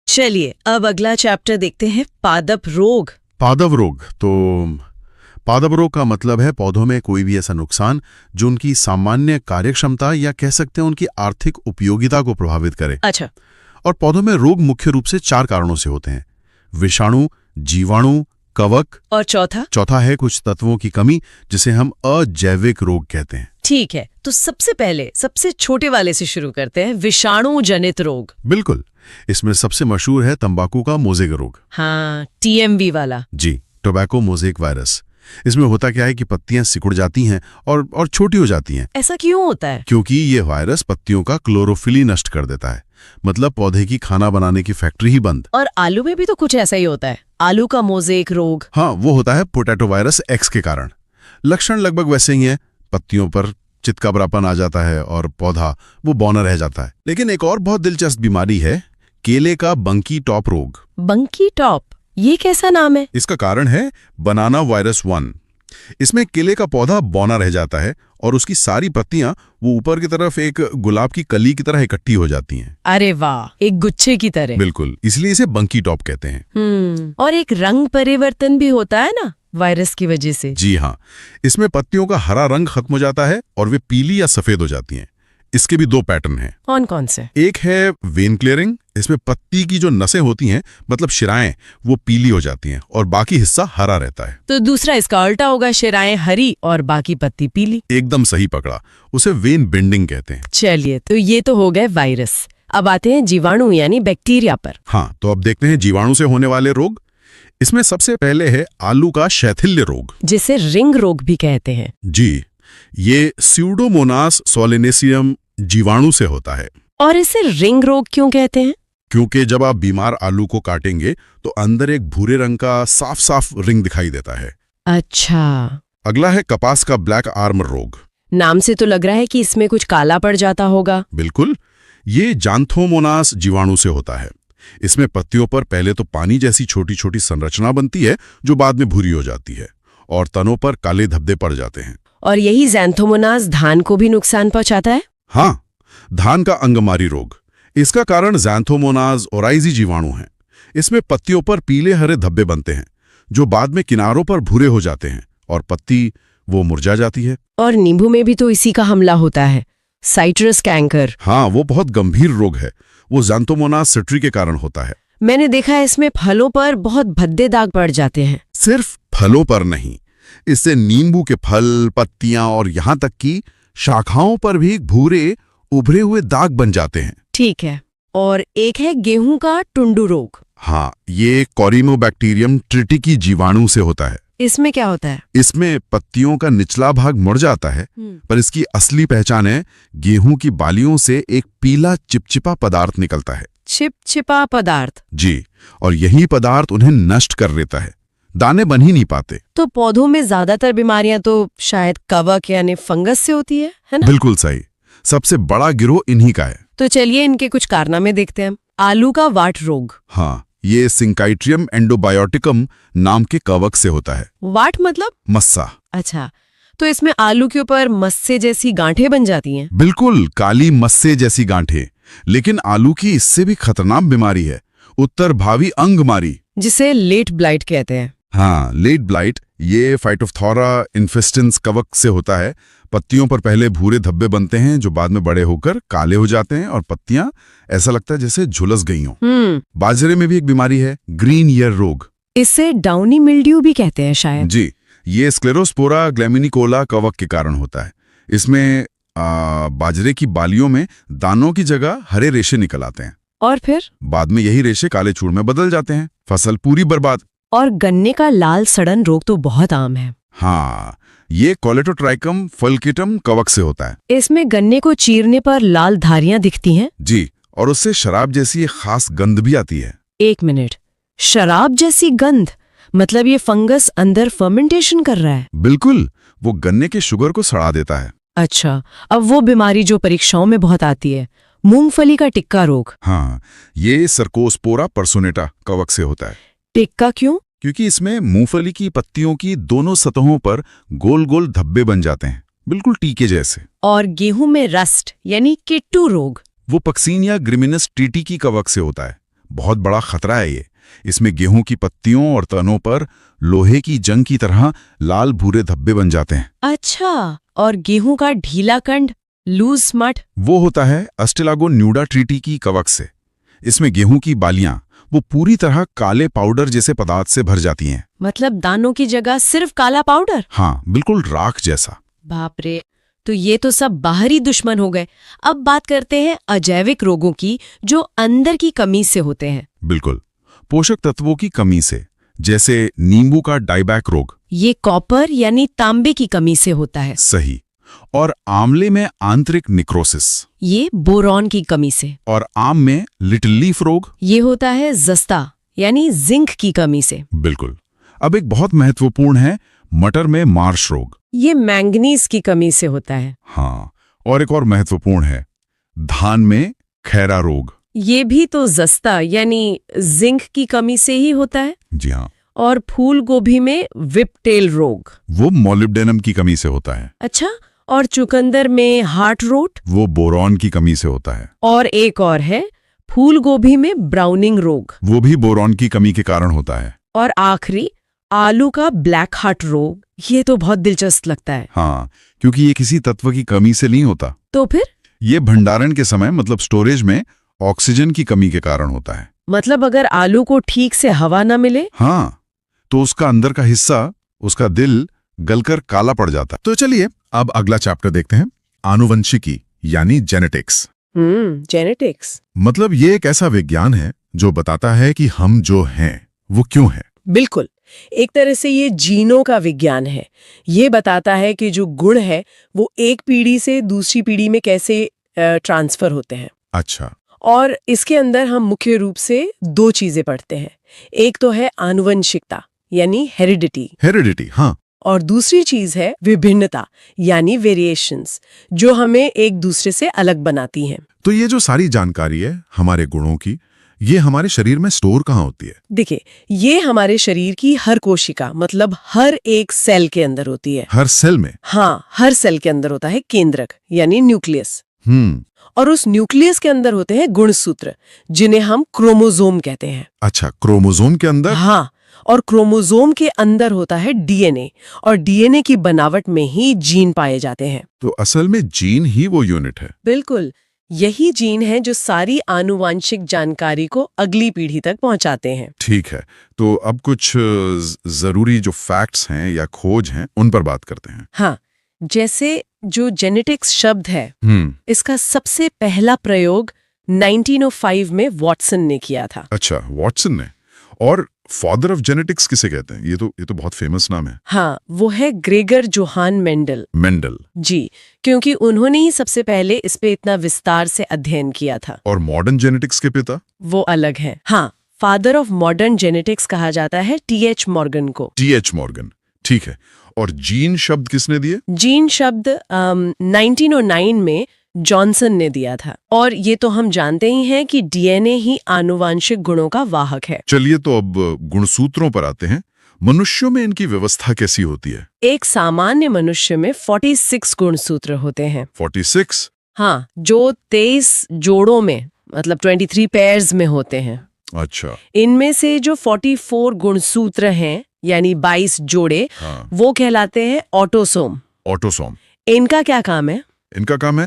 Speaker 1: चलिए अब अगला चैप्टर देखते हैं, पादप रोग।
Speaker 3: पादप रोग। तो पादप रोग का मतलब है पौधों में कोई भी ऐसा नुकसान जो उनकी सामान्य कार्यक्षमता या कह सकते हैं उनकी आर्थिक उपयोगिता को प्रभावित करे।
Speaker 1: अच्छा।
Speaker 3: और पौधों में रोग मुख्य रूप से 4 कारणों से होते हैं: विषाणु, जीवाणु, कवक
Speaker 1: और चौथा
Speaker 3: है कुछ तत्वों की कमी, जिसे हम अजैविक रोग कहते हैं।
Speaker 1: ठीक है, तो सबसे पहले सबसे छोटे वाले से शुरू करते हैं, विषाणु जनित रोग।
Speaker 3: बिल्कुल, इसमें सबसे मशहूर है तंबाकू का मोज़ेक रोग।
Speaker 1: हाँ, TMV वाला।
Speaker 3: जी, टोबैको मोज़ेक वायरस। इसमें होता क्या है कि पत्तियां सिकुड़ जाती हैं और छोटी हो जाती हैं।
Speaker 1: ऐसा क्यों होता है?
Speaker 3: क्योंकि ये वायरस पत्तियों का क्लोरोफिल ही नष्ट कर देता है, मतलब पौधे की खाना बनाने की फैक्ट्री ही बंद।
Speaker 1: और आलू में भी तो कुछ ऐसा ही होता है, आलू का मोज़ेक रोग।
Speaker 3: हाँ, वो होता है पोटैटो वायरस X के कारण। लक्षण लगभग वैसे ही हैं, पत्तियों पर चितकबरापन आ जाता है और पौधा वो बौना रह जाता है। लेकिन एक और बहुत दिलचस्प बीमारी है, केले का बंकी टॉप रोग।
Speaker 1: बंकी टॉप, ये कैसा नाम है?
Speaker 3: इसका कारण है बनाना वायरस 1। इसमें केले का पौधा बौना रह जाता है और उसकी सारी पत्तियां वो ऊपर की तरफ एक गुलाब की कली की तरह इकट्ठी हो जाती हैं।
Speaker 1: अरे वाह, एक गुच्छे की तरह।
Speaker 3: बिल्कुल, इसलिए इसे बंकी टॉप कहते हैं।
Speaker 1: और एक रंग परिवर्तन भी होता है ना वायरस की वजह से?
Speaker 3: जी हाँ, इसमें पत्तियों का हरा रंग खत्म हो जाता है और वे पीली या सफेद हो जाती हैं। इसके भी 2 पैटर्न हैं।
Speaker 1: कौन कौन से?
Speaker 3: एक है वेन क्लियरिंग। इसमें पत्ती की जो नसें होती हैं, मतलब शिराएं, वो पीली हो जाती हैं और बाकी हिस्सा हरा रहता है।
Speaker 1: तो दूसरा इसका उल्टा होगा, शिराएं हरी और बाकी पत्ती पीली।
Speaker 3: एकदम सही पकड़ा, उसे वेन बेंडिंग कहते हैं।
Speaker 1: चलिए, तो ये तो हो गए वायरस। अब आते हैं जीवाणु यानी बैक्टीरिया पर।
Speaker 3: हाँ, तो अब देखते हैं जीवाणु से होने वाले रोग। इसमें सबसे पहले है आलू का शैथिल्य रोग,
Speaker 1: जिसे रिंग रोग भी कहते हैं।
Speaker 3: जी, ये स्यूडोमोनास सोलेनेसियम जीवाणु से होता है।
Speaker 1: और इसे रिंग रोग क्यों कहते हैं?
Speaker 3: क्योंकि जब आप बीमार आलू को काटेंगे तो अंदर एक भूरे रंग का साफ साफ रिंग दिखाई देता है।
Speaker 1: अच्छा।
Speaker 3: अगला है कपास का ब्लैक आर्म रोग।
Speaker 1: नाम से तो लग रहा है कि इसमें कुछ काला पड़ जाता होगा।
Speaker 3: बिल्कुल, ये जांथोमोनास जीवाणु से होता है। इसमें पत्तियों पर पहले तो पानी जैसी छोटी छोटी संरचना बनती है जो बाद में भूरी हो जाती है और तनों पर काले धब्बे पड़ जाते हैं।
Speaker 1: और यही ज़ैंथोमोनास धान को भी नुकसान पहुंचाता है?
Speaker 3: हाँ, धान का अंगमारी रोग। इसका कारण ज़ैंथोमोनास ओराइजी जीवाणु है। इसमें पत्तियों पर पीले हरे धब्बे बनते हैं जो बाद में किनारों पर भूरे हो जाते हैं और पत्ती वो मुरझा जाती है।
Speaker 1: और नींबू में भी तो इसी का हमला होता है, साइट्रस कैंकर।
Speaker 3: हाँ, वो बहुत गंभीर रोग है। वो ज़ैंथोमोनास सिट्री के कारण होता है।
Speaker 1: मैंने देखा है इसमें फलों पर बहुत भद्दे दाग पड़ जाते हैं।
Speaker 3: सिर्फ फलों पर नहीं, इससे नींबू के फल, पत्तियां और यहाँ तक कि शाखाओं पर भी भूरे उभरे हुए दाग बन जाते हैं।
Speaker 1: ठीक है। और एक है गेहूं का टुंडू रोग।
Speaker 3: हाँ, ये कोरिमोबैक्टीरियम ट्रिटिकी जीवाणु से होता है।
Speaker 1: इसमें क्या होता है?
Speaker 3: इसमें पत्तियों का निचला भाग मुड़ जाता है, पर इसकी असली पहचान है गेहूं की बालियों से एक पीला चिपचिपा पदार्थ निकलता है।
Speaker 1: चिपचिपा पदार्थ?
Speaker 3: जी, और यही पदार्थ उन्हें नष्ट कर देता है, दाने बन ही नहीं पाते।
Speaker 1: तो पौधों में ज्यादातर बीमारियां तो शायद कवक यानी फंगस से होती है ना?
Speaker 3: बिल्कुल सही, सबसे बड़ा गिरोह इन्हीं का है।
Speaker 1: तो चलिए इनके कुछ कारनामे देखते हैं। आलू का वाट रोग।
Speaker 3: हाँ, ये सिंकाइट्रियम एंडोबायोटिकम नाम के कवक से होता है।
Speaker 1: वाट मतलब?
Speaker 3: मस्सा।
Speaker 1: अच्छा, तो इसमें आलू के ऊपर मस्से जैसी गांठें बन जाती हैं?
Speaker 3: बिल्कुल, काली मस्से जैसी गांठें। लेकिन आलू की इससे भी खतरनाक बीमारी है, उत्तर भावी अंगमारी,
Speaker 1: जिसे लेट ब्लाइट कहते हैं।
Speaker 3: हाँ, लेट ब्लाइट। ये फाइटोप्थोरा इन्फेस्टेंस कवक से होता है। पत्तियों पर पहले भूरे धब्बे बनते हैं जो बाद में बड़े होकर काले हो जाते हैं और पत्तियां ऐसा लगता है जैसे झुलस गई हों। बाजरे में भी एक बीमारी है, ग्रीन ईयर रोग।
Speaker 1: इससे डाउनी मिल्ड्यू भी कहते हैं शायद।
Speaker 3: जी, ये स्क्लेरोस्पोरा ग्लैमिनिकोला कवक के कारण होता है। इसमें बाजरे की बालियों में दानों की जगह हरे रेशे निकल आते हैं
Speaker 1: और फिर
Speaker 3: बाद में यही रेशे काले चूड़ में बदल जाते हैं, फसल पूरी बर्बाद।
Speaker 1: और गन्ने का लाल सड़न रोग तो बहुत आम है।
Speaker 3: हाँ, ये कोलेटोट्राइकम फल्किटम कवक से होता है।
Speaker 1: इसमें गन्ने को चीरने पर लाल धारियां दिखती हैं।
Speaker 3: जी, और उससे शराब जैसी एक खास गंध भी आती है।
Speaker 1: 1 मिनट, शराब जैसी गंध? मतलब ये फंगस अंदर फर्मेंटेशन कर रहा है?
Speaker 3: बिल्कुल, वो गन्ने के शुगर को सड़ा देता है।
Speaker 1: अच्छा, अब वो बीमारी जो परीक्षाओं में बहुत आती है, मूंगफली का टिक्का रोग।
Speaker 3: हाँ, ये सर्कोस्पोरा पर्सोनेटा कवक से होता है।
Speaker 1: टिक्का क्यों?
Speaker 3: क्योंकि इसमें मूंगफली की पत्तियों की दोनों सतहों पर गोल गोल धब्बे बन जाते हैं, बिल्कुल टीके जैसे।
Speaker 1: और गेहूं में रस्ट यानी किट्टू रोग।
Speaker 3: वो पक्सीन या ग्रिमिनस ट्रीटी की कवक से होता है। बहुत बड़ा खतरा है ये। इसमें गेहूं की पत्तियों और तनों पर लोहे की जंग की तरह लाल भूरे धब्बे बन जाते हैं।
Speaker 1: अच्छा, और गेहूं का ढीला कंड, लूज स्मट?
Speaker 3: वो होता है अस्टिलागो न्यूडा ट्रीटी की कवक से। इसमें गेहूं की बालियां वो पूरी तरह काले पाउडर जैसे पदार्थ से भर जाती हैं।
Speaker 1: मतलब दानों की जगह सिर्फ काला पाउडर?
Speaker 3: हाँ, बिल्कुल राख जैसा।
Speaker 1: बाप रे, तो ये तो सब बाहरी दुश्मन हो गए। अब बात करते हैं अजैविक रोगों की, जो अंदर की कमी से होते हैं।
Speaker 3: बिल्कुल, पोषक तत्वों की कमी से, जैसे नींबू का डाइबैक रोग।
Speaker 1: ये कॉपर यानी तांबे की कमी से होता है।
Speaker 3: सही। और आंवले में आंतरिक निक्रोसिस।
Speaker 1: ये बोरॉन की कमी से।
Speaker 3: और आम में लिटिल लीफ रोग।
Speaker 1: ये होता है जस्ता यानी जिंक की कमी से।
Speaker 3: बिल्कुल। अब एक बहुत महत्वपूर्ण है, मटर में मार्श रोग।
Speaker 1: ये मैंगनीज की कमी से होता है।
Speaker 3: हाँ, और एक और महत्वपूर्ण है, धान में खैरा रोग।
Speaker 1: ये भी तो जस्ता यानी जिंक की कमी से ही होता है।
Speaker 3: जी हाँ।
Speaker 1: और फूल गोभी में विपटेल रोग।
Speaker 3: वो मोलिब्डेनम की कमी से होता है।
Speaker 1: अच्छा, और चुकंदर में हार्ट रोट?
Speaker 3: वो बोरॉन की कमी से होता है।
Speaker 1: और एक और है, फूल गोभी में ब्राउनिंग रोग।
Speaker 3: वो भी बोरॉन की कमी के कारण होता है।
Speaker 1: और आखिरी, आलू का ब्लैक हार्ट रोग। ये तो बहुत दिलचस्प लगता है।
Speaker 3: हाँ, क्योंकि ये किसी तत्व की कमी से नहीं होता।
Speaker 1: तो फिर?
Speaker 3: ये भंडारण के समय मतलब स्टोरेज में ऑक्सीजन की कमी के कारण होता है।
Speaker 1: मतलब अगर आलू को ठीक से हवा न मिले?
Speaker 3: हाँ, तो उसका अंदर का हिस्सा, उसका दिल गलकर काला पड़ जाता। तो चलिए अब अगला चैप्टर देखते हैं, आनुवंशिकी यानी जेनेटिक्स।
Speaker 1: जेनेटिक्स
Speaker 3: मतलब ये एक ऐसा विज्ञान है जो बताता है कि हम जो हैं वो क्यों हैं।
Speaker 1: बिल्कुल, एक तरह से ये जीनों का विज्ञान है। ये बताता है कि जो गुण है वो एक पीढ़ी से दूसरी पीढ़ी में कैसे ट्रांसफर होते हैं।
Speaker 3: अच्छा।
Speaker 1: और इसके अंदर हम मुख्य रूप से दो चीजें पढ़ते हैं। एक तो है आनुवंशिकता यानी हेरिडिटी।
Speaker 3: हेरिडिटी, हाँ।
Speaker 1: और दूसरी चीज है विभिन्नता यानी वेरिएशंस, जो हमें एक दूसरे से अलग बनाती हैं।
Speaker 3: तो ये जो सारी जानकारी है हमारे गुणों की, ये हमारे शरीर में स्टोर कहाँ होती है?
Speaker 1: देखिए, ये हमारे शरीर की हर कोशिका मतलब हर एक सेल के अंदर होती है।
Speaker 3: हर सेल में?
Speaker 1: हाँ, हर सेल के अंदर होता है केंद्रक यानी न्यूक्लियस।
Speaker 3: और
Speaker 1: उस न्यूक्लियस के अंदर होते हैं गुणसूत्र, जिन्हें हम क्रोमोसोम कहते हैं।
Speaker 3: अच्छा, क्रोमोसोम के अंदर?
Speaker 1: हाँ, और क्रोमोसोम के अंदर होता है डीएनए, और डीएनए की बनावट में ही जीन पाए जाते हैं।
Speaker 3: तो असल में जीन ही वो यूनिट है।
Speaker 1: बिल्कुल, यही जीन है जो सारी आनुवांशिक जानकारी को अगली पीढ़ी तक पहुंचाते हैं।
Speaker 3: ठीक है, तो अब कुछ जरूरी जो फैक्ट्स हैं या खोज हैं उन पर बात करते हैं।
Speaker 1: हाँ, जैसे जो जेनेटिक्स शब्द है, इसका सबसे पहला प्रयोग 1905 में वॉटसन ने किया था।
Speaker 3: अच्छा, वॉटसन ने। और फादर ऑफ जेनेटिक्स किसे कहते हैं? ये तो बहुत फेमस नाम है।
Speaker 1: हाँ, वो है ग्रेगर जोहान मेंडल।
Speaker 3: मेंडल
Speaker 1: जी, क्योंकि उन्होंने ही सबसे पहले इस पे इतना विस्तार से अध्ययन किया था।
Speaker 3: और मॉडर्न जेनेटिक्स के पिता?
Speaker 1: वो अलग है। हाँ, फादर ऑफ मॉडर्न जेनेटिक्स कहा जाता है टीएच मॉर्गन को।
Speaker 3: टीएच मॉर्गन, ठीक है। और जीन शब्द किसने दिए?
Speaker 1: जीन शब्द 1909 में जॉनसन ने दिया था। और ये तो हम जानते ही हैं कि डीएनए ही आनुवांशिक गुणों का वाहक है।
Speaker 3: चलिए तो अब गुणसूत्रों पर आते हैं। मनुष्यों में इनकी व्यवस्था कैसी होती है?
Speaker 1: एक सामान्य मनुष्य में 46 गुणसूत्र होते हैं।
Speaker 3: 46?
Speaker 1: हाँ, जो 23 जोड़ों में मतलब 23 पेयर्स में होते हैं।
Speaker 3: अच्छा।
Speaker 1: इनमें से जो 44 गुणसूत्र हैं यानी 22 जोड़े,
Speaker 3: हाँ।
Speaker 1: वो कहलाते हैं ऑटोसोम।
Speaker 3: ऑटोसोम।
Speaker 1: इनका क्या काम है?
Speaker 3: इनका काम है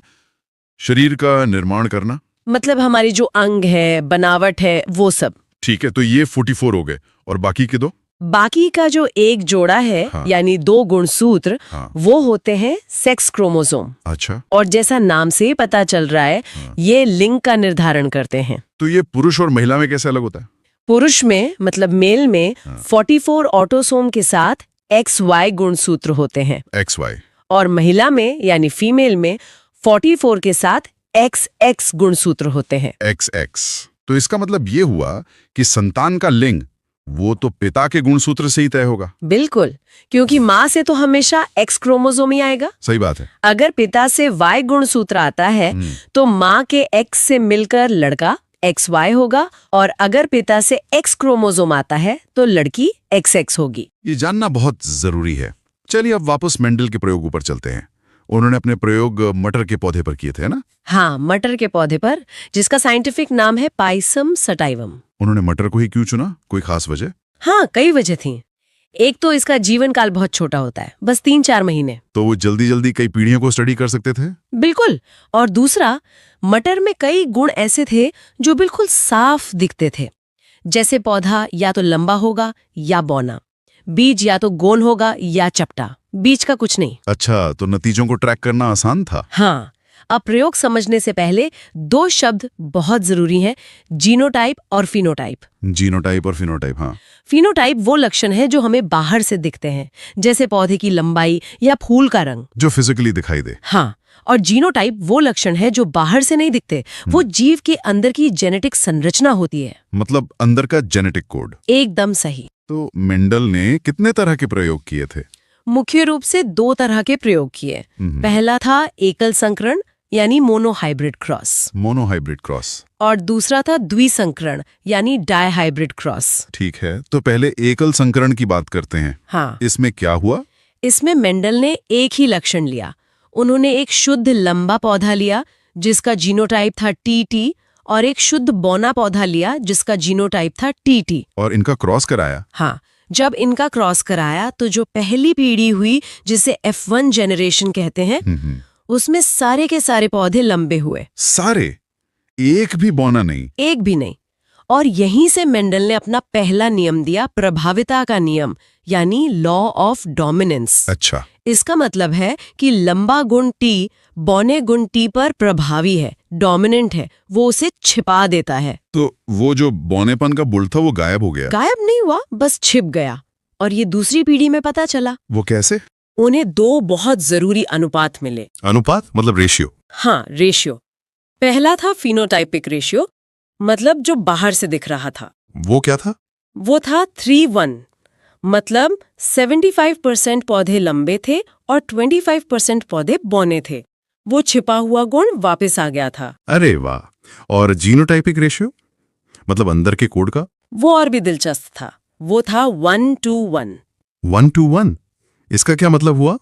Speaker 3: शरीर का निर्माण करना।
Speaker 1: मतलब हमारी जो अंग है, बनावट है, वो सब।
Speaker 3: ठीक है, तो ये 44 हो गए। और बाकी के दो?
Speaker 1: बाकी का जो एक जोड़ा है,
Speaker 3: हाँ।
Speaker 1: यानी 2 गुणसूत्र,
Speaker 3: हाँ।
Speaker 1: वो होते हैं सेक्स क्रोमोसोम।
Speaker 3: अच्छा।
Speaker 1: और जैसा नाम से पता चल रहा है,
Speaker 3: हाँ।
Speaker 1: ये लिंग का निर्धारण करते हैं।
Speaker 3: तो ये पुरुष और महिला में कैसे अलग होता है?
Speaker 1: पुरुष में मतलब मेल में 44 ऑटोसोम के साथ XY गुणसूत्र होते हैं।
Speaker 3: XY।
Speaker 1: और महिला में यानी फीमेल में 44 के साथ XX गुणसूत्र होते हैं।
Speaker 3: XX। तो इसका मतलब ये हुआ कि संतान का लिंग वो तो पिता के गुणसूत्र से ही तय होगा।
Speaker 1: बिल्कुल, क्योंकि माँ से तो हमेशा X क्रोमोसोम ही आएगा।
Speaker 3: सही बात है।
Speaker 1: अगर पिता से Y गुणसूत्र आता है तो माँ के X से मिलकर लड़का XY होगा, और अगर पिता से X क्रोमोसोम आता है तो लड़की XX होगी।
Speaker 3: ये जानना बहुत जरूरी है। चलिए अब वापस मेंडल के प्रयोगों पर चलते हैं। उन्होंने अपने प्रयोग मटर के पौधे पर किए थे ना?
Speaker 1: हाँ, मटर के पौधे पर, जिसका साइंटिफिक नाम है पाइसम सटाइवम।
Speaker 3: उन्होंने मटर को ही क्यों चुना? कोई खास वजह?
Speaker 1: हाँ, कई वजह थी। एक तो इसका जीवन काल बहुत छोटा होता है, बस 3-4 महीने।
Speaker 3: तो वो जल्दी जल्दी कई पीढ़ियों को स्टडी कर सकते थे?
Speaker 1: बिल्कुल। और दूसरा, मटर में कई गुण ऐसे थे जो बिल्कुल साफ दिखते थे, जैसे पौधा या तो लंबा होगा या बौना, बीज या तो गोल होगा या चपटा, बीज का कुछ नहीं।
Speaker 3: अच्छा, तो नतीजों को ट्रैक करना आसान था?
Speaker 1: हाँ। अब प्रयोग समझने से पहले 2 शब्द बहुत जरूरी हैं, जीनोटाइप और फिनोटाइप।
Speaker 3: जीनोटाइप और फिनोटाइप, हाँ।
Speaker 1: फिनोटाइप वो लक्षण है जो हमें बाहर से दिखते हैं, जैसे पौधे की लंबाई या फूल का रंग,
Speaker 3: जो फिजिकली दिखाई दे।
Speaker 1: हाँ। और जीनोटाइप वो लक्षण है जो बाहर से नहीं दिखते, वो जीव के अंदर की जेनेटिक संरचना होती है।
Speaker 3: मतलब अंदर का जेनेटिक कोड।
Speaker 1: एकदम सही।
Speaker 3: तो मेंडल ने कितने तरह के प्रयोग किए थे?
Speaker 1: मुख्य रूप से 2 तरह के प्रयोग किए। पहला था एकल संकरण यानी मोनोहाइब्रिड क्रॉस,
Speaker 3: मोनोहाइब्रिड क्रॉस,
Speaker 1: और दूसरा था द्विसंकरण यानी डायहाइब्रिड क्रॉस।
Speaker 3: ठीक है, तो पहले एकल संकरण की बात करते हैं।
Speaker 1: हाँ।
Speaker 3: इसमें क्या हुआ?
Speaker 1: इसमें मेंडल ने एक ही लक्षण लिया। उन्होंने एक शुद्ध लंबा पौधा लिया जिसका जीनोटाइप था टीटी, और एक शुद्ध बौना पौधा लिया जिसका जीनोटाइप था टीटी,
Speaker 3: और इनका क्रॉस कराया।
Speaker 1: हाँ। जब इनका क्रॉस कराया तो जो पहली पीढ़ी हुई, जिसे F1 जनरेशन कहते हैं, उसमें सारे के सारे पौधे लंबे हुए।
Speaker 3: सारे? एक भी बौना नहीं?
Speaker 1: एक भी नहीं। और यहीं से मेंडल ने अपना पहला नियम दिया, प्रभाविता का नियम, यानी लॉ ऑफ डोमिनेंस।
Speaker 3: अच्छा।
Speaker 1: इसका मतलब है कि लंबा गुण टी बौने गुण टी पर प्रभावी है, डोमिनेंट है, वो उसे छिपा देता है।
Speaker 3: तो वो जो बौनेपन का बुल था वो गायब हो गया?
Speaker 1: गायब नहीं हुआ, बस छिप गया। और ये दूसरी पीढ़ी में पता चला।
Speaker 3: वो कैसे?
Speaker 1: उन्हें 2 बहुत जरूरी अनुपात मिले।
Speaker 3: अनुपात मतलब रेशियो?
Speaker 1: हाँ, रेशियो। पहला था फिनोटाइपिक रेशियो, मतलब जो बाहर से दिख रहा था।
Speaker 3: वो क्या था?
Speaker 1: वो था 3:1, मतलब 75% पौधे लंबे थे और 25% पौधे बौने थे। वो छिपा हुआ गुण वापस आ गया था।
Speaker 3: अरे वाह! और जीनोटाइपिक रेशियो मतलब अंदर के कोड का?
Speaker 1: वो और भी दिलचस्प था। वो था 1:1।
Speaker 3: 1:1? इसका क्या मतलब हुआ?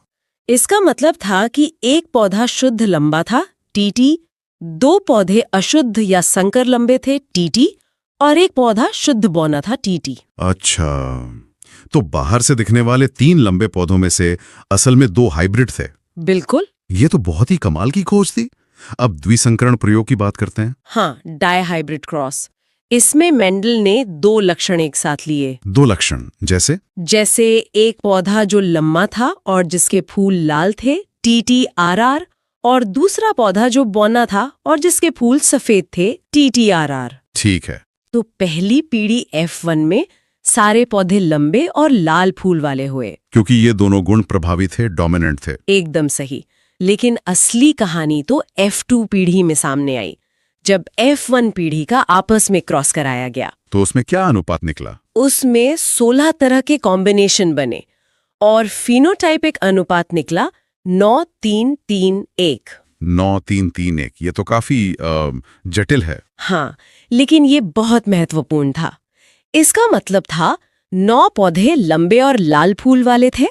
Speaker 1: इसका मतलब था कि एक पौधा शुद्ध लंबा था, टीटी, 2 पौधे अशुद्ध या संकर लंबे थे, टीटी, और एक पौधा शुद्ध बौना था, टीटी।
Speaker 3: अच्छा, तो बाहर से दिखने वाले 3 लंबे पौधों में से असल में 2 हाइब्रिड थे।
Speaker 1: बिल्कुल।
Speaker 3: ये तो बहुत ही कमाल की खोज थी। अब द्विसंकरण प्रयोग की बात करते हैं।
Speaker 1: हाँ, डायहाइब्रिड क्रॉस। इसमें मेंडल ने 2 लक्षण एक साथ लिए।
Speaker 3: 2 लक्षण जैसे
Speaker 1: एक पौधा जो लम्बा था और जिसके फूल लाल थे, TTRR, और दूसरा पौधा जो बौना था और जिसके फूल सफेद थे, TTRR।
Speaker 3: ठीक है।
Speaker 1: तो पहली पीढ़ी F1 में सारे पौधे लंबे और लाल फूल वाले हुए,
Speaker 3: क्योंकि ये दोनों गुण प्रभावी थे, डोमिनेंट थे।
Speaker 1: एकदम सही। लेकिन असली कहानी तो F2 पीढ़ी में सामने आई, जब F1 पीढ़ी का आपस में क्रॉस कराया गया।
Speaker 3: तो उसमें क्या अनुपात निकला?
Speaker 1: उसमें 16 तरह के कॉम्बिनेशन बने और फिनोटाइपिक अनुपात निकला 9:3:3:1।
Speaker 3: 9:3:3:1, ये तो काफी जटिल है।
Speaker 1: हाँ, लेकिन ये बहुत महत्वपूर्ण था। इसका मतलब था 9 पौधे लंबे और लाल फूल वाले थे,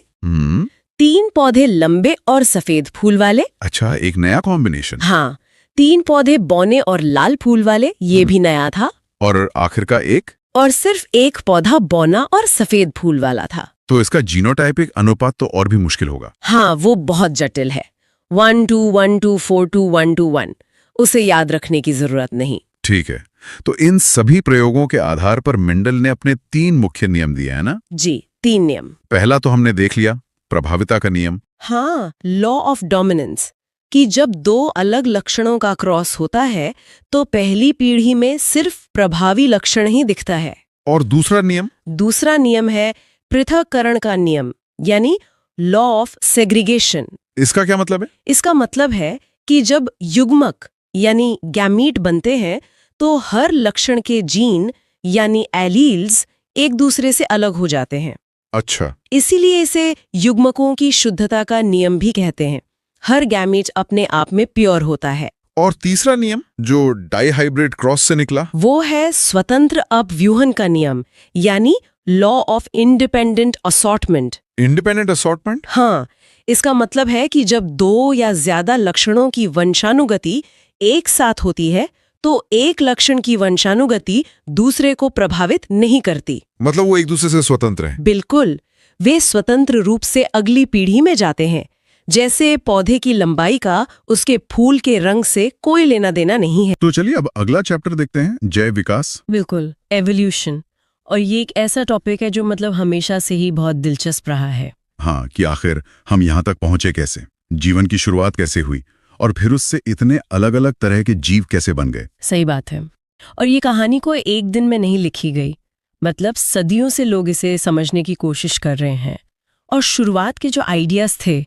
Speaker 1: 3 पौधे लंबे और सफेद फूल वाले।
Speaker 3: अच्छा, एक नया कॉम्बिनेशन।
Speaker 1: हाँ, 3 पौधे बौने और लाल फूल वाले, ये भी नया था।
Speaker 3: और आखिर का एक? और
Speaker 1: सिर्फ एक पौधा बौना और सफेद फूल वाला था।
Speaker 3: तो इसका जीनोटाइपिक अनुपात तो और भी मुश्किल होगा।
Speaker 1: हाँ, वो बहुत जटिल है। 1:1:4:2:1:1। उसे याद रखने की जरूरत नहीं।
Speaker 3: ठीक है, तो इन सभी प्रयोगों के आधार पर मेंडल ने अपने 3 मुख्य नियम दिए हैं ना?
Speaker 1: जी, 3 नियम।
Speaker 3: पहला तो हमने देख लिया, प्रभाविता का नियम।
Speaker 1: हाँ, लॉ ऑफ डोमिनेंस, कि जब 2 अलग लक्षणों का क्रॉस होता है तो पहली पीढ़ी में सिर्फ प्रभावी लक्षण ही दिखता है।
Speaker 3: और दूसरा नियम?
Speaker 1: दूसरा नियम है पृथक्करण का नियम, यानी लॉ ऑफ सेग्रीगेशन।
Speaker 3: इसका क्या मतलब है?
Speaker 1: इसका मतलब है कि जब युग्मक यानी गैमीट बनते हैं तो हर लक्षण के जीन यानी एलील्स एक दूसरे से अलग हो जाते हैं।
Speaker 3: अच्छा,
Speaker 1: इसीलिए इसे युग्मकों की शुद्धता का नियम भी कहते हैं। हर गैमीट अपने आप में प्योर होता है।
Speaker 3: और तीसरा नियम जो डाइहाइब्रिड क्रॉस से निकला,
Speaker 1: वो है स्वतंत्र अपव्यूहन का नियम, यानी law of independent assortment.
Speaker 3: Independent assortment?
Speaker 1: हाँ, इसका मतलब है कि जब दो या ज्यादा लक्षणों की वंशानुगति एक साथ होती है तो एक लक्षण की वंशानुगति दूसरे को प्रभावित नहीं करती।
Speaker 3: मतलब वो एक दूसरे से स्वतंत्र है?
Speaker 1: बिल्कुल, वे स्वतंत्र रूप से अगली पीढ़ी में जाते हैं। जैसे पौधे की लंबाई का उसके फूल के रंग से कोई लेना देना नहीं है।
Speaker 3: तो चलिए अब अगला चैप्टर देखते हैं, जैव विकास।
Speaker 1: बिल्कुल, एवोल्यूशन। और ये एक ऐसा टॉपिक है जो मतलब हमेशा से ही बहुत दिलचस्प रहा है।
Speaker 3: हाँ, कि आखिर हम यहाँ तक पहुंचे कैसे, जीवन की शुरुआत कैसे हुई और फिर उससे इतने अलग अलग तरह के जीव कैसे बन गए।
Speaker 1: सही बात है। और ये कहानी को एक दिन में नहीं लिखी गई, मतलब सदियों से लोग इसे समझने की कोशिश कर रहे हैं। और शुरुआत के जो आइडियाज थे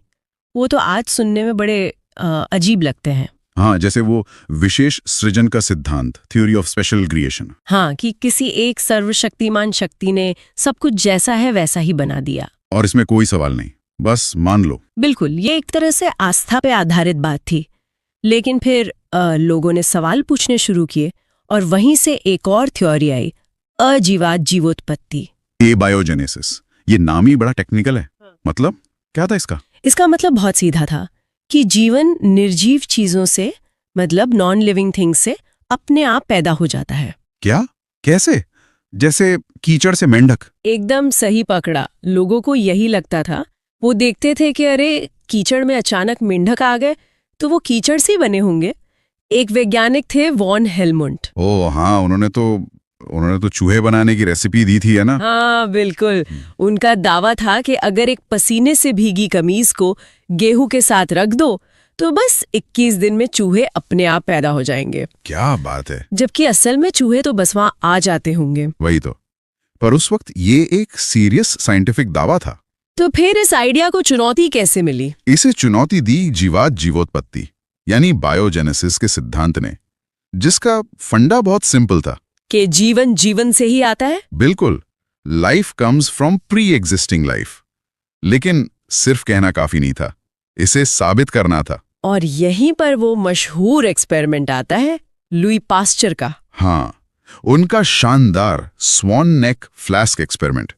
Speaker 1: वो तो आज सुनने में बड़े अजीब लगते हैं।
Speaker 3: हाँ, जैसे वो विशेष सृजन का सिद्धांत, थ्योरी ऑफ स्पेशल क्रिएशन।
Speaker 1: हाँ, कि किसी एक सर्वशक्तिमान शक्ति ने सब कुछ जैसा है वैसा ही बना दिया
Speaker 3: और इसमें कोई सवाल नहीं, बस मान लो।
Speaker 1: बिल्कुल, ये एक तरह से आस्था पे आधारित बात थी। लेकिन फिर लोगों ने सवाल पूछने शुरू किए और वहीं से एक और थ्योरी आई, अजीवात जीवोत्पत्ति।
Speaker 3: एबायोजेनेसिस, ये नाम ही बड़ा टेक्निकल है। मतलब क्या था इसका?
Speaker 1: इसका मतलब बहुत सीधा था कि जीवन निर्जीव चीजों से, मतलब नॉन लिविंग थिंग्स से अपने आप पैदा हो जाता है।
Speaker 3: क्या? कैसे? जैसे कीचड़ से मेंढक?
Speaker 1: एकदम सही पकड़ा। लोगों को यही लगता था। वो देखते थे कि अरे कीचड़ में अचानक मेंढक आ गए तो वो कीचड़ से ही बने होंगे। एक वैज्ञानिक थे वॉन हेलमुंट।
Speaker 3: ओह हाँ, उन्होंने तो चूहे बनाने की रेसिपी दी थी, है ना?
Speaker 1: हाँ बिल्कुल। उनका दावा था कि अगर एक पसीने से भीगी कमीज को गेहूं के साथ रख दो तो बस 21 दिन में चूहे अपने आप पैदा हो जाएंगे।
Speaker 3: क्या बात है!
Speaker 1: जबकि असल में चूहे तो बस वहां आ जाते होंगे।
Speaker 3: वही तो। पर उस वक्त ये एक सीरियस साइंटिफिक दावा था।
Speaker 1: तो फिर इस आइडिया को चुनौती कैसे मिली?
Speaker 3: इसे चुनौती दी जीवात जीवोत्पत्ति यानी बायोजेनेसिस के सिद्धांत ने, जिसका फंडा बहुत सिंपल था
Speaker 1: कि जीवन जीवन से ही आता है।
Speaker 3: बिल्कुल, life comes from pre existing life. लेकिन सिर्फ कहना काफी नहीं था, इसे साबित करना था।
Speaker 1: और यहीं पर वो मशहूर एक्सपेरिमेंट आता है, लुई पास्चर का।
Speaker 3: हाँ, उनका शानदार स्वॉन नेक फ्लास्क एक्सपेरिमेंट।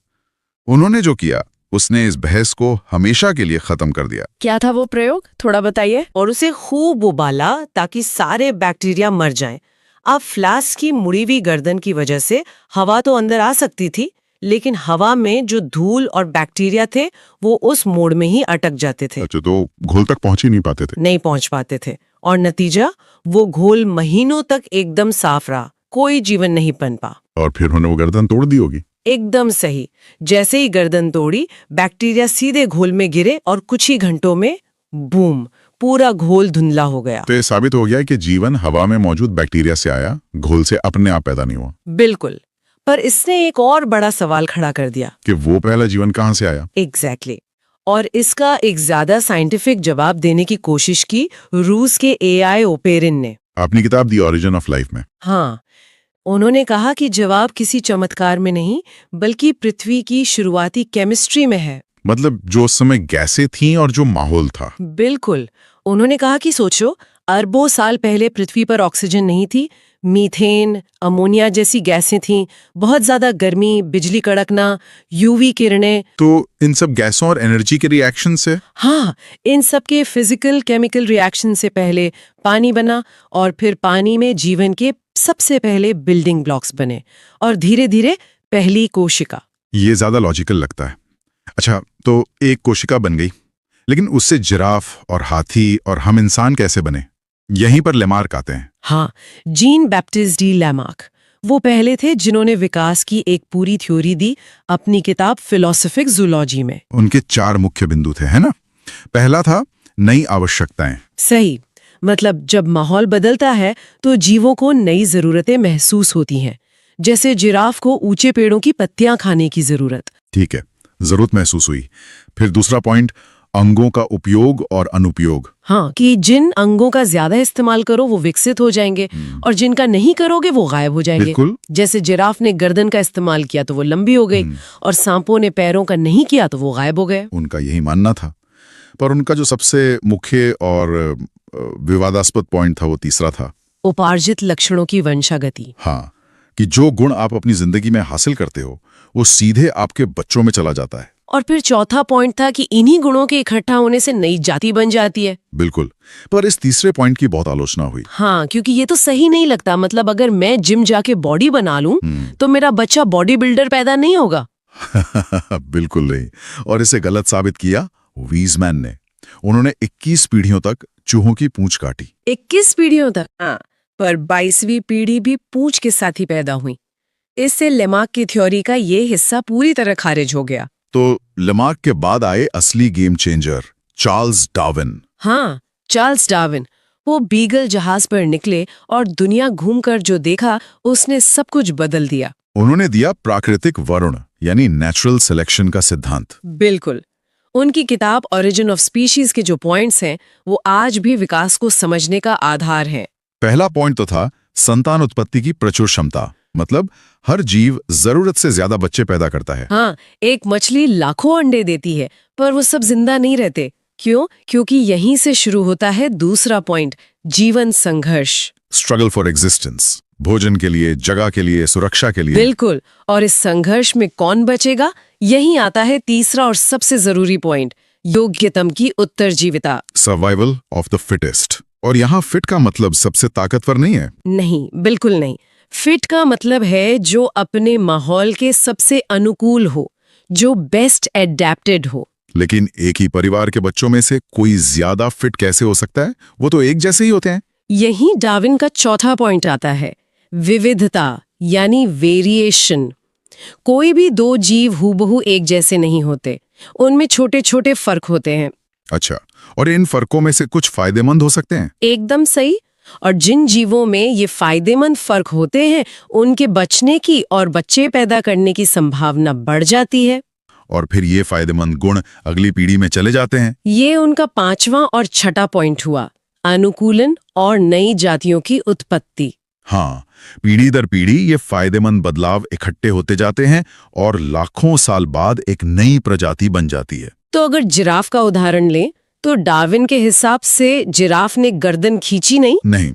Speaker 3: उन्होंने जो किया उसने इस बहस को हमेशा के लिए खत्म कर दिया।
Speaker 1: क्या था वो प्रयोग, थोड़ा बताइए।
Speaker 4: और उसे खूब उबाला ताकि सारे बैक्टीरिया मर जाएं। अब फ्लास्क की मुड़ी हुई गर्दन की वजह से हवा तो अंदर आ सकती थी, लेकिन हवा में जो धूल और बैक्टीरिया थे वो उस मोड़ में ही अटक जाते थे।
Speaker 3: अच्छा, तो घोल तक पहुंच ही नहीं पाते थे?
Speaker 4: नहीं पहुंच पाते थे। और नतीजा, वो घोल महीनों तक एकदम साफ रहा, कोई जीवन नहीं पनपा।
Speaker 3: और फिर उन्होंने वो गर्दन तोड़ दी होगी।
Speaker 4: एकदम सही। जैसे ही गर्दन तोड़ी, बैक्टीरिया सीधे घोल में गिरे और कुछ ही घंटों में बूम, पूरा घोल धुंधला हो गया।
Speaker 3: तो ये साबित हो गया कि जीवन हवा में मौजूद बैक्टीरिया से आया, घोल से अपने आप पैदा नहीं हुआ।
Speaker 4: बिल्कुल। पर इसने एक और बड़ा सवाल खड़ा कर दिया
Speaker 3: कि वो पहला जीवन कहाँ से आया?
Speaker 4: एग्जैक्टली। और इसका एक ज्यादा साइंटिफिक जवाब देने की कोशिश की रूस के एआई ओपेरिन ने
Speaker 3: अपनी किताब द ओरिजिन ऑफ लाइफ में।
Speaker 4: हाँ, उन्होंने कहा कि जवाब किसी चमत्कार में नहीं, बल्कि पृथ्वी की शुरुआती केमिस्ट्री में है।
Speaker 3: मतलब जो उस समय गैसें थीं और जो माहौल था।
Speaker 4: बिल्कुल। उन्होंने कहा कि सोचो, अरबों साल पहले पृथ्वी पर ऑक्सीजन नहीं थी, मीथेन, अमोनिया जैसी गैसें थीं, बहुत ज्यादा गर्मी, बिजली कड़कना, यूवी किरणें।
Speaker 3: तो इन सब गैसों और एनर्जी के रिएक्शन से?
Speaker 4: हाँ, इन सब के फिजिकल केमिकल रिएक्शन से पहले पानी बना और फिर पानी में जीवन के सबसे पहले बिल्डिंग ब्लॉक्स बने और धीरे धीरे पहली कोशिका।
Speaker 3: ये ज्यादा लॉजिकल लगता है। अच्छा, तो एक कोशिका बन गई, लेकिन उससे जिराफ और हाथी और हम इंसान कैसे बने? यहीं पर लेमार्क आते हैं।
Speaker 4: हाँ, जीन बैप्टिस्ट डी लैमार्क वो पहले थे जिन्होंने विकास की एक पूरी थ्योरी दी अपनी किताब फिलोसफिक जूलॉजी में।
Speaker 3: उनके 4 मुख्य बिंदु थे, है ना? पहला था नई आवश्यकताएं।
Speaker 4: सही। मतलब जब माहौल बदलता है तो जीवों को नई जरूरतें महसूस होती हैं, जैसे जिराफ को ऊंचे पेड़ों की पत्तियां खाने की जरूरत।
Speaker 3: ठीक है, जरूरत महसूस हुई। फिर दूसरा पॉइंट, अंगों का उपयोग और अनुपयोग।
Speaker 4: हाँ, कि जिन अंगों का ज्यादा इस्तेमाल करो वो विकसित हो जाएंगे और जिनका नहीं करोगे वो गायब हो जाएंगे।
Speaker 3: बिल्कुल।
Speaker 4: जैसे जिराफ ने गर्दन का इस्तेमाल किया तो वो लंबी हो गई और सांपों ने पैरों का नहीं किया तो वो गायब हो गए।
Speaker 3: उनका यही मानना था। पर उनका जो सबसे मुख्य और विवादास्पद पॉइंट था वो तीसरा था,
Speaker 4: उपार्जित लक्षणों की वंशागति।
Speaker 3: हाँ, कि जो गुण आप अपनी जिंदगी में हासिल करते हो वो सीधे आपके बच्चों में चला जाता है।
Speaker 1: और फिर चौथा पॉइंट था कि इन्हीं गुणों के इकट्ठा होने से नई जाति बन जाती है।
Speaker 3: बिल्कुल, पर इस तीसरे पॉइंट की बहुत आलोचना हुई।
Speaker 1: हाँ, क्योंकि ये तो सही नहीं लगता। मतलब अगर मैं जिम जाके बॉडी बना लूं तो मेरा बच्चा बॉडी बिल्डर पैदा नहीं होगा।
Speaker 3: बिल्कुल नहीं। और इसे गलत साबित किया वीजमैन ने। उन्होंने 21 पीढ़ियों तक चूहों की पूंछ काटी।
Speaker 1: 21 पीढ़ियों तक? हाँ, पर 22वीं पीढ़ी भी पूंछ के साथ ही पैदा हुई। इससे लेमार्क की थ्योरी का ये हिस्सा पूरी तरह खारिज हो गया।
Speaker 3: तो लेमार्क के बाद आए असली गेम चेंजर, चार्ल्स डार्विन।
Speaker 1: हाँ, चार्ल्स डार्विन। वो बीगल जहाज पर निकले और दुनिया घूमकर जो देखा उसने सब कुछ बदल दिया।
Speaker 3: उन्होंने दिया प्राकृतिक वरुण यानी नेचुरल सिलेक्शन का सिद्धांत।
Speaker 1: बिल्कुल। उनकी किताब ओरिजिन ऑफ स्पीशीज के जो पॉइंट्स हैं वो आज भी विकास को समझने का आधार हैं।
Speaker 3: पहला पॉइंट तो था संतान उत्पत्ति की प्रचुर क्षमता, मतलब हर जीव जरूरत से ज्यादा बच्चे पैदा करता है।
Speaker 1: हाँ, एक मछली लाखों अंडे देती है पर वो सब जिंदा नहीं रहते। क्यों? क्योंकि यहीं से शुरू होता है दूसरा पॉइंट, जीवन संघर्ष।
Speaker 3: स्ट्रगल फॉर एग्जिस्टेंस, भोजन के लिए, जगह के लिए, सुरक्षा के लिए।
Speaker 1: बिल्कुल। और इस संघर्ष में कौन बचेगा? यहीं आता है तीसरा और सबसे जरूरी पॉइंट, योग्यतम की उत्तरजीविता।
Speaker 3: Survival of the fittest. और यहाँ फिट का मतलब सबसे ताकतवर नहीं है।
Speaker 1: नहीं, बिल्कुल नहीं। फिट का मतलब है जो अपने माहौल के सबसे अनुकूल हो, जो बेस्ट एडेप्टेड हो।
Speaker 3: लेकिन एक ही परिवार के बच्चों में से कोई ज्यादा फिट कैसे हो सकता है? वो तो एक जैसे ही होते हैं।
Speaker 1: यही डार्विन का चौथा पॉइंट आता है, विविधता यानी वेरिएशन। कोई भी दो जीव हूबहू एक जैसे नहीं होते, उनमें छोटे छोटे फर्क होते हैं।
Speaker 3: अच्छा, और इन फर्कों में से कुछ फायदेमंद हो सकते हैं?
Speaker 1: एकदम सही। और जिन जीवों में ये फायदेमंद फर्क होते हैं उनके बचने की और बच्चे पैदा करने की संभावना बढ़ जाती है।
Speaker 3: और फिर ये फायदेमंद गुण अगली पीढ़ी में चले जाते हैं।
Speaker 1: ये उनका पांचवा और छठा पॉइंट हुआ, अनुकूलन और नई जातियों की उत्पत्ति।
Speaker 3: हाँ, पीढ़ी दर पीढ़ी ये फायदेमंद बदलाव इकट्ठे होते जाते हैं और लाखों साल बाद एक नई प्रजाति बन जाती है।
Speaker 1: तो अगर जिराफ का उदाहरण लें तो डार्विन के हिसाब से जिराफ ने गर्दन खींची नहीं।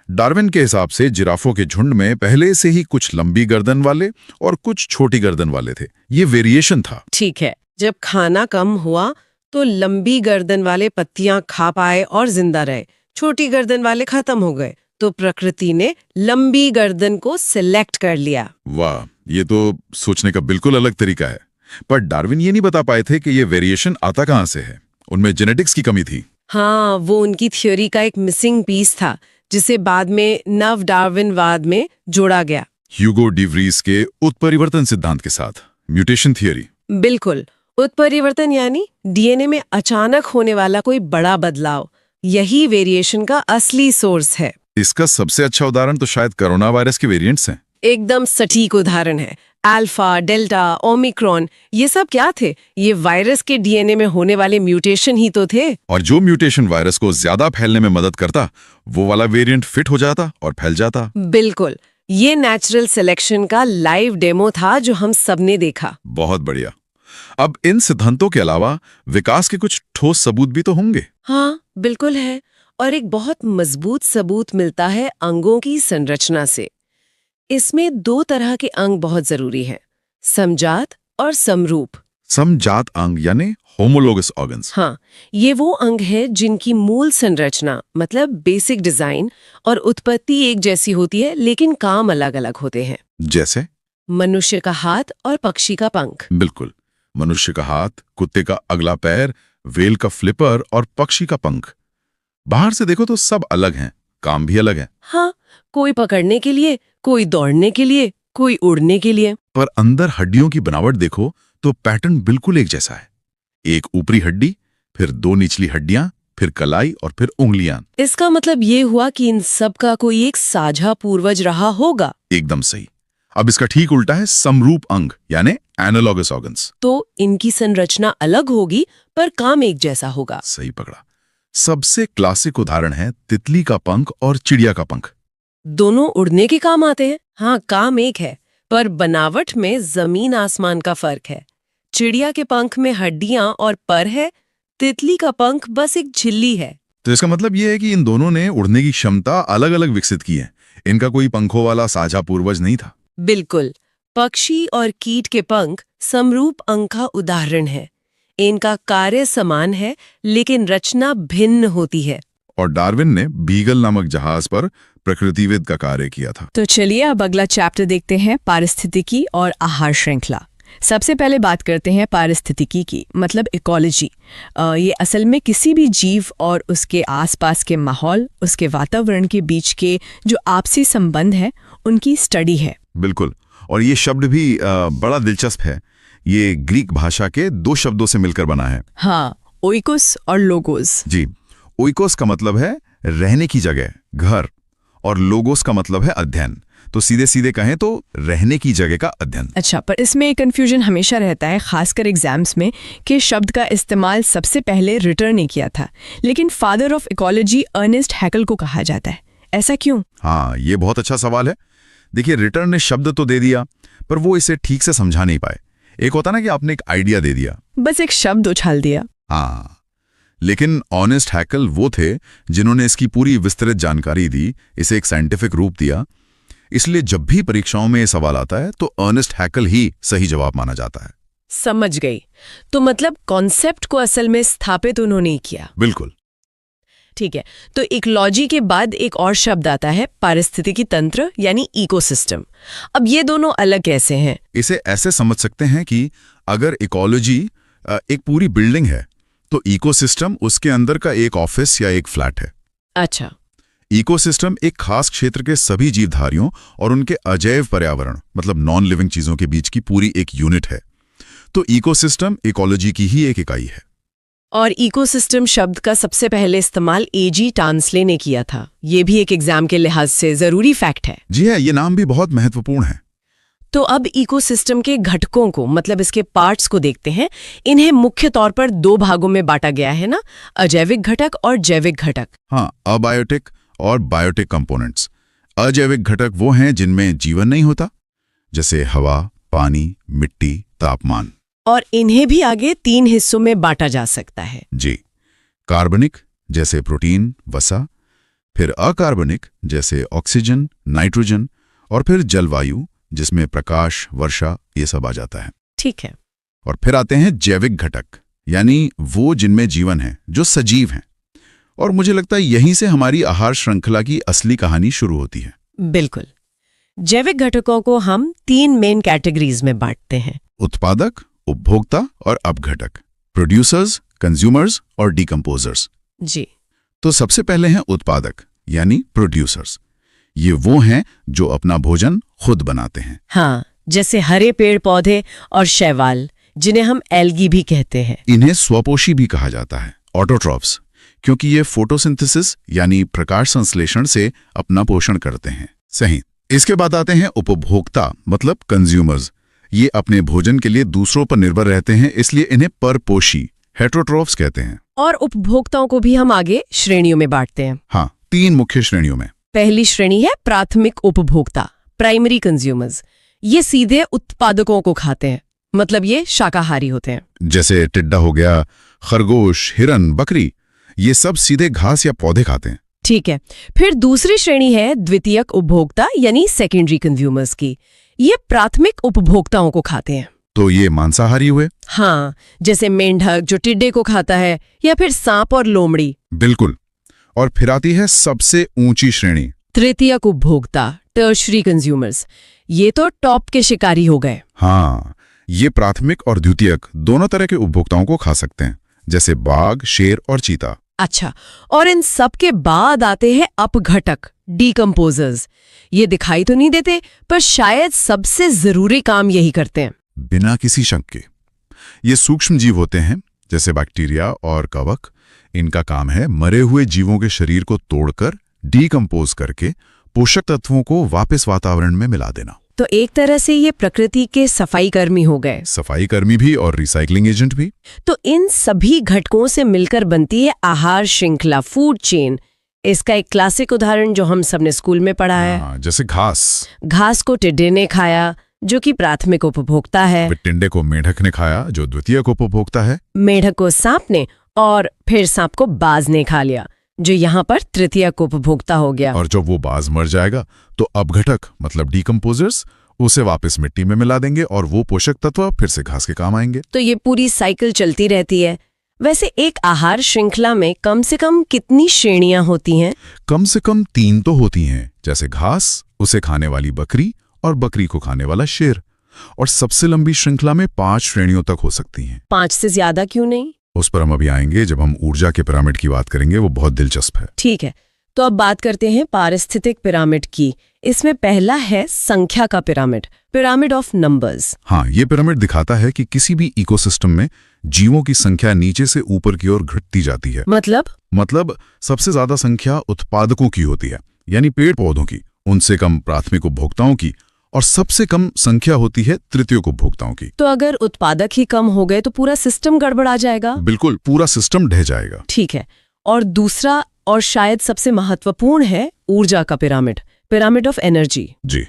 Speaker 3: डार्विन के हिसाब से जिराफों के झुंड में पहले से ही कुछ लंबी गर्दन वाले और कुछ छोटी गर्दन वाले थे। ये वेरिएशन था।
Speaker 1: ठीक है, जब खाना कम हुआ तो लंबी गर्दन वाले पत्तियां खा पाए और जिंदा रहे, छोटी गर्दन वाले खत्म हो गए। तो प्रकृति ने लंबी गर्दन को सिलेक्ट कर लिया।
Speaker 3: वाह, ये तो सोचने का बिल्कुल अलग तरीका है। पर डार्विन ये नहीं बता पाए थे कि ये वेरिएशन आता कहां से है। उनमें जेनेटिक्स की कमी थी।
Speaker 1: हाँ, वो उनकी थ्योरी का एक मिसिंग पीस था जिसे बाद में नव डार्विनवाद में जोड़ा गया,
Speaker 3: ह्यूगो डी व्रीज के उत्परिवर्तन सिद्धांत के साथ, म्यूटेशन थियरी।
Speaker 1: बिल्कुल। उत्परिवर्तन यानी डीएनए में अचानक होने वाला कोई बड़ा बदलाव, यही वेरिएशन का असली सोर्स है।
Speaker 3: इसका सबसे अच्छा उदाहरण तो शायद कोरोना वायरस के वेरिएंट्स हैं।
Speaker 1: एकदम सटीक उदाहरण है। अल्फा, डेल्टा, ओमिक्रॉन, ये सब क्या थे? ये वायरस के डीएनए में होने वाले म्यूटेशन ही तो थे।
Speaker 3: और जो म्यूटेशन वायरस को ज्यादा फैलने में मदद करता, वो वाला वेरिएंट फिट हो जाता और फैल जाता।
Speaker 1: बिल्कुल, ये नेचुरल सिलेक्शन का लाइव डेमो था जो हम सबने देखा।
Speaker 3: बहुत बढ़िया। अब इन सिद्धांतों के अलावा विकास के कुछ ठोस सबूत भी तो होंगे।
Speaker 1: हाँ, बिल्कुल है। और एक बहुत मजबूत सबूत मिलता है अंगों की संरचना से। इसमें दो तरह के अंग बहुत जरूरी हैं, समजात और समरूप।
Speaker 3: समजात अंग यानी होमोलोगस ऑर्गन्स।
Speaker 1: हाँ, ये वो अंग है जिनकी मूल संरचना मतलब बेसिक डिजाइन और उत्पत्ति एक जैसी होती है, लेकिन काम अलग अलग होते हैं।
Speaker 3: जैसे
Speaker 1: मनुष्य का हाथ और पक्षी का पंख।
Speaker 3: बिल्कुल, मनुष्य का हाथ, कुत्ते का अगला पैर, व्हेल का फ्लिपर और पक्षी का पंख। बाहर से देखो तो सब अलग हैं, काम भी अलग है।
Speaker 1: हाँ, कोई पकड़ने के लिए, कोई दौड़ने के लिए, कोई उड़ने के लिए।
Speaker 3: पर अंदर हड्डियों की बनावट देखो तो पैटर्न बिल्कुल एक जैसा है। एक ऊपरी हड्डी, फिर दो निचली हड्डियां, फिर कलाई और फिर उंगलियां।
Speaker 1: इसका मतलब ये हुआ कि इन सब का कोई एक साझा पूर्वज रहा होगा।
Speaker 3: एकदम सही। अब इसका ठीक उल्टा है समरूप अंग यानी एनालॉगस ऑर्गन्स।
Speaker 1: तो इनकी संरचना अलग होगी पर काम एक जैसा होगा।
Speaker 3: सही पकड़ा। सबसे क्लासिक उदाहरण है तितली का पंख और चिड़िया का पंख।
Speaker 1: दोनों उड़ने के काम आते हैं। हाँ, काम एक है पर बनावट में जमीन आसमान का फर्क है। चिड़िया के पंख में हड्डियां और पर है, तितली का पंख बस एक झिल्ली है।
Speaker 3: तो इसका मतलब यह है कि इन दोनों ने उड़ने की क्षमता अलग अलग विकसित की है। इनका कोई पंखों वाला साझा पूर्वज नहीं था।
Speaker 1: बिल्कुल, पक्षी और कीट के पंख समरूप अंग का उदाहरण है। इनका कार्य समान है लेकिन रचना भिन्न होती है।
Speaker 3: और डार्विन ने बीगल नामक जहाज पर प्रकृतिविद का कार्य किया था।
Speaker 5: तो चलिए अब अगला चैप्टर देखते हैं, पारिस्थितिकी और आहार श्रृंखला। सबसे पहले बात करते हैं पारिस्थितिकी की, मतलब इकोलॉजी। ये असल में किसी भी जीव और उसके आसपास के माहौल, उसके वातावरण के बीच के जो आपसी संबंध है, उनकी स्टडी है।
Speaker 3: बिल्कुल, और ये शब्द भी बड़ा दिलचस्प है। ये ग्रीक भाषा के 2 शब्दों से मिलकर बना है।
Speaker 5: हाँ, ओइकोस और लोगोस।
Speaker 3: जी, ओइकोस का मतलब है रहने की जगह, घर, और लोगोस का मतलब है अध्ययन। तो सीधे सीधे कहें तो रहने की जगह का अध्ययन।
Speaker 5: अच्छा, पर इसमें एक कन्फ्यूजन हमेशा रहता है, खासकर एग्जाम्स में, कि शब्द का इस्तेमाल सबसे पहले रिटर ने किया था, लेकिन फादर ऑफ इकोलॉजी अर्नेस्ट हैकल को कहा जाता है। ऐसा क्यों?
Speaker 3: हाँ, ये बहुत अच्छा सवाल है। देखिए, रिटर ने शब्द तो दे दिया, पर वो इसे ठीक से समझा नहीं पाए। एक होता ना कि आपने एक आइडिया दे दिया,
Speaker 5: बस एक शब्द उछाल दिया।
Speaker 3: हाँ, लेकिन ऑनेस्ट हैकल वो थे जिन्होंने इसकी पूरी विस्तृत जानकारी दी, इसे एक साइंटिफिक रूप दिया। इसलिए जब भी परीक्षाओं में ये सवाल आता है तो अर्नेस्ट हैकल ही सही जवाब माना जाता है।
Speaker 1: समझ गई। तो मतलब कॉन्सेप्ट को असल में स्थापित उन्होंने ही किया।
Speaker 3: बिल्कुल।
Speaker 1: ठीक है, तो इकोलॉजी के बाद एक और शब्द आता है पारिस्थितिकी तंत्र, यानी इकोसिस्टम। अब ये दोनों अलग कैसे हैं?
Speaker 3: इसे ऐसे समझ सकते हैं कि अगर इकोलॉजी एक पूरी बिल्डिंग है तो इकोसिस्टम उसके अंदर का एक ऑफिस या एक फ्लैट है।
Speaker 1: अच्छा।
Speaker 3: इकोसिस्टम एक खास क्षेत्र के सभी जीवधारियों और उनके अजैव पर्यावरण, मतलब नॉन लिविंग चीजों के बीच की पूरी एक यूनिट है। तो इकोसिस्टम इकोलॉजी की ही एक इकाई है।
Speaker 1: और इकोसिस्टम शब्द का सबसे पहले इस्तेमाल एजी टांसले ने किया था। ये भी एक एग्जाम के लिहाज से जरूरी फैक्ट है।
Speaker 3: जी है, ये नाम भी बहुत महत्वपूर्ण है।
Speaker 1: तो अब इकोसिस्टम के घटकों को, मतलब इसके पार्ट्स को देखते हैं। इन्हें मुख्य तौर पर 2 भागों में बांटा गया है ना, अजैविक घटक और जैविक घटक।
Speaker 3: हाँ, अबायोटिक और बायोटिक कंपोनेंट्स। अजैविक घटक वो हैं जिनमें जीवन नहीं होता, जैसे हवा, पानी, मिट्टी, तापमान।
Speaker 1: और इन्हें भी आगे 3 हिस्सों में बांटा जा सकता है।
Speaker 3: जी, कार्बनिक जैसे प्रोटीन, वसा, फिर अकार्बनिक जैसे ऑक्सीजन, नाइट्रोजन, और फिर जलवायु जिसमें प्रकाश, वर्षा, ये सब आ जाता है।
Speaker 1: ठीक है।
Speaker 3: और फिर आते हैं जैविक घटक, यानी वो जिनमें जीवन है, जो सजीव हैं। और मुझे लगता है यहीं से हमारी आहार श्रृंखला की असली कहानी शुरू होती है।
Speaker 1: बिल्कुल। जैविक घटकों को हम 3 मेन कैटेगरीज में बांटते हैं:
Speaker 3: उत्पादक, उपभोक्ता और अपघटक, प्रोड्यूसर्स, कंज्यूमर्स और डिकम्पोजर्स।
Speaker 1: जी।
Speaker 3: तो सबसे पहले हैं उत्पादक, यानी प्रोड्यूसर्स। ये वो हैं जो अपना भोजन खुद बनाते हैं।
Speaker 1: हाँ, जैसे हरे पेड़ पौधे और शैवाल, जिन्हें हम एल्गी भी कहते हैं।
Speaker 3: इन्हें स्वपोषी भी कहा जाता है, ऑटोट्रॉफ्स, क्योंकि ये फोटोसिंथेसिस यानी प्रकाश संश्लेषण से अपना पोषण करते हैं। सही। इसके बाद आते हैं उपभोक्ता, मतलब कंज्यूमर्स। ये अपने भोजन के लिए दूसरों पर निर्भर रहते हैं, इसलिए इन्हें परपोषी, हेटरोट्रॉफ्स कहते हैं।
Speaker 1: और उपभोक्ताओं को भी हम आगे श्रेणियों में बांटते हैं।
Speaker 3: हाँ, 3 मुख्य श्रेणियों में।
Speaker 1: पहली श्रेणी है प्राथमिक उपभोक्ता, प्राइमरी कंज्यूमर्स। ये सीधे उत्पादकों को खाते हैं, मतलब ये शाकाहारी होते हैं।
Speaker 3: जैसे टिड्डा हो गया, खरगोश, हिरन, बकरी, ये सब सीधे घास या पौधे खाते हैं।
Speaker 1: ठीक है। फिर दूसरी श्रेणी है द्वितीयक उपभोक्ता, यानी सेकेंडरी कंज्यूमर्स की। ये प्राथमिक उपभोक्ताओं को खाते हैं।
Speaker 3: तो ये मांसाहारी हुए।
Speaker 1: हाँ, जैसे मेंढक जो टिड्डे को खाता है, या फिर सांप और लोमड़ी।
Speaker 3: बिल्कुल। और फिर आती है सबसे ऊंची श्रेणी,
Speaker 1: तृतीयक उपभोक्ता, टर्शरी कंज्यूमर्स। ये तो टॉप के शिकारी हो गए।
Speaker 3: हाँ, ये प्राथमिक और द्वितीयक दोनों तरह के उपभोक्ताओं को खा सकते हैं, जैसे बाघ, शेर और चीता।
Speaker 1: अच्छा, और इन सब के बाद आते हैं अपघटक, डिकम्पोजर्स। ये दिखाई तो नहीं देते, पर शायद सबसे जरूरी काम यही करते हैं।
Speaker 3: बिना किसी शक के ये सूक्ष्म जीव होते हैं, जैसे बैक्टीरिया और कवक। इनका काम है मरे हुए जीवों के शरीर को तोड़कर, डीकम्पोज करके पोषक तत्वों को वापस वातावरण में मिला देना।
Speaker 1: तो एक तरह से ये प्रकृति के सफाई कर्मी हो गए।
Speaker 3: सफाई कर्मी भी और रिसाइकलिंग एजेंट भी।
Speaker 1: तो इन सभी घटकों से मिलकर बनती है आहार श्रृंखला, फूड चेन। इसका एक क्लासिक उदाहरण जो हम सबने स्कूल में पढ़ा है,
Speaker 3: जैसे घास।
Speaker 1: घास को टिड्डे ने खाया, जो कि प्राथमिक उपभोक्ता है।
Speaker 3: टिड्डे को मेढक ने खाया, जो द्वितीयक उपभोक्ता है।
Speaker 1: मेढक को सांप ने, और फिर सांप को बाज ने खा लिया, जो यहाँ पर तृतीयक उपभोक्ता हो गया।
Speaker 3: और जब वो बाज मर जाएगा तो अपघटक, मतलब डिकम्पोजर्स, उसे वापस मिट्टी में मिला देंगे और वो पोषक तत्व फिर से घास के काम आएंगे।
Speaker 1: तो ये पूरी साइकिल चलती रहती है। वैसे एक आहार श्रृंखला में कम से कम कितनी श्रेणियां होती हैं?
Speaker 3: कम से कम 3 तो होती हैं, जैसे घास, उसे खाने वाली बकरी और बकरी को खाने वाला शेर। और सबसे लंबी श्रृंखला में 5 श्रेणियों तक हो सकती हैं।
Speaker 1: 5 से ज्यादा क्यों नहीं?
Speaker 3: उस पर हम अभी आएंगे जब हम ऊर्जा के पिरामिड की बात करेंगे, वो बहुत दिलचस्प है।
Speaker 1: ठीक है, तो अब बात करते हैं पारिस्थितिक पिरामिड की। इसमें पहला है संख्या का पिरामिड, पिरामिड ऑफ नंबर्स।
Speaker 3: हाँ, ये पिरामिड दिखाता है कि किसी भी इकोसिस्टम में जीवों की संख्या नीचे से ऊपर की ओर घटती जाती है। मतलब सबसे ज्यादा संख्या उत्पादकों की होती है, यानी पेड़ पौधों की, उनसे कम प्राथमिक उपभोक्ताओं की, और सबसे कम संख्या होती है तृतीयक उपभोक्ताओं की।
Speaker 1: तो अगर उत्पादक ही कम हो गए तो पूरा सिस्टम गड़बड़ा जाएगा।
Speaker 3: बिल्कुल, पूरा सिस्टम ढह जाएगा।
Speaker 1: ठीक है, और दूसरा और शायद सबसे महत्वपूर्ण है ऊर्जा का पिरामिड, पिरामिड ऑफ एनर्जी।
Speaker 3: जी,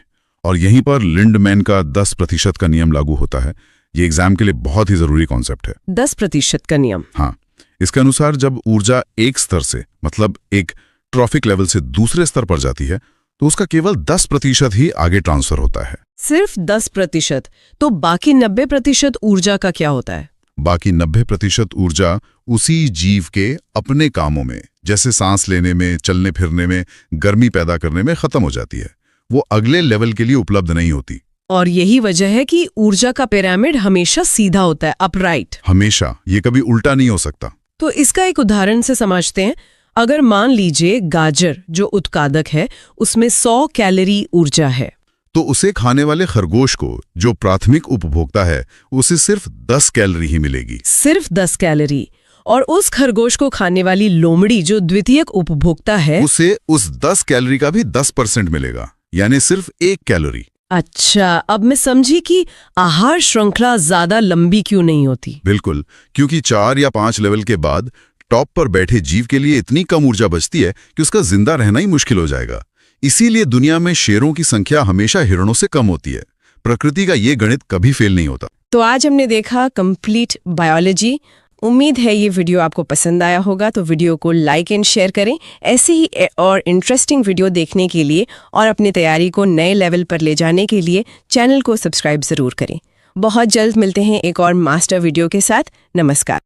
Speaker 3: और यहीं पर लिंडमैन का 10% का नियम लागू होता है। ये एग्जाम के लिए बहुत ही जरूरी कॉन्सेप्ट है।
Speaker 1: 10% का नियम?
Speaker 3: हाँ, इसके अनुसार जब ऊर्जा एक स्तर से, मतलब एक ट्रॉफिक लेवल से दूसरे स्तर पर जाती है, तो उसका केवल 10% ही आगे ट्रांसफर होता है।
Speaker 1: सिर्फ 10%? तो बाकी 90% ऊर्जा का क्या होता है?
Speaker 3: बाकी 90% ऊर्जा उसी जीव के अपने कामों में, जैसे सांस लेने में, चलने फिरने में, गर्मी पैदा करने में खत्म हो जाती है। वो अगले लेवल के लिए उपलब्ध नहीं होती।
Speaker 1: और यही वजह है कि ऊर्जा का पिरामिड हमेशा सीधा होता है, अपराइट।
Speaker 3: हमेशा, ये कभी उल्टा नहीं हो सकता।
Speaker 1: तो इसका एक उदाहरण से समझते हैं। अगर मान लीजिए गाजर जो उत्पादक है उसमें 100 कैलोरी ऊर्जा है,
Speaker 3: तो उसे खाने वाले खरगोश को, जो प्राथमिक उपभोक्ता है, उसे सिर्फ 10 कैलोरी ही मिलेगी।
Speaker 1: सिर्फ 10 कैलोरी? और उस खरगोश को खाने वाली लोमड़ी जो द्वितीयक उपभोक्ता है,
Speaker 3: उसे उस 10 कैलोरी का भी 10% मिलेगा, यानी सिर्फ 1 कैलोरी।
Speaker 1: अच्छा, अब मैं समझी कि आहार श्रृंखला ज्यादा लंबी क्यों नहीं होती।
Speaker 3: बिल्कुल, क्योंकि 4 या 5 लेवल के बाद टॉप पर बैठे जीव के लिए इतनी कम ऊर्जा बचती है कि उसका जिंदा रहना ही मुश्किल हो जाएगा। इसीलिए दुनिया में शेरों की संख्या हमेशा हिरणों से कम होती है। प्रकृति का ये गणित कभी फेल नहीं होता।
Speaker 1: तो आज हमने देखा कंप्लीट बायोलॉजी। उम्मीद है ये वीडियो आपको पसंद आया होगा, तो वीडियो को लाइक एंड शेयर करें। ऐसे ही और इंटरेस्टिंग वीडियो देखने के लिए और अपनी तैयारी को नए लेवल पर ले जाने के लिए चैनल को सब्सक्राइब जरूर करें। बहुत जल्द मिलते हैं एक और मास्टर वीडियो के साथ। नमस्कार।